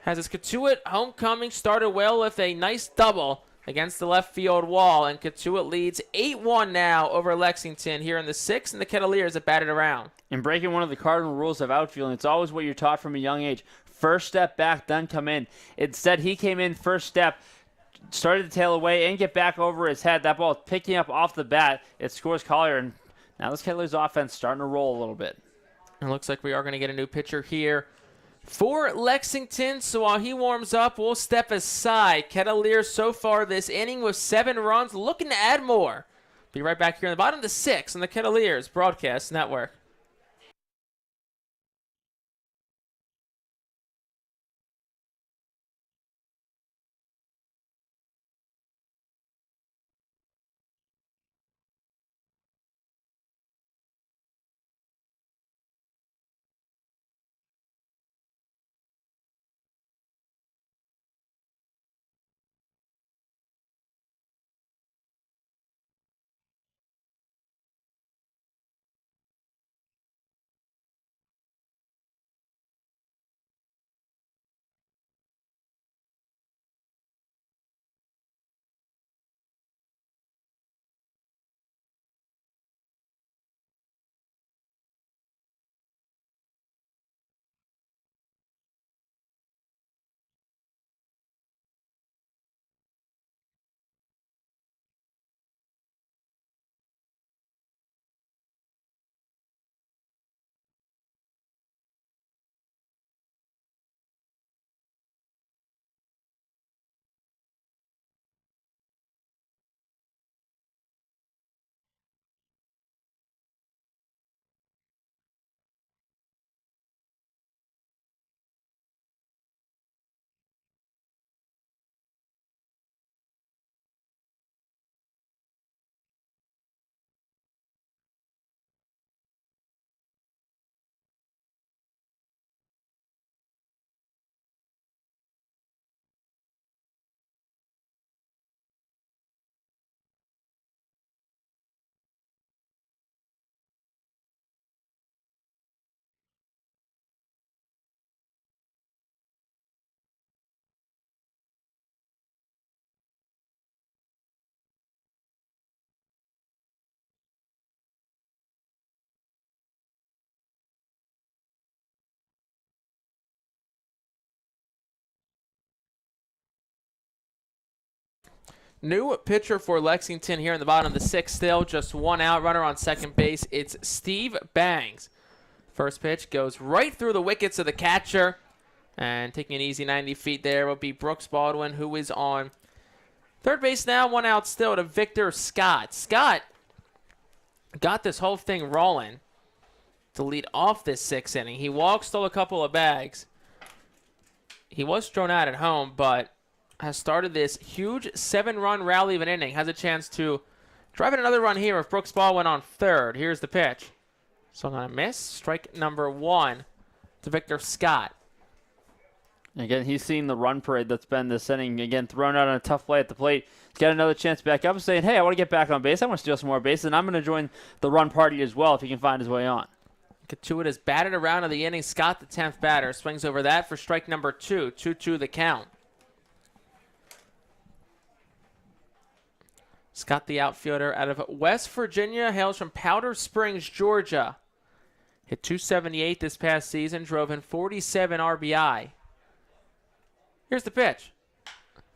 has his Cotuit homecoming started well with a nice double against the left field wall. And Cotuit leads 8-1 now over Lexington here in the 6th. And the Kettleers have batted around. And breaking one of the cardinal rules of outfielding, it's always what you're taught from a young age. First step back, then come in. Instead, he came in first step, started to tail away and get back over his head. That ball picking up off the bat. It scores Collier, and now this Kettleers offense starting to roll a little bit. It looks like we are going to get a new pitcher here for Lexington. So while he warms up, we'll step aside. Kettleers so far this inning with 7 runs, looking to add more. Be right back here in the bottom of the 6th on the Kettleers Broadcast Network. New pitcher for Lexington here in the bottom of the sixth still. Just one out. Runner on second base. It's Steve Bangs. First pitch goes right through the wickets of the catcher. And taking an easy 90 feet there will be Brooks Baldwin, who is on third base now. One out still to Victor Scott. Scott got this whole thing rolling to lead off this sixth inning. He walked, stole a couple of bags. He was thrown out at home, but has started this huge 7-run rally of an inning. Has a chance to drive in another run here if Brooks Baldwin on third. Here's the pitch. Swung on a miss. Strike number 1 to Victor Scott. Again, he's seen the run parade that's been this inning. Again, thrown out on a tough play at the plate. He's got another chance back up and saying, hey, I want to get back on base. I want to steal some more bases, and I'm going to join the run party as well if he can find his way on. Cotuit has batted around in the inning. Scott, the 10th batter, swings over that for strike number 2. 2-2 the count. Scott, the outfielder out of West Virginia, hails from Powder Springs, Georgia. Hit .278 this past season, drove in 47 RBI. Here's the pitch.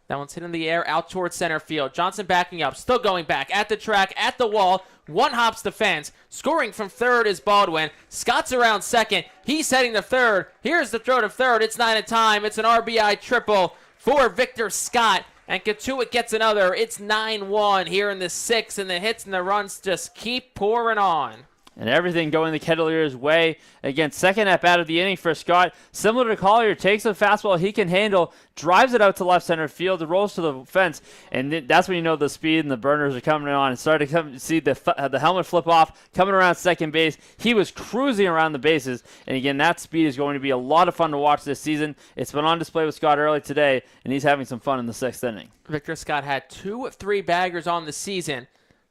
That one's hit in the air out towards center field. Johnson backing up, still going back at the track, at the wall. One hops the fence. Scoring from third is Baldwin. Scott's around second. He's heading to third. Here's the throw to third. It's 9 at time. It's an RBI triple for Victor Scott. And Cotuit gets another. It's 9-1 here in the sixth, and the hits and the runs just keep pouring on. And everything going the Kettleers' way. Again, second at bat of the inning for Scott. Similar to Collier, takes a fastball he can handle, drives it out to left center field, it rolls to the fence, and that's when you know the speed and the burners are coming on. And started to see the helmet flip off, coming around second base. He was cruising around the bases, and again, that speed is going to be a lot of fun to watch this season. It's been on display with Scott early today, and he's having some fun in the sixth inning. Victor Scott had 2 of 3 baggers on the season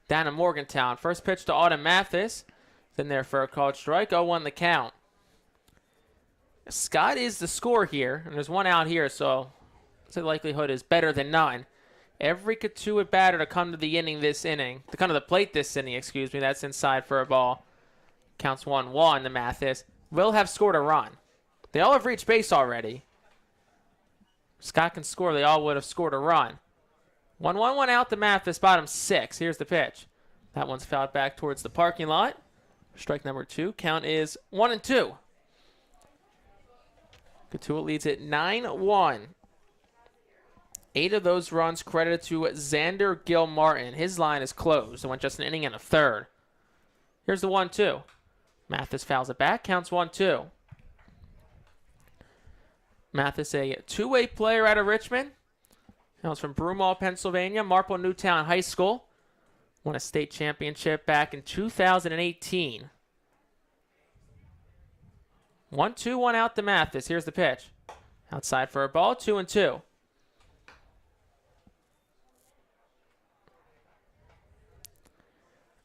down in Morgantown. First pitch to Autumn Mathis. In there for a called strike. 0-1 the count. Scott is the score here, and there's one out here, so the likelihood is better than none. Every Cotuit batter to come to the plate this inning, that's inside for a ball. Counts 1-1 to Mathis. Will have scored a run. They all have reached base already. Scott can score. They all would have scored a run. 1-1 out to Mathis, bottom 6. Here's the pitch. That one's fouled back towards the parking lot. Strike number 2. Count is 1-2. Cotuit leads it 9-1. 8 of those runs credited to Xander Gilmartin. His line is closed. It went just an inning and a third. Here's the 1-2. Mathis fouls it back. Counts 1-2. Mathis, a two-way player out of Richmond. Hails from Broomall, Pennsylvania. Marple Newtown High School. Won a state championship back in 2018. 1-2, out to Mathis. Here's the pitch. Outside for a ball, 2-2.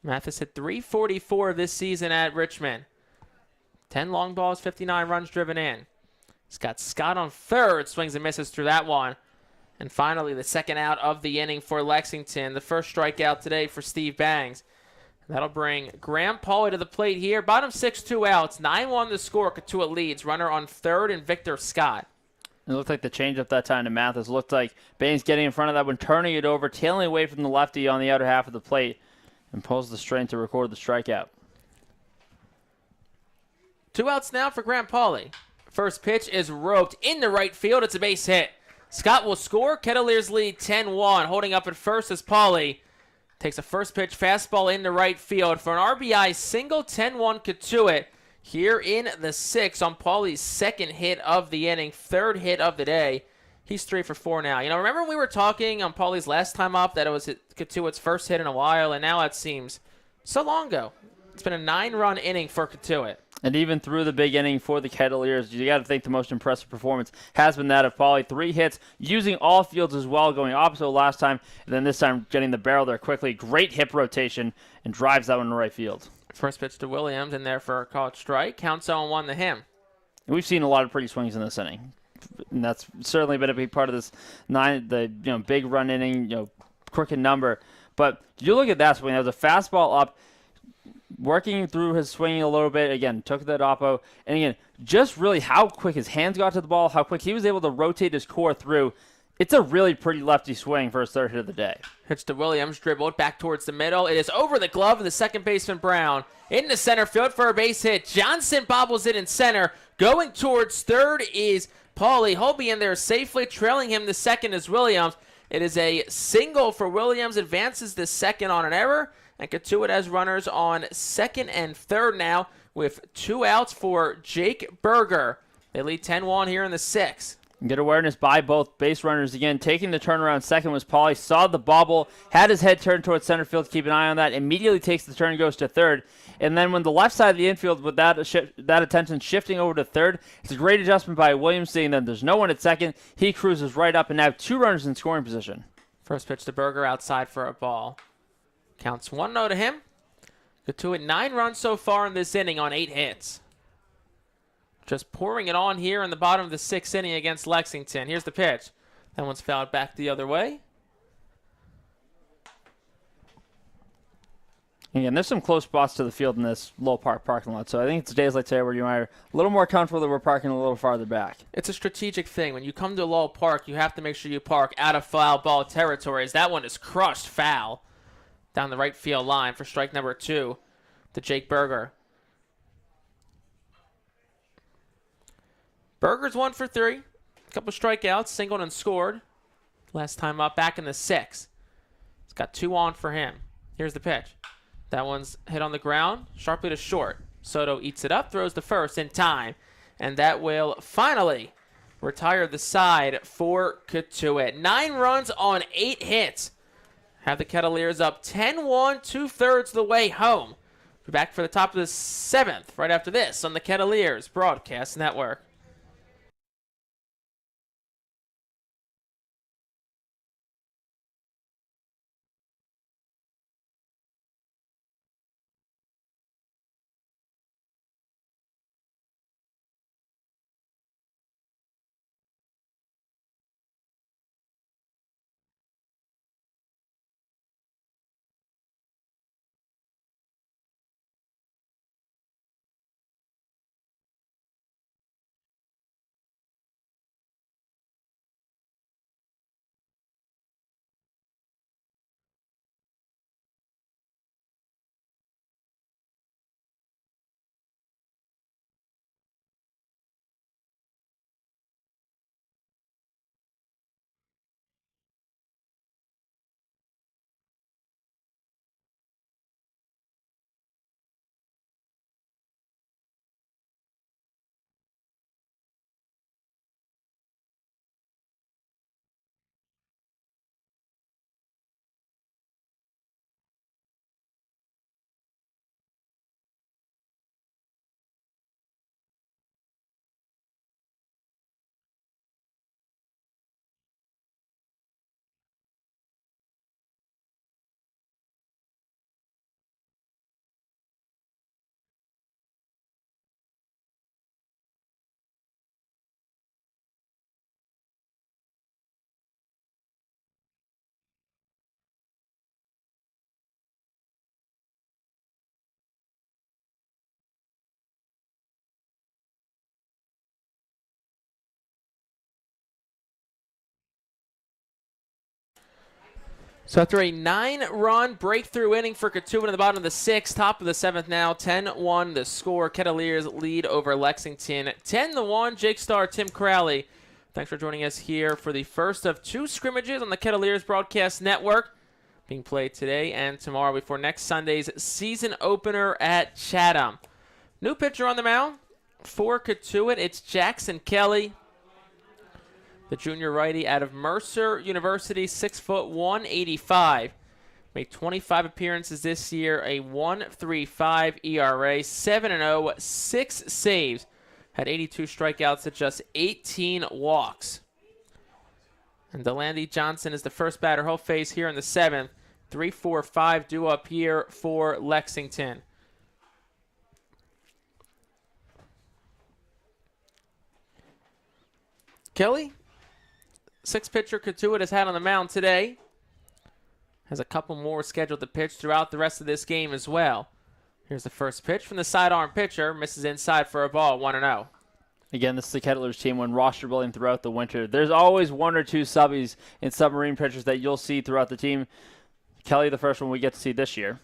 Mathis hit .344 this season at Richmond. 10 long balls, 59 runs driven in. He's got Scott on third. Swings and misses through that one. And finally, the second out of the inning for Lexington. The first strikeout today for Steve Bangs. That'll bring Graham Pauly to the plate here. Bottom 6, 2 outs. 9-1 the score. Cotuit leads. Runner on third and Victor Scott. It looked like the changeup that time to Mathis. Looked like Bangs getting in front of that one, turning it over, tailing away from the lefty on the outer half of the plate, and pulls the string to record the strikeout. 2 outs now for Graham Pauly. First pitch is roped into right field. It's a base hit. Scott will score. Kettleers lead 10-1. Holding up at first is Pauly. Takes a first pitch fastball into right field for an RBI single. 10-1 Cotuit here in the sixth on Pauly's second hit of the inning, third hit of the day. He's 3 for 4 now. You know, remember when we were talking on Pauly's last time up that it was Cotuit's first hit in a while, and now it seems so long ago. It's been a 9-run inning for Cotuit. And even through the big inning for the Kettleers, you got to think the most impressive performance has been that of Pauly. 3 hits, using all fields as well, going opposite last time, and then this time getting the barrel there quickly. Great hip rotation, and drives that one to right field. First pitch to Williams, in there for a called strike. Counts 0-1 to him. And we've seen a lot of pretty swings in this inning, and that's certainly been a big part of this big run inning, crooked number. But you look at that swing. There was a fastball up, working through his swinging a little bit. Again, took that oppo. And again, just really how quick his hands got to the ball, how quick he was able to rotate his core through. It's a really pretty lefty swing for his third hit of the day. Pitch to Williams, dribbled back towards the middle. It is over the glove of the second baseman Brown. Into center field for a base hit. Johnson bobbles it in center. Going towards third is Paulie. He'll be in there safely. Trailing him the second is Williams. It is a single for Williams. Advances the second on an error. And Cotuit has runners on second and third now with 2 outs for Jake Berger. They lead 10-1 here in the 6th. Good awareness by both base runners again. Taking the turnaround second was Paulie. Saw the bobble, had his head turned towards center field to keep an eye on that. Immediately takes the turn and goes to third. And then when the left side of the infield with that attention shifting over to third, it's a great adjustment by Williams, seeing that there's no one at second. He cruises right up and now 2 runners in scoring position. First pitch to Berger outside for a ball. Counts 1-0 to him. Cotuit 9 runs so far in this inning on 8 hits. Just pouring it on here in the bottom of the 6th inning against Lexington. Here's the pitch. That one's fouled back the other way. Again, there's some close spots to the field in this Lowell Park parking lot, so I think it's days like today where you might be a little more comfortable that we're parking a little farther back. It's a strategic thing. When you come to Lowell Park, you have to make sure you park out of foul ball territory, as that one is crushed foul down the right field line for strike number 2 to Jake Berger. Berger's 1 for 3. A couple strikeouts, singled and scored. Last time up back in the 6th. It's got 2 on for him. Here's the pitch. That one's hit on the ground, sharply to short. Soto eats it up, throws to first in time. And that will finally retire the side for Cotuit. 9 runs on 8 hits. Have the Kettleers up 10-1, 2/3 of the way home. We're back for the top of the 7th right after this on the Kettleers Broadcast Network. So after a 9-run breakthrough inning for Cotuit in the bottom of the 6th, top of the 7th now, 10-1 the score. Kettleers lead over Lexington 10-1. Jake Starr, Tim Crowley, thanks for joining us here for the first of 2 scrimmages on the Kettleers Broadcast Network, being played today and tomorrow before next Sunday's season opener at Chatham. New pitcher on the mound for Cotuit. It's Jackson Kelly, the junior righty out of Mercer University, 6 foot 185. Made 25 appearances this year, a 1.35 ERA, 7-0, 6 saves. Had 82 strikeouts at just 18 walks. And Delandy Johnson is the first batter he'll face here in the 7th. 3-4-5 due up here for Lexington. Kelly, 6th pitcher Cotuit has had on the mound today. Has a couple more scheduled to pitch throughout the rest of this game as well. Here's the first pitch from the sidearm pitcher. Misses inside for a ball, 1-0. Again, this is the Kettleers team when roster building throughout the winter. There's always one or two subbies in submarine pitchers that you'll see throughout the team. Kelly, the first one we get to see this year.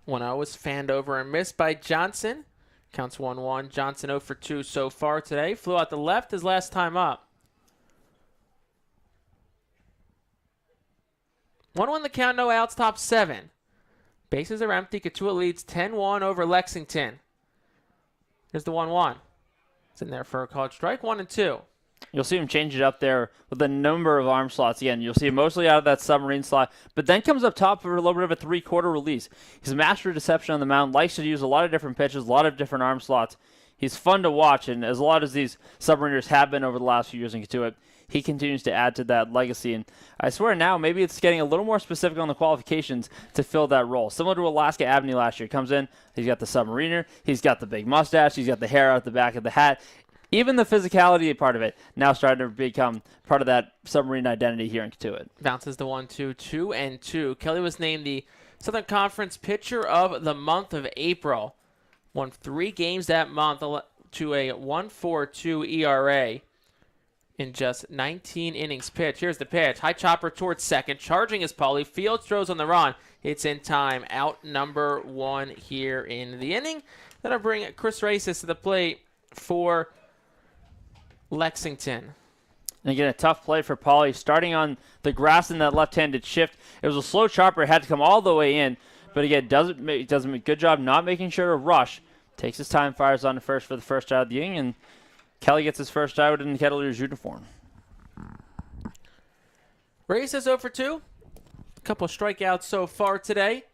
1-0 was fanned over and missed by Johnson. Counts 1-1. Johnson 0 for 2 so far today. Flew out the left his last time up. 1-1 the count, no outs, top 7. Bases are empty. Cotuit leads 10-1 over Lexington. Here's the 1-1. It's in there for a called strike. 1-2. You'll see him change it up there with a number of arm slots. Again, you'll see him mostly out of that submarine slot, but then comes up top for a little bit of a three-quarter release. He's a master of deception on the mound, likes to use a lot of different pitches, a lot of different arm slots. He's fun to watch, and as a lot as these submariners have been over the last few years in Cotuit, he continues to add to that legacy. And I swear now, maybe it's getting a little more specific on the qualifications to fill that role. Similar to Alaska Avenue last year. Comes in, he's got the submariner, he's got the big mustache, he's got the hair out the back of the hat. Even the physicality part of it now starting to become part of that submarine identity here in Cotuit. Bounces the 1-2, 2-2. Kelly was named the Southern Conference Pitcher of the month of April. Won 3 games that month to a 1.42 ERA in just 19 innings pitched. Here's the pitch. High chopper towards second. Charging is Pauly. Fields throws on the run. It's in time. Out number 1 here in the inning. That'll bring Chris Racis to the plate for Lexington. And again, a tough play for Pauly. Starting on the grass in that left-handed shift. It was a slow chopper. It had to come all the way in. But again, doesn't make a good job not making sure to rush. Takes his time, fires on to first for the first out of the inning, and Kelly gets his first out in the Kettleers uniform. Ray says 0 for 2. A couple of strikeouts so far today.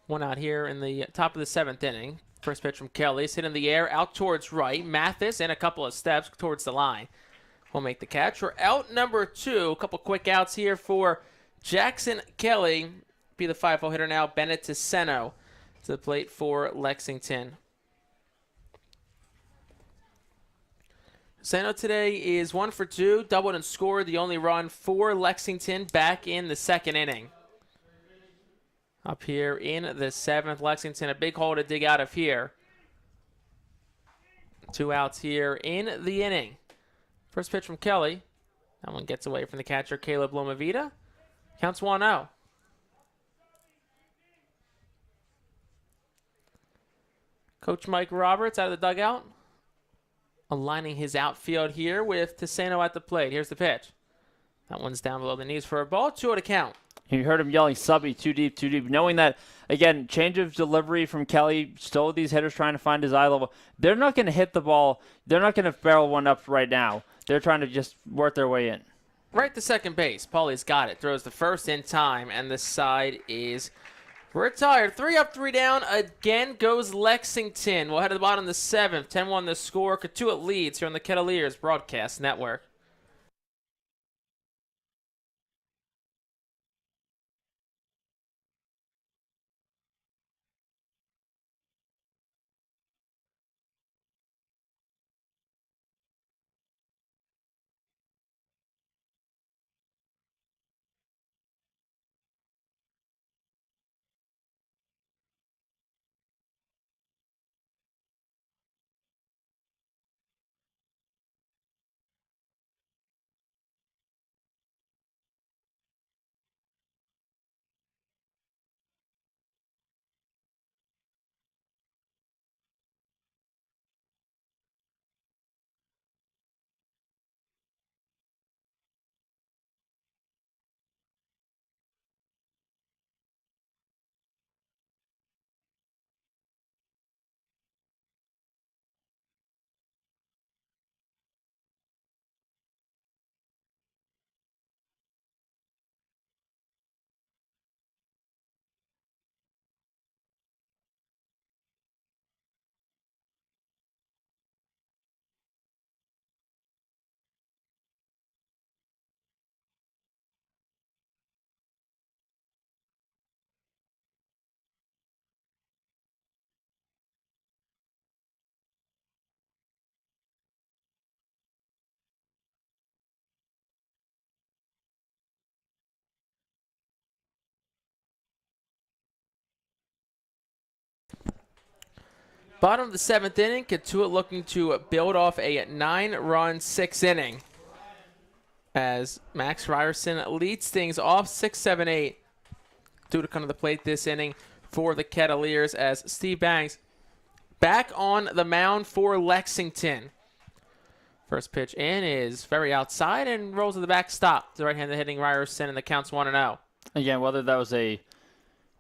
One out here in the top of the 7th inning. First pitch from Kelly. It's hit in the air, out towards right. Mathis and a couple of steps towards the line will make the catch. We're out number 2. A couple quick outs here for Jackson Kelly. Be the 5-0 hitter now. Bennett Ticeno to the plate for Lexington. Ticeno today is 1 for 2. Doubled and scored the only run for Lexington back in the 2nd inning. Up here in the 7th, Lexington, a big hole to dig out of here. 2 outs here in the inning. First pitch from Kelly. That one gets away from the catcher, Caleb Lomavita. Counts 1-0. Coach Mike Roberts out of the dugout. Aligning his outfield here with Ticeno at the plate. Here's the pitch. That one's down below the knees for a ball. 2 to count. You heard him yelling, subby, too deep, knowing that, again, change of delivery from Kelly, still these hitters trying to find his eye level. They're not going to hit the ball. They're not going to barrel one up right now. They're trying to just work their way in. Right to second base. Pauly's got it. Throws the first in time, and the side is retired. 3 up, 3 down. Again goes Lexington. We'll head to the bottom of the 7th. 10-1 the score. Cotuit leads here on the Kettleers Broadcast Network. Bottom of the 7th inning, Cotuit looking to build off a 9-run 6th inning as Max Ryerson leads things off 6-7-8. Due to come to the plate this inning for the Kettleers as Steve Banks back on the mound for Lexington. First pitch in is very outside and rolls to the backstop. The right-handed hitting Ryerson, and the count's 1-0. Again, whether that was a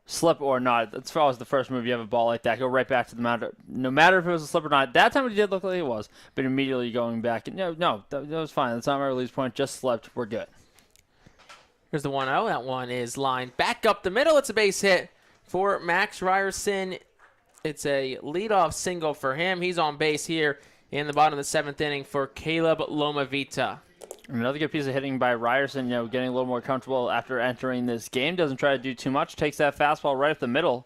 slip or not, as far as the first move, you have a ball like that, go right back to the mound. No matter if it was a slip or not, that time it did look like it was, but immediately going back. No, that was fine. That's not my release point. Just slipped. We're good. Here's the 1-0. That one is lined back up the middle. It's a base hit for Max Ryerson. It's a leadoff single for him. He's on base here in the bottom of the 7th inning for Caleb Lomavita. Another good piece of hitting by Ryerson, getting a little more comfortable after entering this game. Doesn't try to do too much. Takes that fastball right up the middle.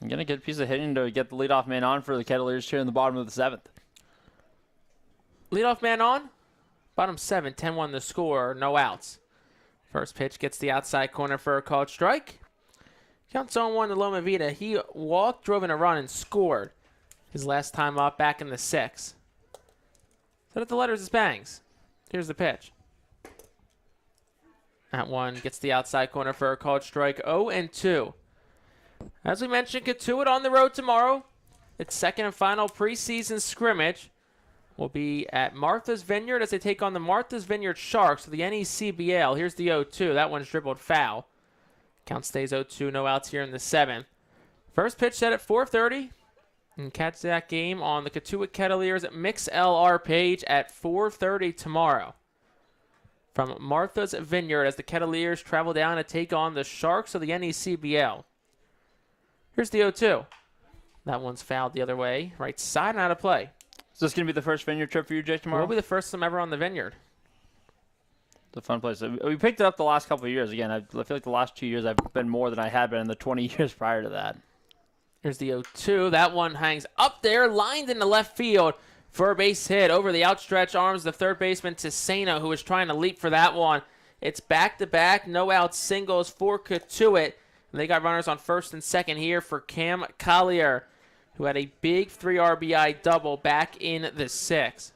Again, a good piece of hitting to get the leadoff man on for the Kettleers here in the bottom of the 7th. Leadoff man on. Bottom 7, 10-1 the score. No outs. First pitch gets the outside corner for a called strike. Counts 0-1 to Lomavita. He walked, drove in a run, and scored his last time up back in the 6th. Set up the letters as Bangs. Here's the pitch. That one gets the outside corner for a called strike. 0-2. As we mentioned, Cotuit on the road tomorrow. Its second and final preseason scrimmage will be at Martha's Vineyard as they take on the Martha's Vineyard Sharks of the NECBL. Here's the 0-2. That one's dribbled foul. Count stays 0-2. No outs here in the 7th. First pitch set at 4:30. And catch that game on the Cotuit Kettleers MixLR page at 4:30 tomorrow. From Martha's Vineyard as the Kettleers travel down to take on the Sharks of the NECBL. Here's the 0-2. That one's fouled the other way. Right side and out of play. Is this going to be the first Vineyard trip for you, Jake, tomorrow? It will be the first time ever on the Vineyard. It's a fun place. We picked it up the last couple of years. Again, I feel like the last 2 years I've been more than I had been in the 20 years prior to that. Here's the 0-2. That one hangs up there, lined into left field for a base hit. Over the outstretched arms, the third baseman, Tiseno, who was trying to leap for that one. It's back-to-back, no-out singles for Cotuit. And they got runners on first and second here for Cam Collier, who had a big 3 RBI double back in the 6th.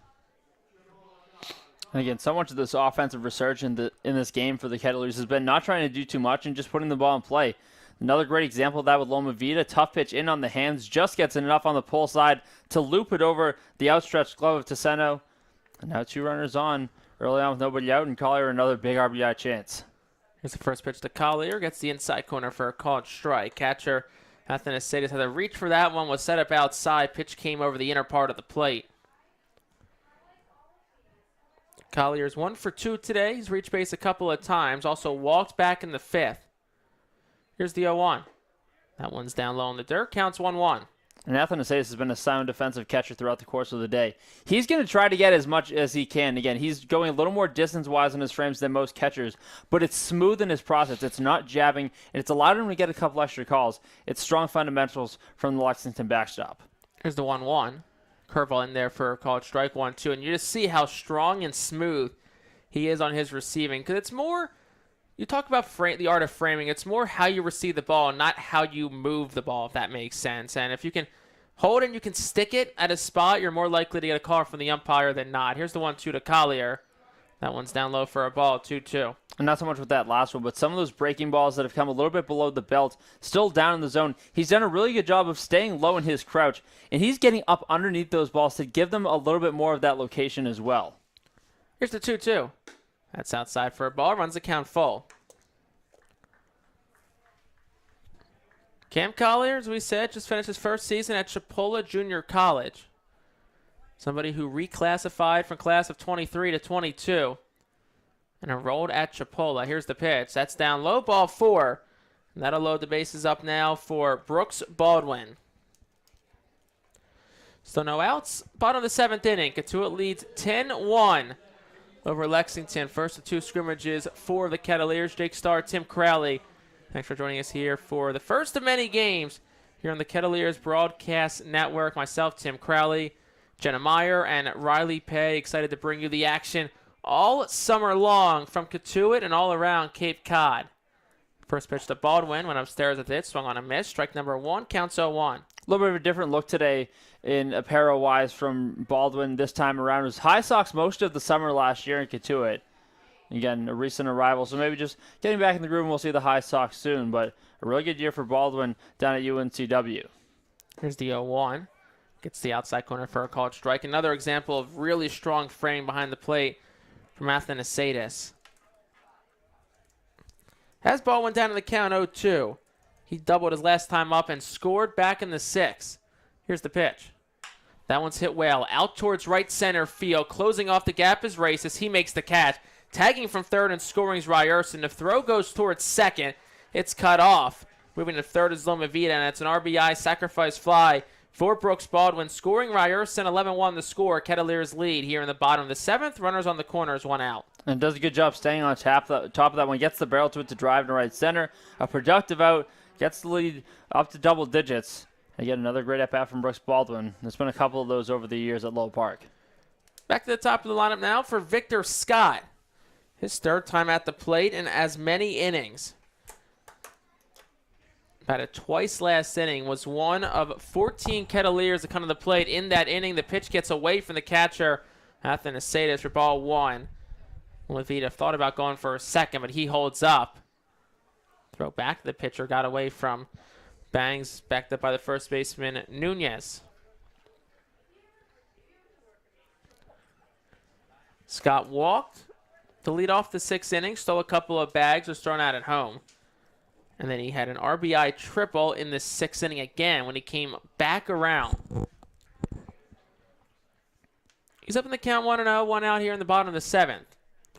And again, so much of this offensive resurgence in this game for the Kettleers has been not trying to do too much and just putting the ball in play. Another great example of that with Lomavita. Tough pitch in on the hands, just gets enough on the pull side to loop it over the outstretched glove of Tiseno. And now 2 runners on early on with nobody out, and Collier another big RBI chance. Here's the first pitch to Collier. Gets the inside corner for a called strike. Catcher Athanasiadis had to reach for that one. Was set up outside. Pitch came over the inner part of the plate. Collier's 1 for 2 today. He's reached base a couple of times. Also walked back in the 5th. Here's the 0-1. That one's down low in the dirt. Counts 1-1. And Athanasiadis has been a sound defensive catcher throughout the course of the day. He's going to try to get as much as he can. Again, he's going a little more distance-wise in his frames than most catchers, but it's smooth in his process. It's not jabbing, and it's allowed him to get a couple extra calls. It's strong fundamentals from the Lexington backstop. Here's the 1-1. Curveball in there for a called strike 1-2, and you just see how strong and smooth he is on his receiving, because it's more... You talk about the art of framing. It's more how you receive the ball, not how you move the ball, if that makes sense. And if you can hold it and you can stick it at a spot, you're more likely to get a call from the umpire than not. Here's the 1-2 to Collier. That one's down low for a ball, 2-2. And not so much with that last one, but some of those breaking balls that have come a little bit below the belt, still down in the zone. He's done a really good job of staying low in his crouch, and he's getting up underneath those balls to give them a little bit more of that location as well. Here's the 2-2. That's outside for a ball. Runs the count full. Cam Collier, as we said, just finished his first season at Chipola Junior College. Somebody who reclassified from class of 23 to 22 and enrolled at Chipola. Here's the pitch. That's down low, ball 4. And that'll load the bases up now for Brooks Baldwin. Still no outs. Bottom of the 7th inning. Cotuit leads 10-1 over Lexington. First of 2 scrimmages for the Kettleers. Jake Starr, Tim Crowley. Thanks for joining us here for the first of many games here on the Kettleers Broadcast Network. Myself, Tim Crowley, Jenna Meyer, and Riley Pay. Excited to bring you the action all summer long from Cotuit and all around Cape Cod. First pitch to Baldwin, went upstairs with it, swung on a miss. Strike number 1, counts 0-1. A little bit of a different look today in apparel-wise from Baldwin this time around. It was High Sox most of the summer last year in Cotuit. Again, a recent arrival, so maybe just getting back in the groove, and we'll see the High Sox soon. But a really good year for Baldwin down at UNCW. Here's the 0-1. Gets the outside corner for a called strike. Another example of really strong frame behind the plate from Athanasiadis. Has Baldwin down to the count 0-2. He doubled his last time up and scored back in the 6th. Here's the pitch. That one's hit well. Out towards right center field. Closing off the gap is Race as he makes the catch. Tagging from third and scoring is Ryerson. The throw goes towards second. It's cut off. Moving to third is Lomavita, and it's an RBI sacrifice fly for Brooks Baldwin. Scoring Ryerson, 11-1 the score. Kettleers lead here in the bottom of the 7th. Runners on the corners, 1 out. And does a good job staying on top of that one. Gets the barrel to it to drive to right center. A productive out. Gets the lead up to double digits. Again, another great at-bat from Brooks Baldwin. There's been a couple of those over the years at Lowell Park. Back to the top of the lineup now for Victor Scott. His 3rd time at the plate in as many innings. Batted twice last inning. Was one of 14 Kettleers to come to the plate in that inning. The pitch gets away from the catcher. Athanasiadis for ball 1. Levita thought about going for a second, but he holds up. Throw back to the pitcher. Got away from Bangs. Backed up by the first baseman, Nunez. Scott walked to lead off the 6th inning. Stole a couple of bags. Was thrown out at home. And then he had an RBI triple in the 6th inning again when he came back around. He's up in the count 1-0. 1 out here in the bottom of the 7th.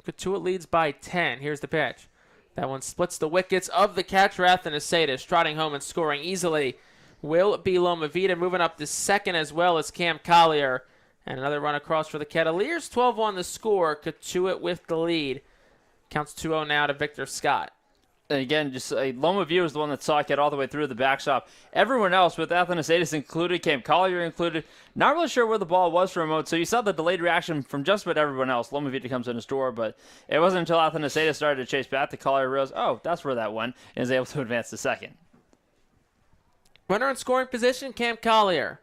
Cotuit leads by 10. Here's the pitch. That one splits the wickets of the catcher, Athanasiadis, trotting home and scoring easily. Will be Lomavita, moving up to 2nd as well as Cam Collier. And another run across for the Kettleers. 12-1 the score. Cotuit with the lead. Counts 2-0 now to Victor Scott. And again, just Lomavita was the one that saw it get all the way through the backstop. Everyone else, with Athanasiadis included, Cam Collier included, not really sure where the ball was for a moment. So you saw the delayed reaction from just about everyone else. Lomavita comes in his door, but it wasn't until Athanasiadis started to chase back that Collier realized, oh, that's where that went, and is able to advance to 2nd. Runner in scoring position, Cam Collier.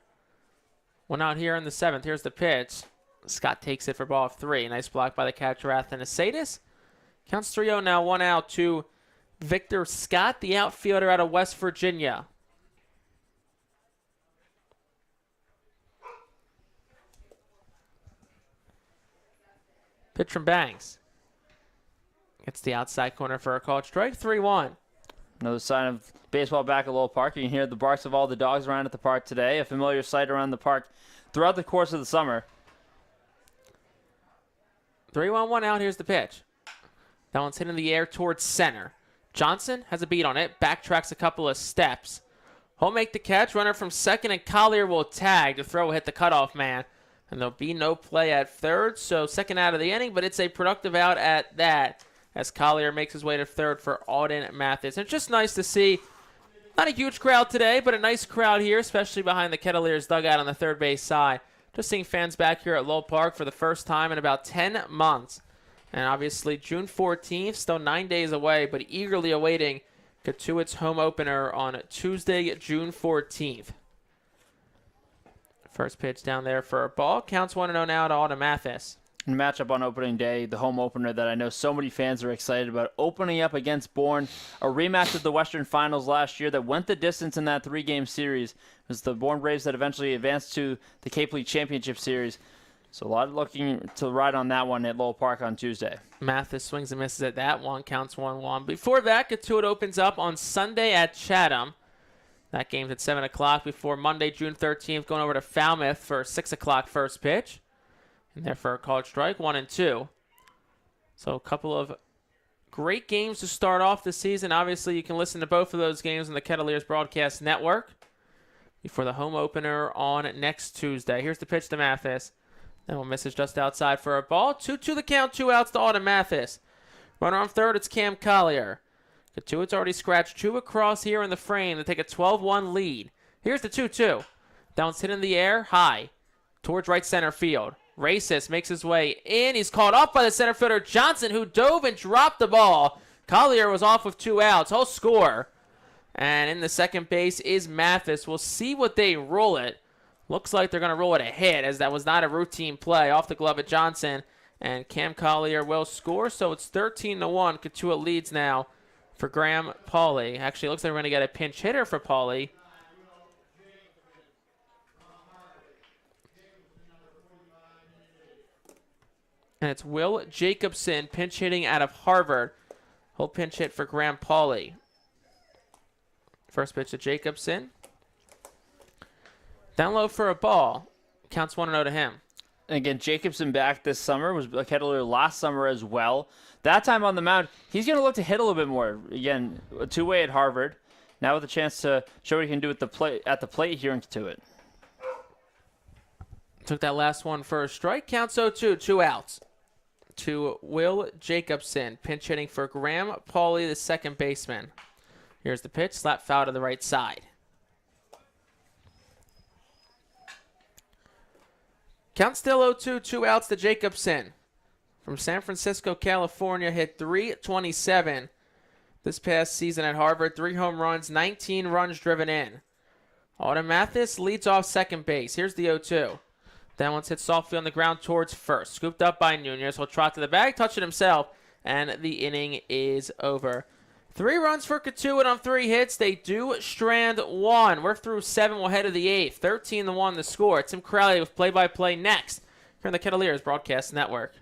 1 out here in the 7th. Here's the pitch. Scott takes it for ball 3. Nice block by the catcher, Athanasiadis. Counts 3-0 now. 1 out to Victor Scott, the outfielder out of West Virginia. Pitch from Bangs. Gets the outside corner for a called strike. 3-1. Another sign of baseball back at Lowell Park. You can hear the barks of all the dogs around at the park today. A familiar sight around the park throughout the course of the summer. 3-1, 1 out. Here's the pitch. That one's hit in the air towards center. Johnson has a beat on it. Backtracks a couple of steps. He'll make the catch. Runner from 2nd, and Collier will tag. The throw will hit the cutoff man. And there'll be no play at 3rd, so 2nd out of the inning, but it's a productive out at that as Collier makes his way to 3rd for Auden Mathis. And it's just nice to see, not a huge crowd today, but a nice crowd here, especially behind the Kettleers dugout on the 3rd base side. Just seeing fans back here at Lowell Park for the first time in about 10 months. And obviously June 14th, still 9 days away, but eagerly awaiting Cotuit's home opener on Tuesday, June 14th. First pitch down there for a ball. Counts 1-0 now to Auden Mathis. And matchup on opening day, the home opener that I know so many fans are excited about, opening up against Bourne, a rematch of the Western Finals last year that went the distance in that 3-game series. It was the Bourne Braves that eventually advanced to the Cape League Championship Series. So a lot looking to ride on that one at Lowell Park on Tuesday. Mathis swings and misses at that one. Counts 1-1. Before that, Cotuit opens up on Sunday at Chatham. That game's at 7 o'clock before Monday, June 13th, going over to Falmouth for a 6 o'clock first pitch. And there for a called strike, 1-2. So a couple of great games to start off the season. Obviously, you can listen to both of those games on the Kettleers Broadcast Network before the home opener on next Tuesday. Here's the pitch to Mathis. That one misses just outside for a ball. 2-2 the count, 2 outs to Auden Mathis. Runner on 3rd, it's Cam Collier. Cotuit's already scratched 2 across here in the frame to take a 12-1 lead. Here's the 2-2. That one's hit in the air, high, towards right center field. Racist makes his way in. He's caught up by the center fielder Johnson, who dove and dropped the ball. Collier was off with 2 outs. He'll score. And in the second base is Mathis. We'll see what they roll it. Looks like they're going to roll it a hit, as that was not a routine play. Off the glove of Johnson. And Cam Collier will score, so it's 13-1. Cotuit leads now for Graham Pauly. Actually, it looks like we're going to get a pinch hitter for Pauly. And it's Will Jacobson pinch hitting out of Harvard. He'll pinch hit for Graham Pauly. First pitch to Jacobson. Down low for a ball. Counts 1-0 to him. And again, Jacobson back this summer, was a Kettler last summer as well. That time on the mound, he's going to look to hit a little bit more. Again, a two-way at Harvard. Now with a chance to show what he can do at the plate here in Cotuit. Took that last one for a strike. Counts 0-2, 2 outs. To Will Jacobson, pinch hitting for Graham Pauly, the second baseman. Here's the pitch, slap foul to the right side. Count still 0-2, 2 outs to Jacobson. From San Francisco, California, hit .327 this past season at Harvard. 3 home runs, 19 runs driven in. Autumn Mathis leads off second base. Here's the 0-2. That one's hit softly on the ground towards first. Scooped up by Nunez. He'll trot to the bag, touch it himself, and the inning is over. 3 runs for Cotuit on 3 hits. They do strand 1. We're through 7. We'll head to the 8th. 13-1 the score. Tim Crowley with play-by-play next here on the Kettleers Broadcast Network.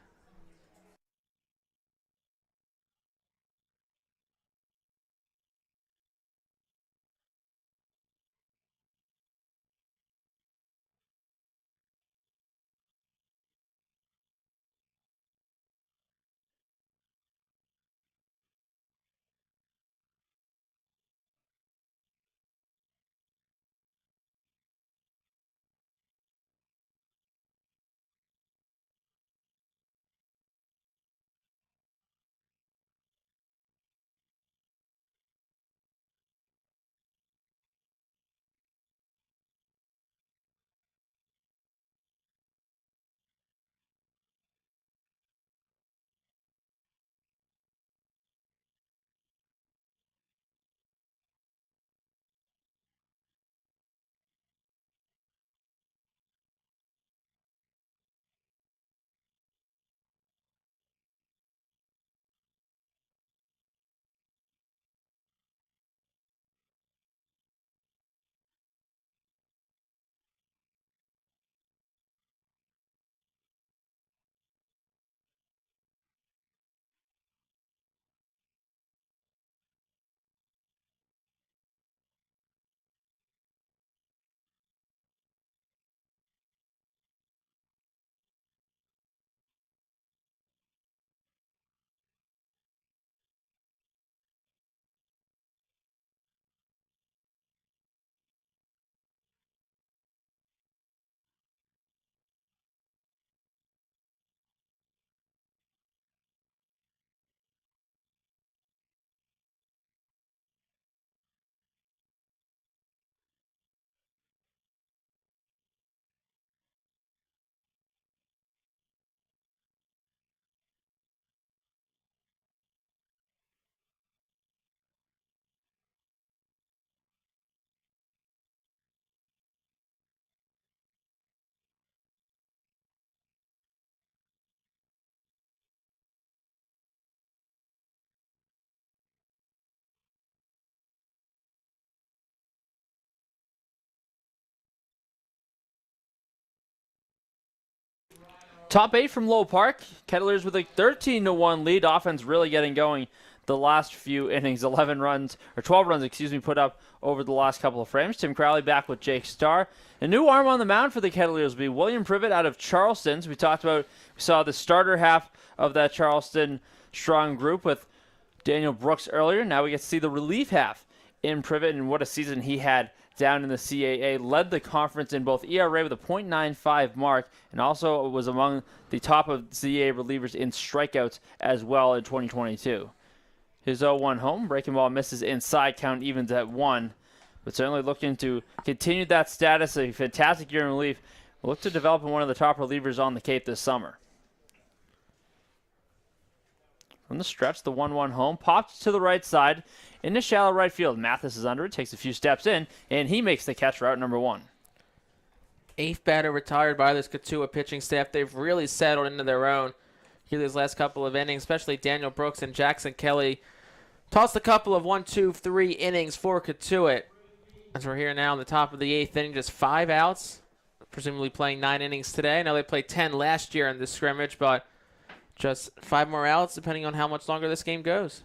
Top 8 from Lowell Park. Kettleers with a 13-1 lead. Offense really getting going the last few innings. 12 runs, put up over the last couple of frames. Tim Crowley back with Jake Starr. A new arm on the mound for the Kettleers will be William Privet out of Charleston. So we saw the starter half of that Charleston strong group with Daniel Brooks earlier. Now we get to see the relief half in Privet, and what a season he had down in the CAA. Led the conference in both ERA with a .95 mark, and also was among the top of CAA relievers in strikeouts as well in 2022. His 0-1 home, breaking ball misses inside, count evens at 1, but certainly looking to continue that status. A fantastic year in relief. Look to develop one of the top relievers on the Cape this summer. From the stretch, the 1-1 home. Popped to the right side in the shallow right field. Mathis is under it, takes a few steps in, and he makes the catch route number 1. 8th batter retired by this Cotuit pitching staff. They've really settled into their own here these last couple of innings, especially Daniel Brooks and Jackson Kelly. Tossed a couple of 1, 2, 3 innings for Cotuit. As we're here now in the top of the 8th inning, just 5 outs. Presumably playing 9 innings today. I know they played 10 last year in this scrimmage, but just 5 more outs depending on how much longer this game goes.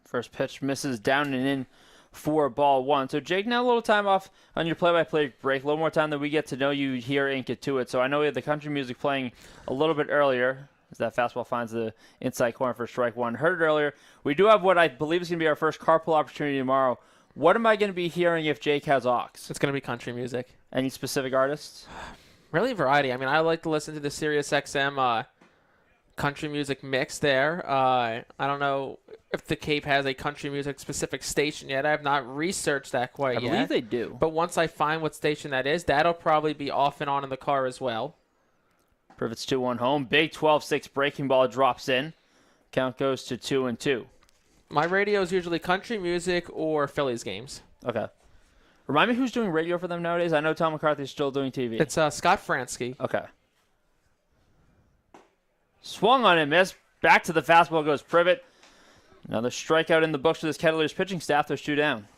First pitch misses down and in for ball 1. So, Jake, now a little time off on your play-by-play break. A little more time that we get to know you here in Cotuit. So I know we had the country music playing a little bit earlier as that fastball finds the inside corner for strike 1. Heard it earlier. We do have what I believe is going to be our first carpool opportunity tomorrow. What am I going to be hearing if Jake has aux? It's going to be country music. Any specific artists? Really a variety. I mean, I like to listen to the Sirius XM country music mix there. I don't know if the Cape has a country music specific station yet. I have not researched that quite yet. I believe they do. But once I find what station that is, that'll probably be off and on in the car as well. Privet's 2-1 home. Big 12-6 breaking ball drops in. Count goes to 2-2. My radio is usually country music or Phillies games. Okay. Remind me who's doing radio for them nowadays? I know Tom McCarthy's still doing TV. It's Scott Fransky. Okay. Swung on and missed. Back to the fastball goes Privet. Another strikeout in the books for this Kettleers pitching staff. There's 2 down.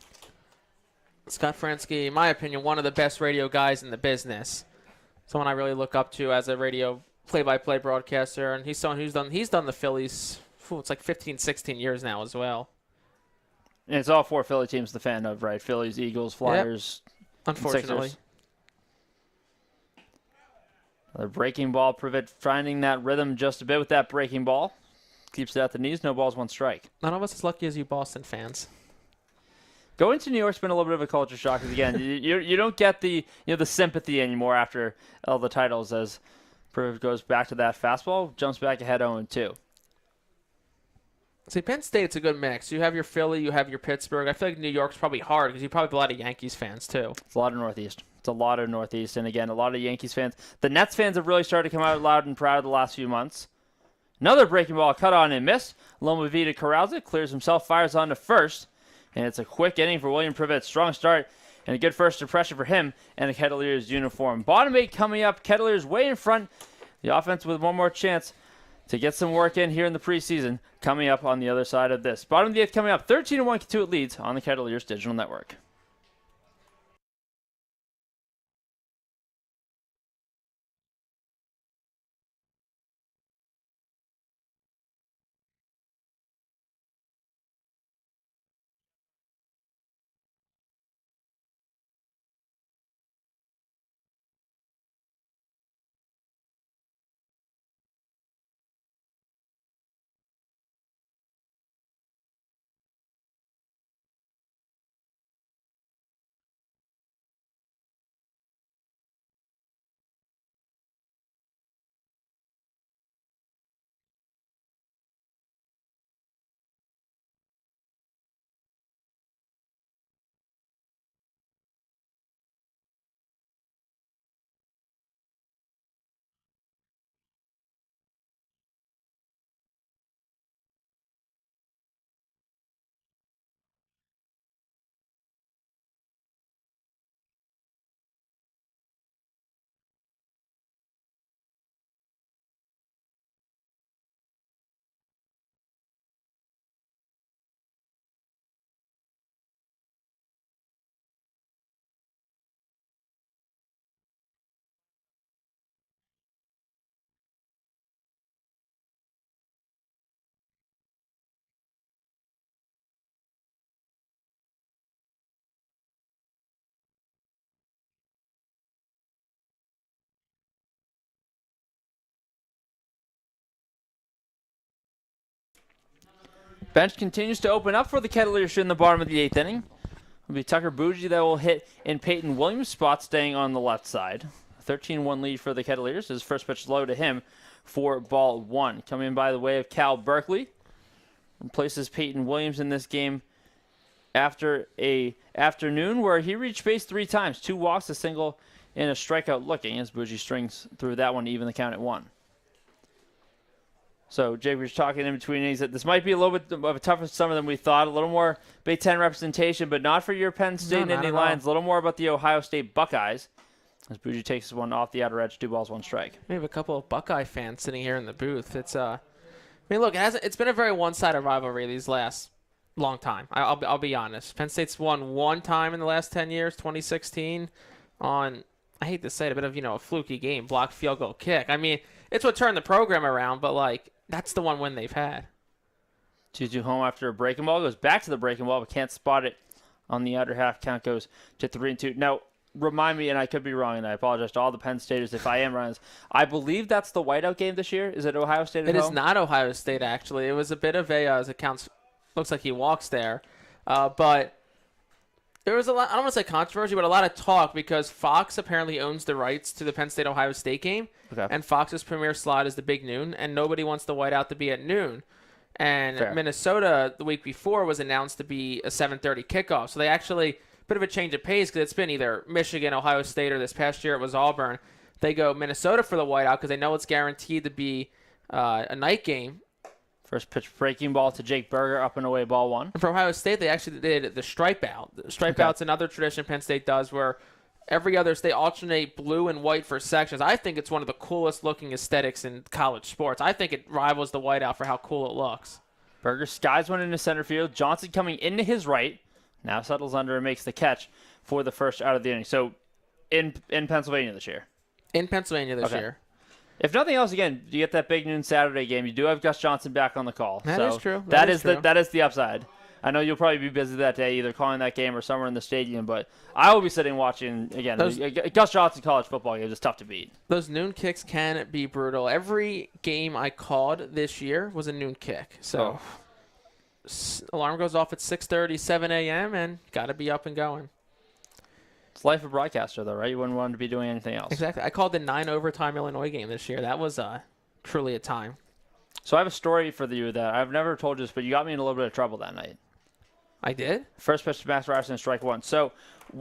Scott Fransky, in my opinion, one of the best radio guys in the business. Someone I really look up to as a radio play-by-play broadcaster, and he's someone he's done the Phillies. It's like 15, 16 years now as well. And it's all 4 Philly teams the fan of, right? Phillies, Eagles, Flyers. Yep. Unfortunately. Sixers. Another breaking ball. Privet finding that rhythm just a bit with that breaking ball. Keeps it at the knees. No balls, 1 strike. None of us as lucky as you Boston fans. Going to New York's been a little bit of a culture shock. Because again, you don't get the the sympathy anymore after all the titles as Privet goes back to that fastball, jumps back ahead 0-2. See, Penn State's a good mix. You have your Philly, you have your Pittsburgh. I feel like New York's probably hard because you probably have a lot of Yankees fans too. It's a lot of Northeast. It's a lot of Northeast. And again, a lot of Yankees fans. The Nets fans have really started to come out loud and proud the last few months. Another breaking ball cut on and missed. Lomavita corrals it, clears himself, fires on to first. And it's a quick inning for William Privet. Strong start and a good first impression for him and the Kettleers uniform. Bottom 8 coming up. Kettleers way in front. The offense with one more chance to get some work in here in the preseason coming up on the other side of this. Bottom of the 8th coming up. 13-1 Cotuit leads on the Kettleers Digital Network. Bench continues to open up for the Kettleers in the bottom of the 8th inning. It'll be Tucker Bougie that will hit in Peyton Williams' spot, staying on the left side. 13-1 lead for the Kettleers. His first pitch low to him for ball 1. Coming in by the way of Cal Berkeley. Replaces Peyton Williams in this game after a afternoon where he reached base 3 times. 2 walks, a single, and a strikeout looking as Bougie strings through that one to even the count at 1. So, Jake, we were talking in between innings that this might be a little bit of a tougher summer than we thought. A little more Big Ten representation, but not for your Penn State and Nittany Lions. A little more about the Ohio State Buckeyes. As Bougie takes one off the outer edge, 2 balls, 1 strike. We have a couple of Buckeye fans sitting here in the booth. I mean, look, it's been a very one-sided rivalry these last long time. I'll be honest. Penn State's won 1 time in the last 10 years, 2016, on, I hate to say it, a bit of, a fluky game, blocked field goal kick. I mean, it's what turned the program around, but, that's the one win they've had. 2-2 home after a breaking ball. Goes back to the breaking ball, but can't spot it on the outer half. Count goes to 3-2. Now, remind me, and I could be wrong, and I apologize to all the Penn Staters if I am wrong. I believe that's the whiteout game this year. Is it Ohio State at home? It is not Ohio State, actually. It was a bit of a, as it counts, looks like he walks there. But there was a lot, I don't want to say controversy, but a lot of talk because Fox apparently owns the rights to the Penn State-Ohio State game. Okay. And Fox's premier slot is the big noon, and nobody wants the whiteout to be at noon. And Fair. Minnesota, the week before, was announced to be a 7:30 kickoff. So they actually, bit of a change of pace because it's been either Michigan, Ohio State, or this past year it was Auburn. They go Minnesota for the whiteout because they know it's guaranteed to be a night game. First pitch breaking ball to Jake Berger, up and away, ball 1. And for Ohio State, they actually did the stripe out. The stripe out's another tradition Penn State does where every other state alternate blue and white for sections. I think it's one of the coolest looking aesthetics in college sports. I think it rivals the whiteout for how cool it looks. Berger skies one into center field. Johnson coming into his right. Now settles under and makes the catch for the first out of the inning. So in Pennsylvania this year. In Pennsylvania this year. If nothing else, again, you get that big noon Saturday game. You do have Gus Johnson back on the call. That is true. That is the upside. I know you'll probably be busy that day, either calling that game or somewhere in the stadium, but I will be sitting watching, again, Gus Johnson college football games is tough to beat. Those noon kicks can be brutal. Every game I called this year was a noon kick. So alarm goes off at 6:30, 7 a.m., and got to be up and going. It's life of broadcaster, though, right? You wouldn't want to be doing anything else. Exactly. I called the 9-overtime Illinois game this year. That was truly a time. So I have a story for you that I've never told you this, but you got me in a little bit of trouble that night. I did? First pitch to Max Ryerson, strike 1. So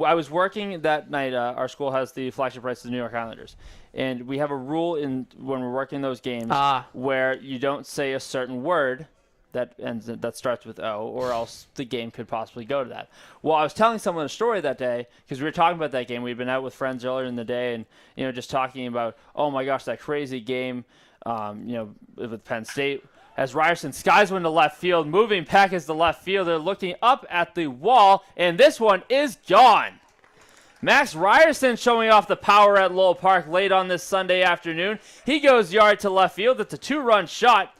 I was working that night. Our school has the flagship rights to the New York Islanders. And we have a rule when we're working those games where you don't say a certain word that starts with O, or else the game could possibly go to that. Well, I was telling someone a story that day because we were talking about that game. We'd been out with friends earlier in the day and, just talking about, oh my gosh, that crazy game, with Penn State. As Ryerson skies one to left field, moving back as the left fielder, looking up at the wall, and this one is gone. Max Ryerson showing off the power at Lowell Park late on this Sunday afternoon. He goes yard to left field. It's a 2-run shot.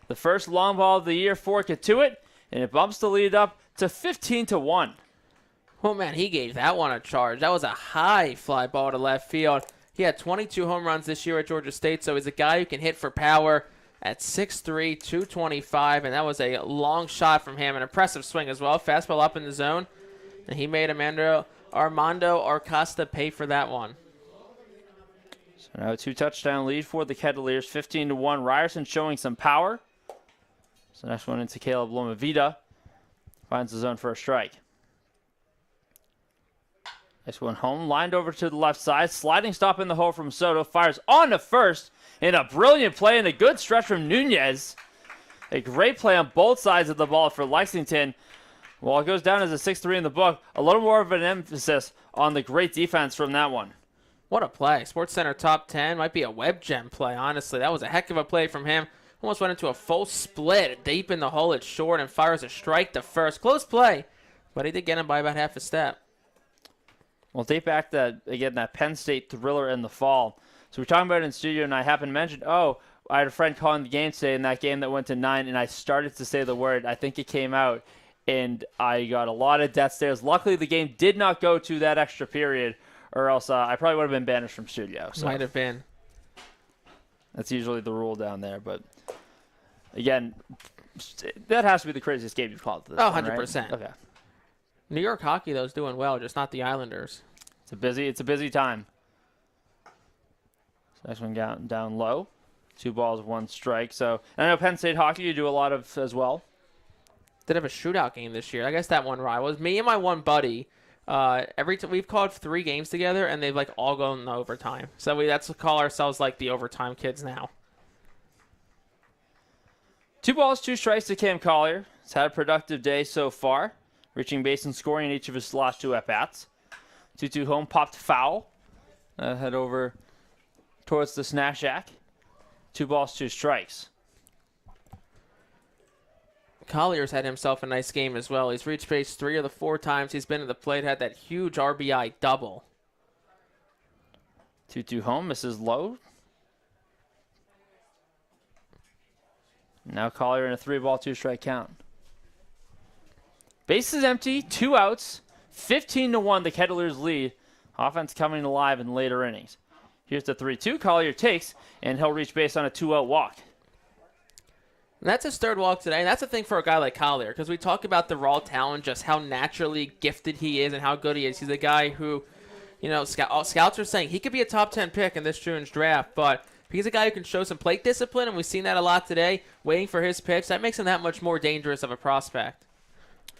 The first long ball of the year for Cotuit, and it bumps the lead up to 15-1. Oh, man, he gave that one a charge. That was a high fly ball to left field. He had 22 home runs this year at Georgia State, so he's a guy who can hit for power at 6'3", 225, and that was a long shot from him. An impressive swing as well. Fastball up in the zone, and he made Armando Arcosta pay for that one. So now a 2-touchdown lead for the Kettleers, 15-1. Ryerson showing some power. So next one into Caleb Lomavita. Finds the zone for a strike. Next one home, lined over to the left side. Sliding stop in the hole from Soto. Fires on to first. And a brilliant play and a good stretch from Nunez. A great play on both sides of the ball for Lexington. While it goes down as a 6-3 in the book, a little more of an emphasis on the great defense from that one. What a play. SportsCenter top 10. Might be a web gem play, honestly. That was a heck of a play from him. Almost went into a full split. Deep in the hole, it's short, and fires a strike to first. Close play, but he did get him by about half a step. Well, date back that Penn State thriller in the fall. So we're talking about it in studio, and I happened to mention, I had a friend calling the game today in that game that went to 9, and I started to say the word. I think it came out, and I got a lot of death stares. Luckily, the game did not go to that extra period, or else I probably would have been banished from studio. So might have been. That's usually the rule down there, but again, that has to be the craziest game you've called. Oh, 100%. Right? Okay. New York hockey, though, is doing well, just not the Islanders. It's a busy time. So next one down low. 2 balls, 1 strike. So and I know Penn State hockey you do a lot of as well. Did have a shootout game this year. I guess that one rivals me and my one buddy. We've called 3 games together, and they've all gone in overtime. So that's call ourselves the overtime kids now. 2 balls, 2 strikes to Cam Collier. He's had a productive day so far, reaching base and scoring in each of his last 2 at-bats. 2-2 home, popped foul. Head over towards the snack shack. 2 balls, 2 strikes. Collier's had himself a nice game as well. He's reached base 3 of the 4 times he's been at the plate, had that huge RBI double. 2-2 home, misses low. Now Collier in a 3-ball, 2-strike count. Base is empty, 2 outs, 15-1 the Kettleers lead. Offense coming alive in later innings. Here's the 3-2. Collier takes, and he'll reach base on a 2-out walk. And that's his 3rd walk today, and that's the thing for a guy like Collier, because we talk about the raw talent, just how naturally gifted he is and how good he is. He's a guy who, you know, scouts are saying he could be a top 10 pick in this June's draft, but he's a guy who can show some plate discipline, and we've seen that a lot today, waiting for his pitch. That makes him that much more dangerous of a prospect.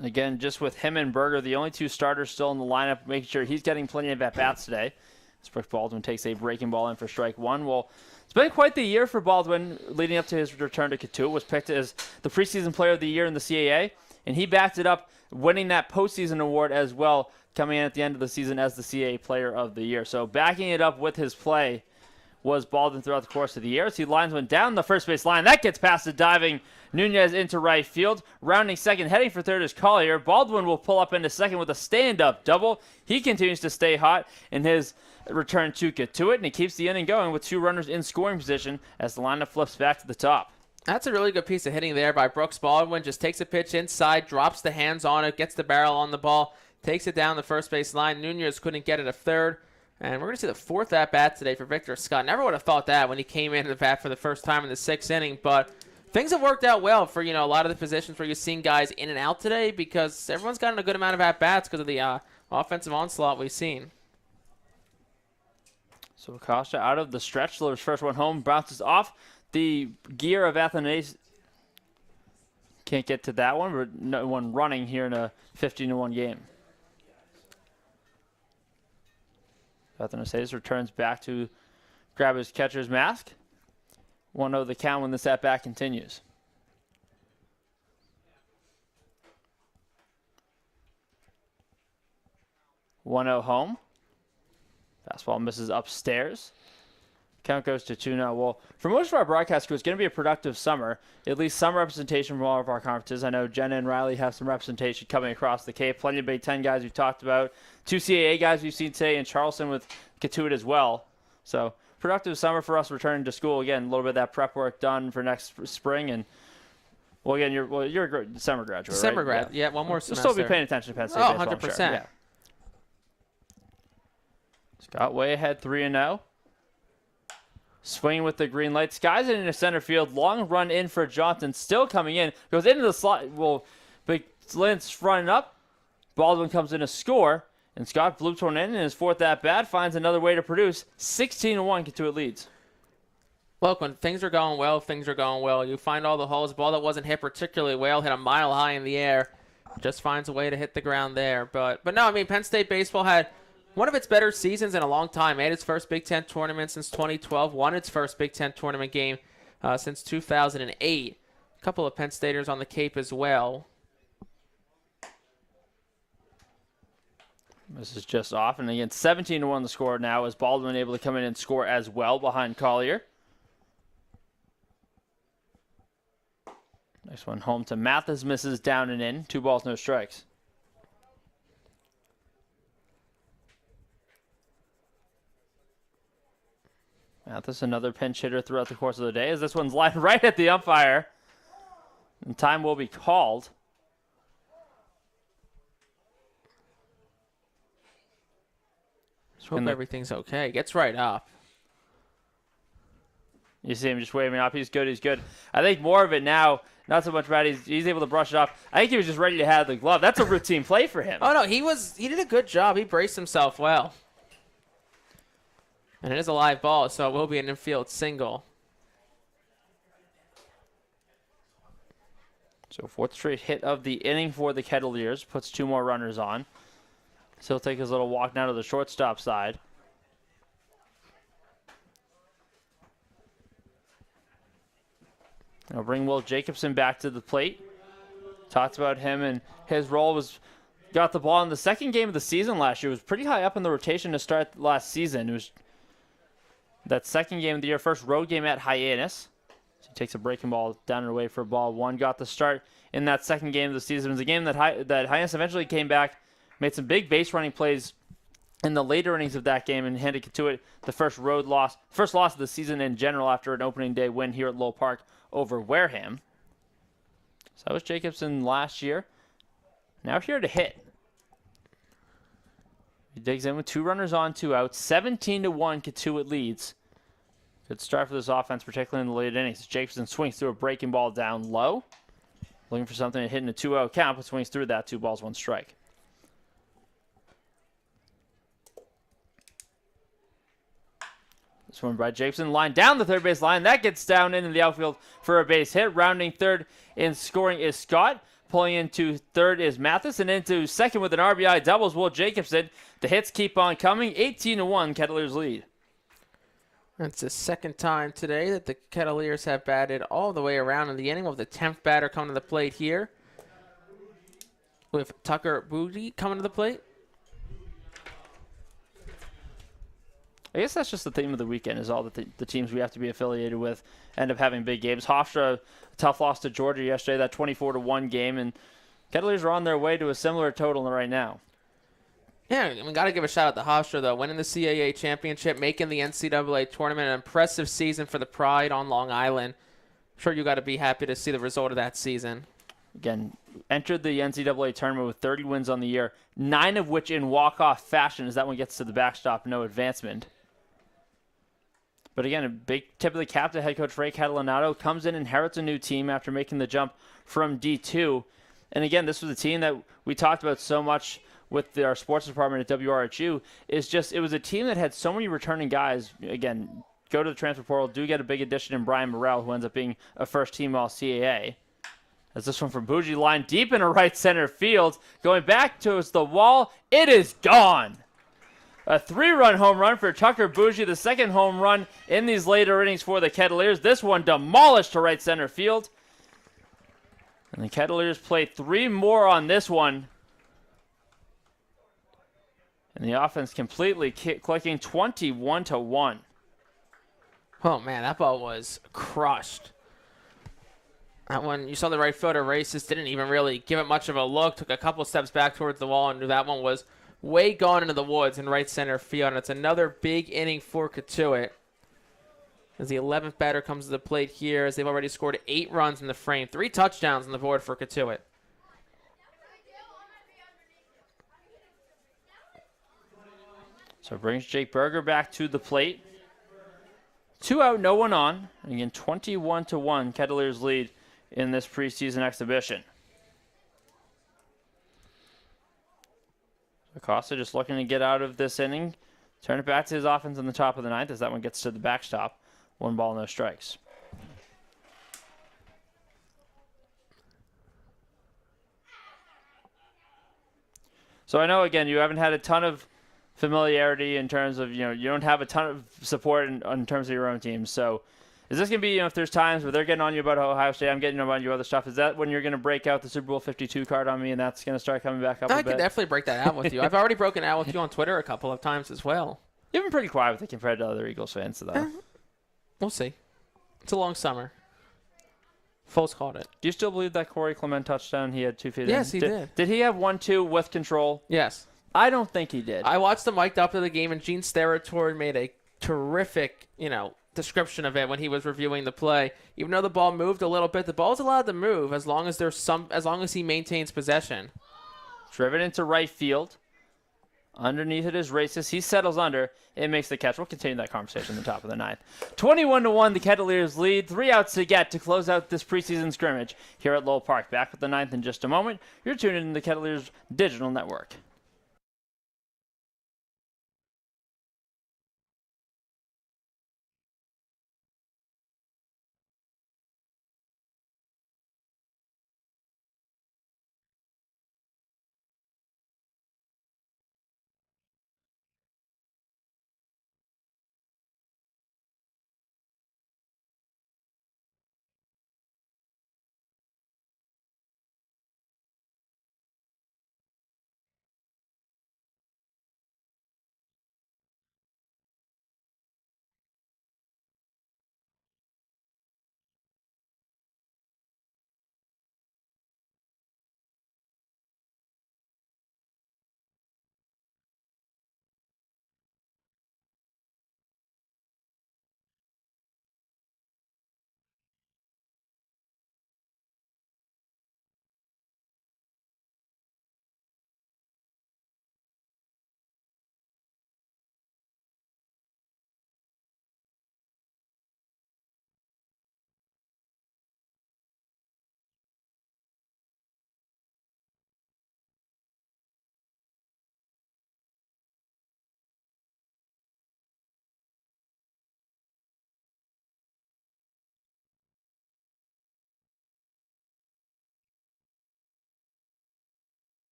Again, just with him and Berger, the only 2 starters still in the lineup, making sure he's getting plenty of at-bats today. As Brooks Baldwin takes a breaking ball in for strike 1. Well, it's been quite the year for Baldwin leading up to his return to Cotuit. Was picked as the preseason player of the year in the CAA, and he backed it up, winning that postseason award as well, coming in at the end of the season as the CAA player of the year. So backing it up with his play was Baldwin throughout the course of the year. As he lines one down the first base line. That gets past the diving Nunez into right field. Rounding second, heading for third is Collier. Baldwin will pull up into second with a stand-up double. He continues to stay hot in his return to Cotuit, and he keeps the inning going with 2 runners in scoring position as the lineup flips back to the top. That's a really good piece of hitting there by Brooks Baldwin. Just takes a pitch inside, drops the hands on it, gets the barrel on the ball, takes it down the first base line. Nunez couldn't get it a third. And we're going to see the 4th at-bat today for Victor Scott. Never would have thought that when he came into the bat for the first time in the 6th inning, but things have worked out well for, you know, a lot of the positions where you've seen guys in and out today because everyone's gotten a good amount of at-bats because of the offensive onslaught we've seen. So Acosta out of the stretch, delivers first one home, bounces off the gear of Athanase. Can't get to that one, but no one running here in a 15-1 game. Athanase returns back to grab his catcher's mask. 1-0 the count when this at-bat continues. 1-0 home. Fastball misses upstairs. Count goes to 2-0. Well, for most of our broadcast crew, it's going to be a productive summer. At least some representation from all of our conferences. I know Jenna and Riley have some representation coming across the Cape. Plenty of Big Ten guys we've talked about. 2 CAA guys we've seen today in Charleston with Cotuit as well. So, productive summer for us returning to school. Again, a little bit of that prep work done for next spring. And, well, again, you're a summer graduate, right? Summer grad, yeah, one more You'll semester. still be paying attention to Penn State baseball, 100%. Sure. Yeah. Scott way ahead, 3-0. Swinging with the green light. Skies it into center field. Long run in for Johnson. Still coming in. Goes into the slot. Well, big Lynch running up. Baldwin comes in to score. And Scott bloops one in his 4th at-bat. Finds another way to produce. 16-1. Cotuit leads. Look, when things are going well, things are going well. You find all the holes. Ball that wasn't hit particularly well, hit a mile high in the air. Just finds a way to hit the ground there. But no, I mean, Penn State baseball had one of its better seasons in a long time. Made its first Big Ten tournament since 2012. Won its first Big Ten tournament game since 2008. A couple of Penn Staters on the Cape as well. This is just off. And again, 17-1 the score now as Baldwin able to come in and score as well behind Collier. Next one home to Mathis. Misses down and in. 2 balls, no strikes. Mathis, another pinch hitter throughout the course of the day, as this one's lined right at the umpire. And time will be called. Just hope everything's okay. Gets right up. You see him just waving up. He's good. He's good. I think more of it now, not so much about he's able to brush it off. I think he was just ready to have the glove. That's a routine play for him. Oh, no, he did a good job. He braced himself well. And it is a live ball, so it will be an infield single. So 4th straight hit of the inning for the Kettleers. Puts 2 more runners on. So he'll take his little walk now to the shortstop side. I'll bring Will Jacobson back to the plate. Talked about him and his role was got the ball in the second game of the season last year. It was pretty high up in the rotation to start last season. It was that second game of the year, first road game at Hyannis. So he takes a breaking ball down and away for ball one. Got the start in that second game of the season. It was a game that Hyannis eventually came back, made some big base running plays in the later innings of that game and handed Cotuit the first loss of the season in general after an opening day win here at Lowell Park over Wareham. So that was Jacobson last year. Now here to hit. He digs in with 2 runners on, 2 outs. 17-1, Cotuit leads. Good start for this offense, particularly in the late innings. Jacobson swings through a breaking ball down low. Looking for something to hit in a 2-0 count, but swings through that. 2 balls, 1 strike. This one by Jacobson, line down the third base line. That gets down into the outfield for a base hit. Rounding third in scoring is Scott. Pulling into third is Mathis, and into second with an RBI doubles Will Jacobson. The hits keep on coming. 18-1, Kettleers lead. That's the second time today that the Kettleers have batted all the way around in the inning, with the 10th batter coming to the plate here, with Tucker Booty coming to the plate. I guess that's just the theme of the weekend, is all the teams we have to be affiliated with end up having big games. Hofstra, a tough loss to Georgia yesterday, that 24-1 game, and Kettleers are on their way to a similar total right now. Yeah, we got to give a shout out to Hofstra, though, winning the CAA championship, making the NCAA tournament, an impressive season for the Pride on Long Island. I'm sure you got to be happy to see the result of that season. Again, entered the NCAA tournament with 30 wins on the year, 9 of which in walk-off fashion, as that one gets to the backstop, no advancement. But again, a big tip of the cap to head coach Ray Catalanato. Comes in, inherits a new team after making the jump from D2. And again, this was a team that we talked about so much with our sports department at WRHU. It was a team that had so many returning guys. Again, go to the transfer portal, do get a big addition in Brian Morrell, who ends up being a first-team All-CAA. As this one from Bougie, line deep in a right center field. Going back towards the wall, it is gone. A 3-run home run for Tucker Bougie, the second home run in these later innings for the Kettleers. This one demolished to right center field. And the Kettleers play 3 more on this one. And the offense completely clicking 21-1. Oh, man, that ball was crushed. That one, you saw the right fielder races, didn't even really give it much of a look, took a couple steps back towards the wall, and knew that one was way gone into the woods in right center field. And it's another big inning for Cotuit, as the 11th batter comes to the plate here, as they've already scored 8 runs in the frame. 3 touchdowns on the board for Cotuit. So it brings Jake Berger back to the plate. 2 out, no one on. And again, 21-1, Kettleers lead in this preseason exhibition. Acosta just looking to get out of this inning. Turn it back to his offense in the top of the 9th, as that one gets to the backstop. 1 ball, no strikes. So I know, again, you haven't had a ton of familiarity in terms of, you don't have a ton of support in terms of your own team. So is this going to be, if there's times where they're getting on you about Ohio State, I'm getting on you other stuff, is that when you're going to break out the Super Bowl 52 card on me and that's going to start coming back up a bit? I could definitely break that out with you. I've already broken it out with you on Twitter a couple of times as well. You've been pretty quiet with it compared to other Eagles fans, though. We'll see. It's a long summer. Foles called it. Do you still believe that Corey Clement touchdown, he had 2 feet in? Yes, he did. Did he have 1-2 with control? Yes. I don't think he did. I watched them mic'd up to the game, and Gene Steratore made a terrific, description of it when he was reviewing the play. Even though the ball moved a little bit, the ball's allowed to move as long as he maintains possession. Driven into right field. Underneath it is Races. He settles under. It makes the catch. We'll continue that conversation in the top of the 9th. 21-1, the Kettleers lead. 3 outs to get to close out this preseason scrimmage here at Lowell Park. Back with the 9th in just a moment. You're tuned in to the Kettleers Digital Network.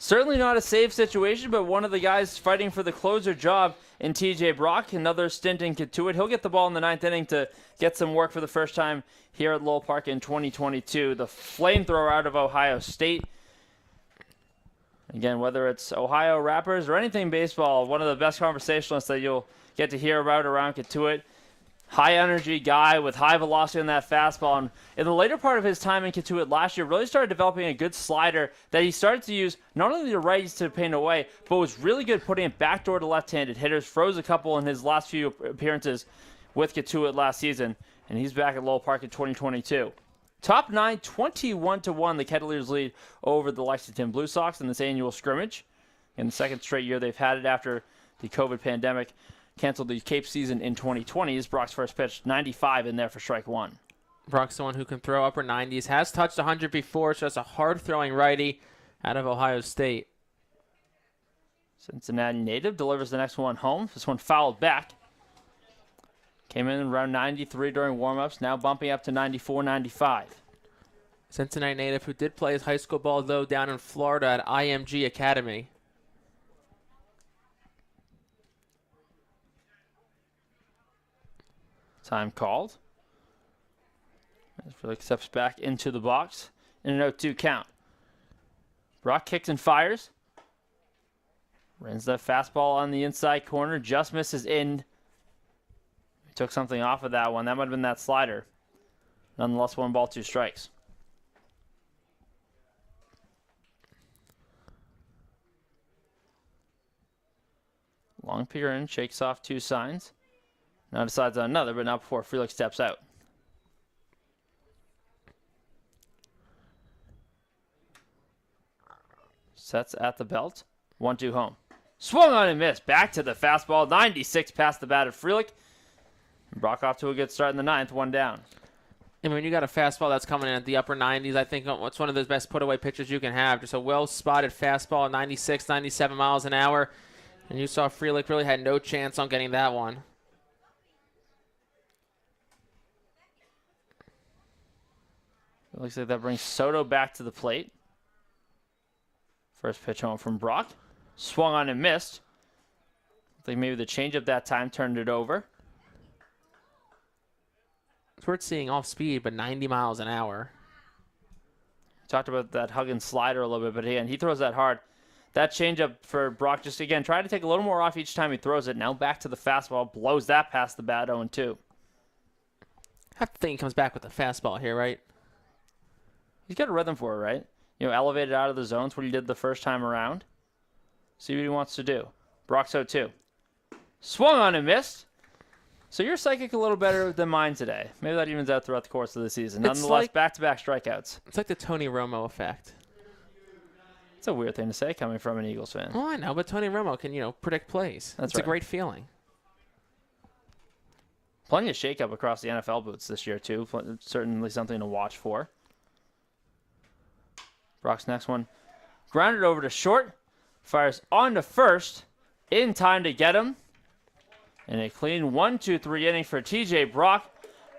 Certainly not a safe situation, but one of the guys fighting for the closer job in TJ Brock. Another stint in Cotuit. He'll get the ball in the 9th inning to get some work for the first time here at Lowell Park in 2022. The flamethrower out of Ohio State. Again, whether it's Ohio rappers or anything baseball, one of the best conversationalists that you'll get to hear about around Cotuit. High energy guy with high velocity on that fastball. And in the later part of his time in Cotuit last year, really started developing a good slider that he started to use not only the righties to paint away, but was really good putting it backdoor to left-handed hitters. Froze a couple in his last few appearances with Cotuit last season, and he's back at Lowell Park in 2022. Top 9, 21-1, the Kettleers lead over the Lexington Blue Sox in this annual scrimmage. In the second straight year they've had it after the COVID pandemic canceled the Cape season in 2020. Is Brock's first pitch, 95 in there for strike one. Brock's someone who can throw upper 90s, has touched 100 before, so it's a hard-throwing righty out of Ohio State. Cincinnati native delivers the next one home. This one fouled back. Came in around 93 during warm-ups, now bumping up to 94, 95. Cincinnati native who did play his high school ball, though, down in Florida at IMG Academy. Time called. As Felix steps back into the box in an 0-2 count. Brock kicks and fires. Runs that fastball on the inside corner. Just misses in. He took something off of that one. That might have been that slider. Nonetheless, 1 ball, 2 strikes. Long peer in, shakes off 2 signs. Now decides on another, but not before Felix steps out. Sets at the belt. 1-2 home. Swung on and missed. Back to the fastball. 96 past the bat of Frelick. Brock off to a good start in the 9th. 1 down. And when you got a fastball that's coming in at the upper 90s, I think it's one of the best put-away pitches you can have. Just a well-spotted fastball, 96, 97 miles an hour. And you saw Frelick really had no chance on getting that one. It looks like that brings Soto back to the plate. First pitch home from Brock. Swung on and missed. I think maybe the changeup that time turned it over. It's worth seeing off speed, but 90 miles an hour. Talked about that Huggins slider a little bit, but again, he throws that hard. That changeup for Brock just, again, try to take a little more off each time he throws it. Now back to the fastball. Blows that past the bat 0-2. I have to think he comes back with the fastball here, right? He's got a rhythm for it, right? You know, elevated out of the zones, what he did the first time around. See what he wants to do. Brock's 0-2. Swung on and missed. So you're psychic a little better than mine today. Maybe that evens out throughout the course of the season. Nonetheless, back-to-back strikeouts. It's like the Tony Romo effect. It's a weird thing to say coming from an Eagles fan. Oh, I know, but Tony Romo can, predict plays. That's It's right. a great feeling. Plenty of shakeup across the NFL boots this year, too. Certainly something to watch for. Brock's next one. Grounded over to short. Fires on to first. In time to get him. And a clean 1-2-3 inning for TJ Brock.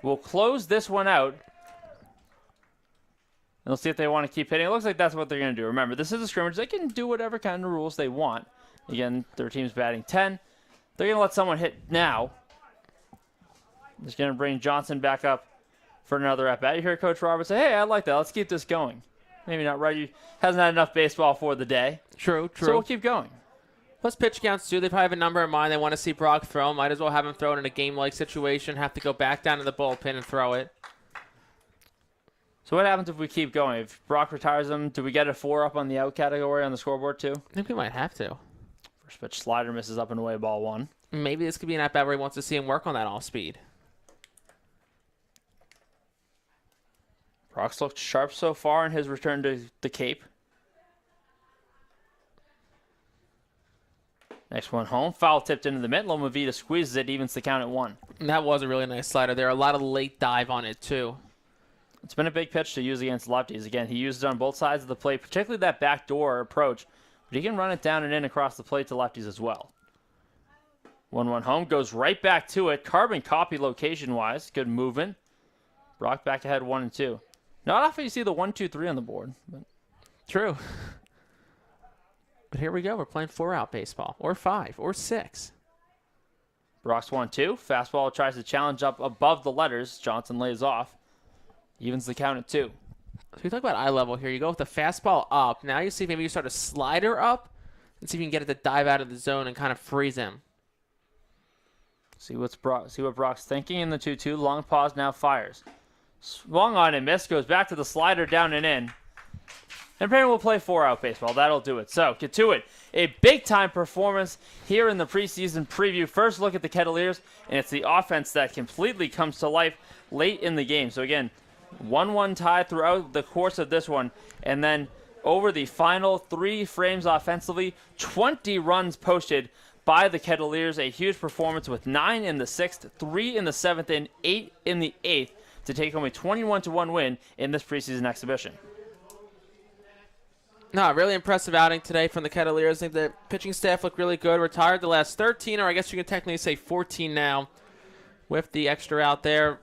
We'll close this one out. And we'll see if they want to keep hitting. It looks like that's what they're going to do. Remember, this is a scrimmage. They can do whatever kind of rules they want. Again, their team's batting 10. They're going to let someone hit now. Just going to bring Johnson back up for another at-bat. You hear Coach Roberts say, hey, I like that. Let's keep this going. Maybe not right. He hasn't had enough baseball for the day. True. So we'll keep going. Plus pitch counts, too. They probably have a number in mind. They want to see Brock throw. Might as well have him throw it in a game-like situation. Have to go back down to the bullpen and throw it. So what happens if we keep going? If Brock retires him, do we get a 4 up on the out category on the scoreboard, too? I think we might have to. First pitch slider misses up and away, ball 1. Maybe this could be an at-bat where he wants to see him work on that off-speed. Brock's looked sharp so far in his return to the Cape. Next one home. Foul tipped into the mitt. Lomavita squeezes it, evens the count at 1. And that was a really nice slider. There are a lot of late dive on it, too. It's been a big pitch to use against lefties. Again, he used it on both sides of the plate, particularly that backdoor approach. But he can run it down and in across the plate to lefties as well. 1-1 home. Goes right back to it. Carbon copy location-wise. Good movement. Brock back ahead 1-2. Not often you see the 1-2-3 on the board. But True. But here we go. We're playing 4-out baseball, or 5, or 6. Brock's 1-2. Fastball tries to challenge up above the letters. Johnson lays off. Evens the count at 2. So we talk about eye level here. You go with the fastball up. Now you see maybe you start a slider up and see if you can get it to dive out of the zone and kind of freeze him. See what Brock's thinking in the 2-2. Long pause, now fires. Swung on and missed. Goes back to the slider, down and in. And Brandon will play 4-out baseball. That'll do it. So, get to it. A big-time performance here in the preseason preview. First look at the Kettleers, and it's the offense that completely comes to life late in the game. So, again, 1-1 tie throughout the course of this one. And then over the final 3 frames offensively, 20 runs posted by the Kettleers. A huge performance with 9 in the 6th, 3 in the 7th, and 8 in the 8th to take home a 21-1 win in this preseason exhibition. No, really impressive outing today from the Kettleers. I think the pitching staff looked really good. Retired the last 13, or I guess you can technically say 14 now with the extra out there.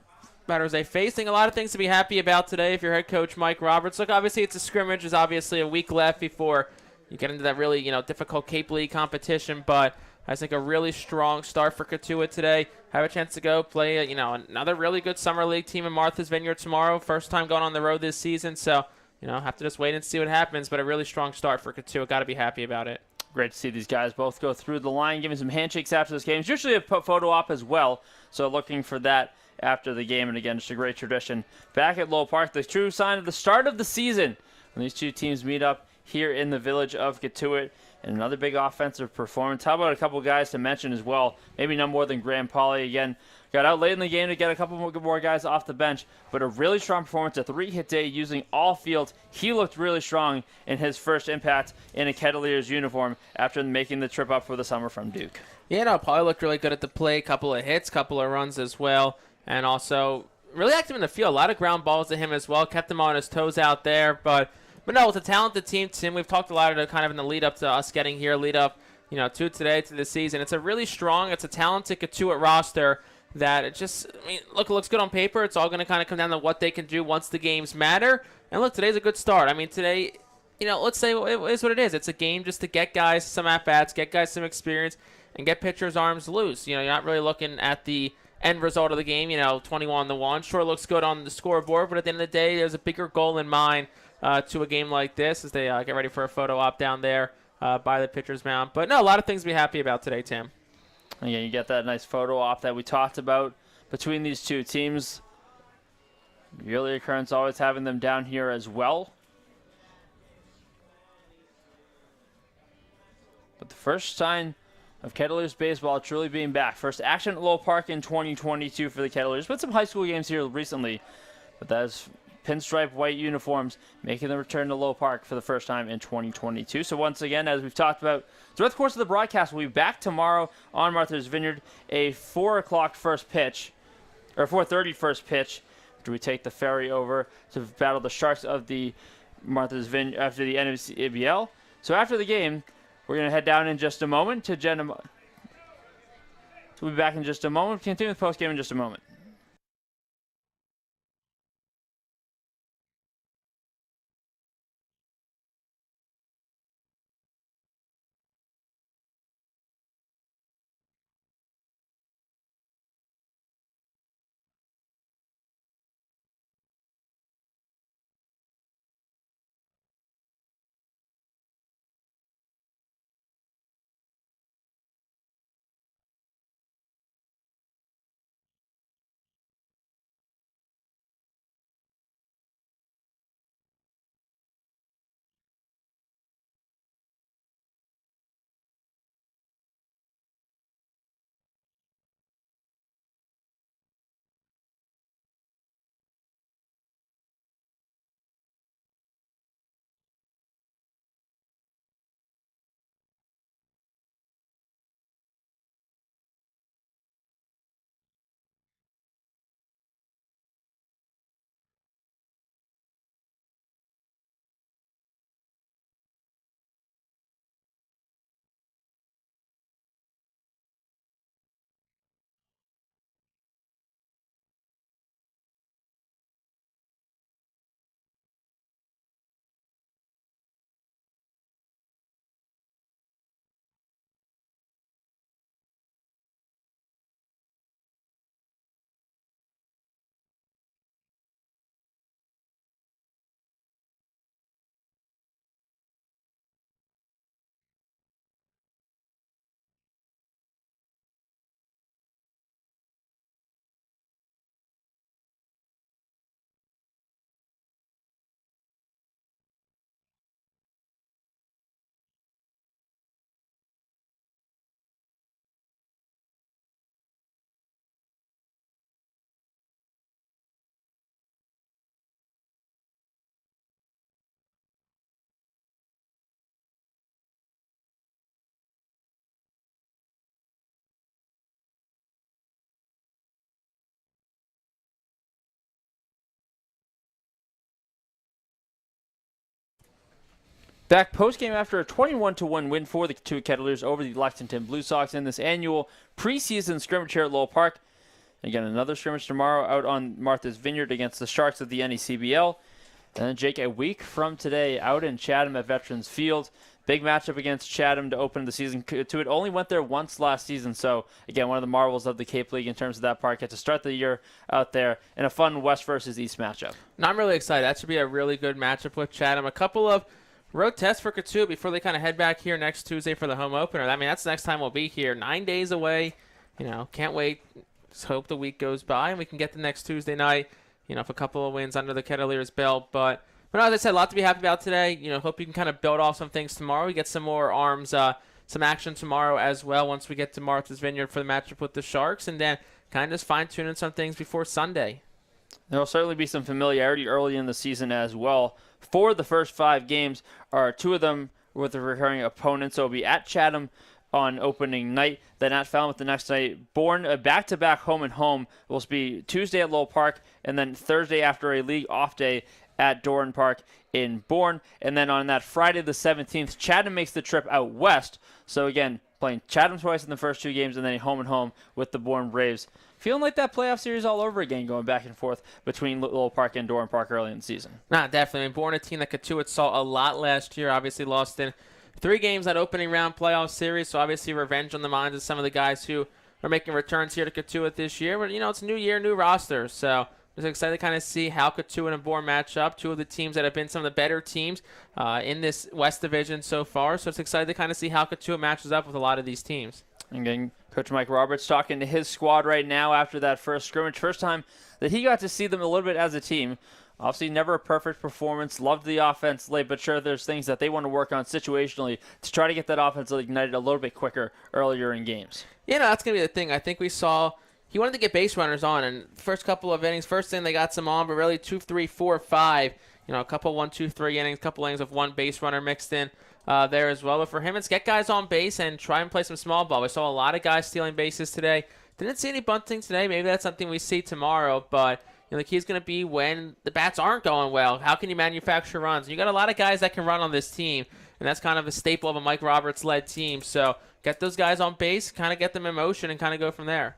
Batters they facing a lot of things to be happy about today if you're head coach Mike Roberts. Look, obviously it's a scrimmage. There's obviously a week left before you get into that really, difficult Cape League competition, but I think a really strong start for Cotuit today. Have a chance to go play, another really good summer league team in Martha's Vineyard tomorrow. First time going on the road this season, so have to just wait and see what happens, but a really strong start for Cotuit. Got to be happy about it. Great to see these guys both go through the line, giving some handshakes after this game. It's usually a photo op as well, so looking for that after the game. And again, just a great tradition. Back at Lowell Park, the true sign of the start of the season when these two teams meet up here in the village of Cotuit. And another big offensive performance. How about a couple guys to mention as well? Maybe no more than Graham Pauly. Again, got out late in the game to get a couple more guys off the bench, but a really strong performance, a 3-hit day using all fields. He looked really strong in his first impact in a Kettleers uniform after making the trip up for the summer from Duke. Yeah, no, Pauly looked really good at the plate. Couple of hits, couple of runs as well, and also really active in the field. A lot of ground balls to him as well. Kept him on his toes out there, but no, it's a talented team, Tim. We've talked a lot of it kind of in the lead up to us getting here, lead up, to today, to the season. It's a really strong, it's a talented Cotuit roster that it just, look, it looks good on paper. It's all going to kind of come down to what they can do once the games matter. And look, today's a good start. Today, let's say it is what it is. It's a game just to get guys some at-bats, get guys some experience, and get pitchers' arms loose. You're not really looking at the end result of the game, 21-1. Sure, it looks good on the scoreboard, but at the end of the day, there's a bigger goal in mind to a game like this as they get ready for a photo op down there by the pitcher's mound. But no, a lot of things to be happy about today, Tim. Again, you get that nice photo op that we talked about between these two teams. Yearly occurrence always having them down here as well. But the first sign of Kettleers baseball truly being back. First action at Lowell Park in 2022 for the Kettleers. But some high school games here recently. But that is pinstripe white uniforms making the return to Lowell Park for the first time in 2022. So once again, as we've talked about throughout the course of the broadcast, we'll be back tomorrow on Martha's Vineyard. A 4 o'clock first pitch, or 4:30 first pitch. After we take the ferry over to battle the Sharks of the Martha's Vineyard after the CCBL. So after the game, we're going to head down in just a moment to Jenna. So we'll be back in just a moment. Continue with post game in just a moment. Back post-game after a 21-1 win for the Cotuit Kettleers over the Lexington Blue Sox in this annual preseason scrimmage here at Lowell Park. Again, another scrimmage tomorrow out on Martha's Vineyard against the Sharks of the NECBL. And then, Jake, a week from today out in Chatham at Veterans Field. Big matchup against Chatham to open the season. Cotuit only went there once last season, so again, one of the marvels of the Cape League in terms of that park. Get to start the year out there in a fun West versus East matchup. No, I'm really excited. That should be a really good matchup with Chatham. A couple of road tests for Cotuit before they kind of head back here next Tuesday for the home opener. I mean, that's the next time we'll be here. 9 days away. Can't wait. Just hope the week goes by and we can get the next Tuesday night, with a couple of wins under the Kettleers' belt. But as I said, a lot to be happy about today. Hope you can kind of build off some things tomorrow. We get some more arms, some action tomorrow as well once we get to Martha's Vineyard for the matchup with the Sharks, and then kind of just fine-tuning some things before Sunday. There will certainly be some familiarity early in the season as well. For the first 5 games are 2 of them with the recurring opponents. So it'll be at Chatham on opening night, then at Falmouth the next night. Bourne, a back-to-back home and home, will be Tuesday at Lowell Park, and then Thursday after a league off day at Doran Park in Bourne. And then on that Friday the 17th, Chatham makes the trip out west. So again, playing Chatham twice in the first 2 games, and then a home and home with the Bourne Braves. Feeling like that playoff series all over again, going back and forth between Lowell Park and Doran Park early in the season. Nah, definitely. I mean, Bourne, a team that Cotuit saw a lot last year, obviously lost in 3 games that opening round playoff series, so obviously revenge on the minds of some of the guys who are making returns here to Cotuit this year. But, it's a new year, new roster, so just excited to kind of see how Cotuit and Bourne match up, 2 of the teams that have been some of the better teams in this West Division so far. So it's excited to kind of see how Cotuit matches up with a lot of these teams. And again, Coach Mike Roberts talking to his squad right now after that first scrimmage. First time that he got to see them a little bit as a team. Obviously, never a perfect performance. Loved the offense late, but sure, there's things that they want to work on situationally to try to get that offense ignited a little bit quicker earlier in games. Yeah, no, that's going to be the thing. I think we saw he wanted to get base runners on, and first couple of innings, first inning they got some on, but really 2, 3, 4, 5, a couple 1, 2, 3 innings, couple innings of 1 base runner mixed in there as well. But for him, it's get guys on base and try and play some small ball. We saw a lot of guys stealing bases today. Didn't see any bunting today. Maybe that's something we see tomorrow, but the key is going to be when the bats aren't going well. How can you manufacture runs? You got a lot of guys that can run on this team, and that's kind of a staple of a Mike Roberts-led team. So get those guys on base, kind of get them in motion, and kind of go from there.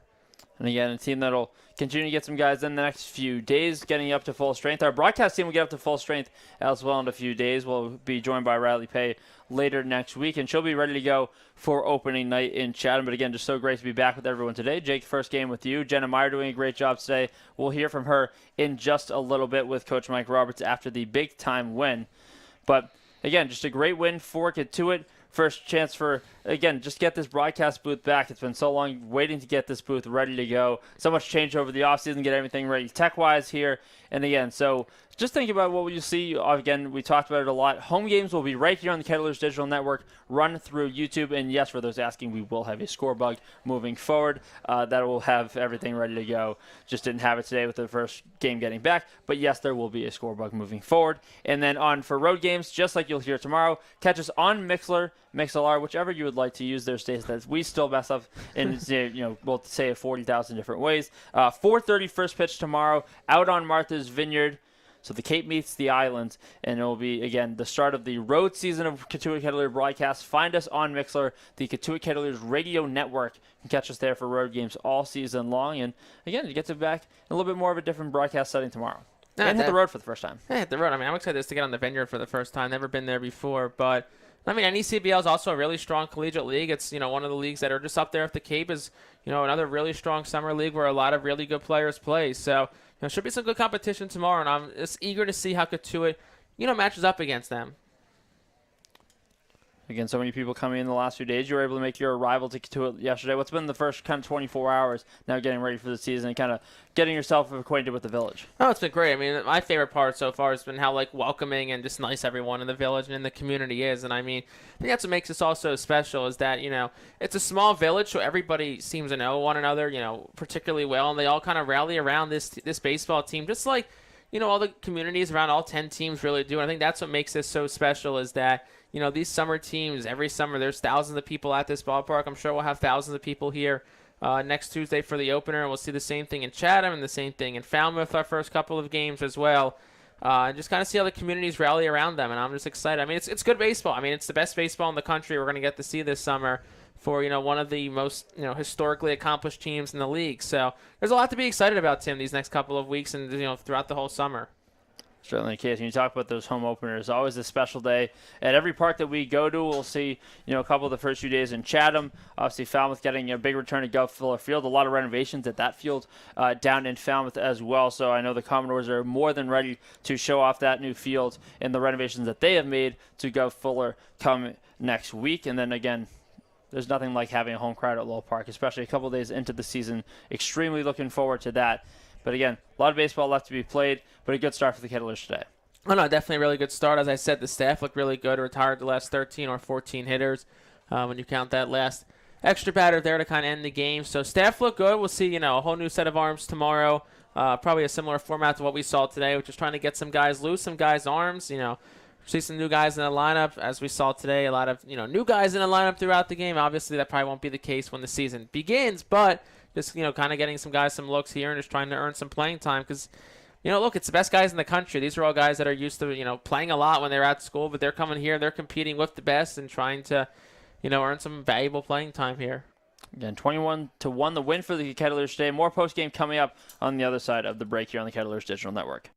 And again, a team that'll continue to get some guys in the next few days, getting up to full strength. Our broadcast team will get up to full strength as well in a few days. We'll be joined by Riley Pay later next week, and she'll be ready to go for opening night in Chatham. But again, just so great to be back with everyone today. Jake, first game with you. Jenna Meyer doing a great job today. We'll hear from her in just a little bit with Coach Mike Roberts after the big-time win. But again, just a great win for Cotuit. First chance for, again, just get this broadcast booth back. It's been so long waiting to get this booth ready to go. So much change over the offseason, get everything ready tech-wise here. And again, so just think about what you see. Again, we talked about it a lot. Home games will be right here on the Kettleers Digital Network, run through YouTube. And yes, for those asking, we will have a score bug moving forward that will have everything ready to go. Just didn't have it today with the first game getting back. But yes, there will be a score bug moving forward. And then on for road games, just like you'll hear tomorrow, catch us on Mixlr, whichever you would like to use. There's days that we still mess up in, we'll say it 40,000 different ways. 4:30 first pitch tomorrow out on Martha's Vineyard. So the Cape meets the Islands, and it will be, again, the start of the road season of Cotuit Kettleers broadcast. Find us on Mixlr, the Cotuit Kettleers radio network. You can catch us there for road games all season long. And, again, you get to back in a little bit more of a different broadcast setting tomorrow. And hit the road for the first time. Yeah, hit the road. I mean, I'm excited to get on the Vineyard for the first time. Never been there before, but NECBL is also a really strong collegiate league. It's, one of the leagues that are just up there. If the Cape is, another really strong summer league where a lot of really good players play. So, should be some good competition tomorrow, and I'm just eager to see how Cotuit, matches up against them. Again, so many people coming in the last few days. You were able to make your arrival to Cotuit yesterday. What's been the first kind of 24 hours now getting ready for the season and kind of getting yourself acquainted with the village? Oh, it's been great. I mean, my favorite part so far has been how, welcoming and just nice everyone in the village and in the community is. And, I think that's what makes this all so special is that, it's a small village, so everybody seems to know one another, particularly well. And they all kind of rally around this baseball team, just like, all the communities around all 10 teams really do. And I think that's what makes this so special is that, these summer teams, every summer there's thousands of people at this ballpark. I'm sure we'll have thousands of people here next Tuesday for the opener. We'll see the same thing in Chatham and the same thing in Falmouth our first couple of games as well. and just kind of see how the communities rally around them. And I'm just excited. I mean, it's good baseball. I mean, it's the best baseball in the country we're going to get to see this summer for, one of the most, historically accomplished teams in the league. So there's a lot to be excited about, Tim, these next couple of weeks and, throughout the whole summer. Certainly the case. When you talk about those home openers, always a special day. At every park that we go to, we'll see, a couple of the first few days in Chatham. Obviously, Falmouth getting a big return to Gov Fuller Field. A lot of renovations at that field down in Falmouth as well. So I know the Commodores are more than ready to show off that new field and the renovations that they have made to Gov Fuller come next week. And then again, there's nothing like having a home crowd at Lowell Park, especially a couple of days into the season. Extremely looking forward to that. But again, a lot of baseball left to be played, but a good start for the Kettlers today. Oh, no, definitely a really good start. As I said, the staff looked really good. Retired the last 13 or 14 hitters when you count that last extra batter there to kind of end the game. So staff looked good. We'll see, a whole new set of arms tomorrow. Probably a similar format to what we saw today, which is trying to get some guys loose, some guys' arms, see some new guys in the lineup, as we saw today. A lot of new guys in the lineup throughout the game. Obviously, that probably won't be the case when the season begins, but just kind of getting some guys some looks here and just trying to earn some playing time because, look, it's the best guys in the country. These are all guys that are used to playing a lot when they're at school, but they're coming here, they're competing with the best and trying to earn some valuable playing time here. Again, 21-1 the win for the Kettlers today. More post game coming up on the other side of the break here on the Kettlers Digital Network.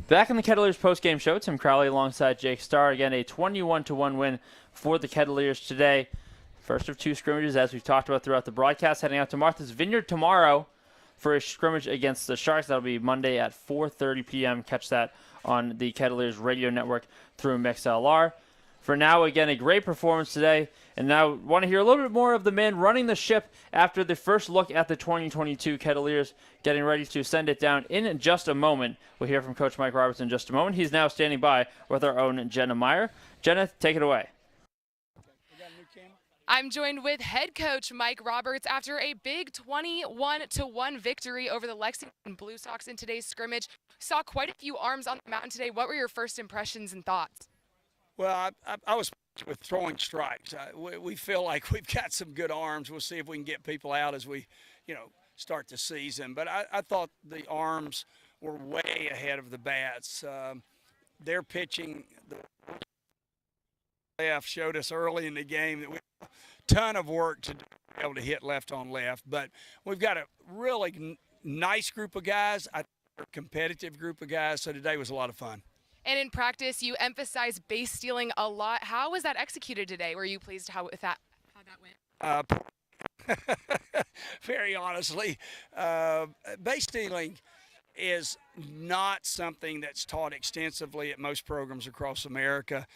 Back in the Kettlers post-game show, Tim Crowley alongside Jake Starr. Again, a 21-1 win for the Kettlers today. First of two scrimmages, as we've talked about throughout the broadcast, heading out to Martha's Vineyard tomorrow for a scrimmage against the Sharks. That'll be Monday at 4:30 p.m. Catch that on the Kettlers radio network through MixLR. For now, again, a great performance today. And now want to hear a little bit more of the man running the ship after the first look at the 2022 Kettleers, getting ready to send it down in just a moment. We'll hear from Coach Mike Roberts in just a moment. He's now standing by with our own Jenna Meyer. Jenna, take it away. I'm joined with head coach Mike Roberts after a big 21-1 victory over the Lexington Blue Sox in today's scrimmage. Saw quite a few arms on the mountain today. What were your first impressions and thoughts? Well, I was with throwing strikes. We feel like we've got some good arms. We'll see if we can get people out as we, start the season. But I thought the arms were way ahead of the bats. Their pitching, the left showed us early in the game that we have a ton of work to do, be able to hit left on left. But we've got a really nice group of guys, a competitive group of guys. So today was a lot of fun. And in practice, you emphasize base stealing a lot. How was that executed today? Were you pleased how that went? Very honestly, base stealing is not something that's taught extensively at most programs across America.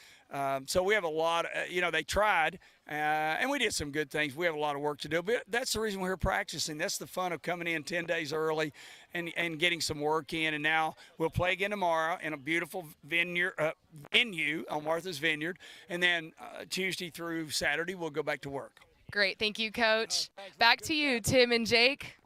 So we have a lot of, they tried, and we did some good things. We have a lot of work to do, but that's the reason we're here practicing. That's the fun of coming in 10 days early and getting some work in. And now we'll play again tomorrow in a beautiful venue on Martha's Vineyard. And then Tuesday through Saturday, we'll go back to work. Great. Thank you, Coach. Back to you, Tim and Jake.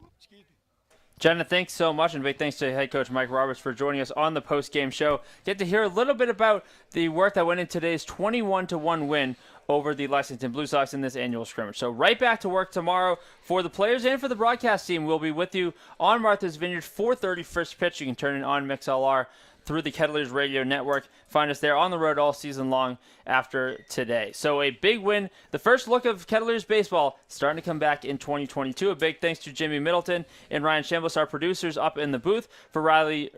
Jenna, thanks so much, and big thanks to head coach Mike Roberts for joining us on the post-game show. Get to hear a little bit about the work that went in today's 21-1 win over the Lexington Blue Sox in this annual scrimmage. So right back to work tomorrow for the players and for the broadcast team. We'll be with you on Martha's Vineyard, 4:30 first pitch. You can turn it on MixLR through the Kettleers Radio Network. Find us there on the road all season long after today. So a big win. The first look of Kettleers baseball starting to come back in 2022. A big thanks to Jimmy Middleton and Ryan Chambliss, our producers up in the booth, for Riley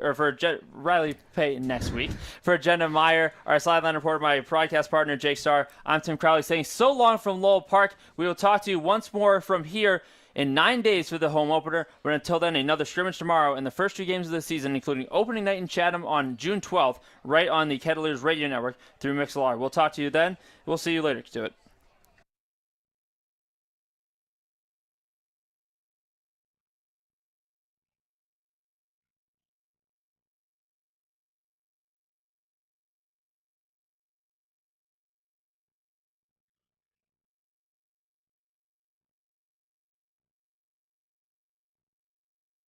Payton next week. For Jenna Meyer, our sideline reporter, my broadcast partner Jake Starr, I'm Tim Crowley saying so long from Lowell Park. We will talk to you once more from here in 9 days for the home opener. But until then, another scrimmage tomorrow and the first 2 games of the season, including opening night in Chatham on June 12th, right on the Kettleers Radio Network through Mixlr. We'll talk to you then. We'll see you later. Do it.